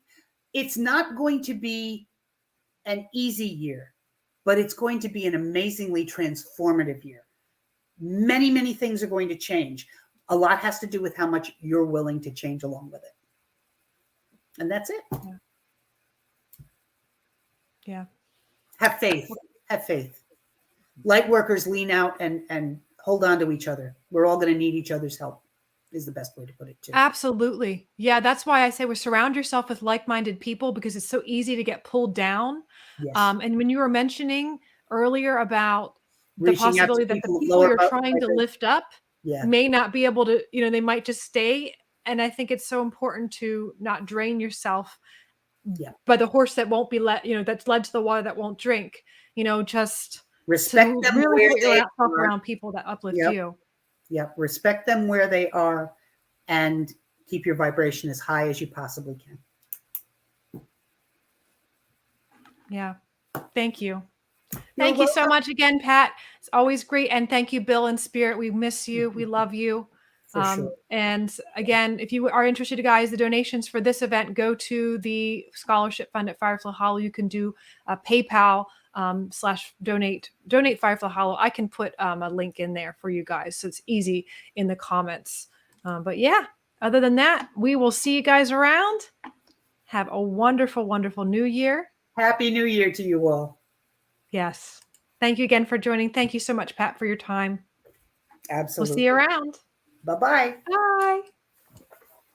S3: It's not going to be an easy year, but it's going to be an amazingly transformative year. Many, many things are going to change. A lot has to do with how much you're willing to change along with it. And that's it.
S2: Yeah.
S3: Have faith. Have faith. Light workers lean out and hold on to each other. We're all going to need each other's help. Is the best way to put it too.
S2: Absolutely. Yeah, that's why I say surround yourself with like-minded people, because it's so easy to get pulled down.
S3: Yes.
S2: And when you were mentioning earlier about the
S3: Reaching out to
S2: possibility that the
S3: people
S2: people you're
S3: lower
S2: trying to lift up may not be able to, they might just stay. And I think it's so important to not drain yourself by the horse that won't be that's led to the water that won't drink. Just
S3: respect them
S2: really
S3: where
S2: put
S3: they
S2: yourself
S3: are.
S2: around people that uplift you.
S3: Yep. Respect them where they are and keep your vibration as high as you possibly can.
S2: Yeah. Thank you. Thank you so much again, Pat. It's always great. And thank you, Bill and Spirit. We miss you. We love you.
S3: For sure.
S2: And again, if you are interested, guys, the donations for this event go to the scholarship fund at Firefly Hollow. You can do PayPal /donate Firefly Hollow. I can put a link in there for you guys, so it's easy in the comments. But yeah, other than that, we will see you guys around. Have a wonderful, wonderful new year.
S3: Happy New Year to you all.
S2: Yes. Thank you again for joining. Thank you so much, Pat, for your time.
S3: Absolutely.
S2: We'll see you around.
S3: Bye-bye.
S2: Bye.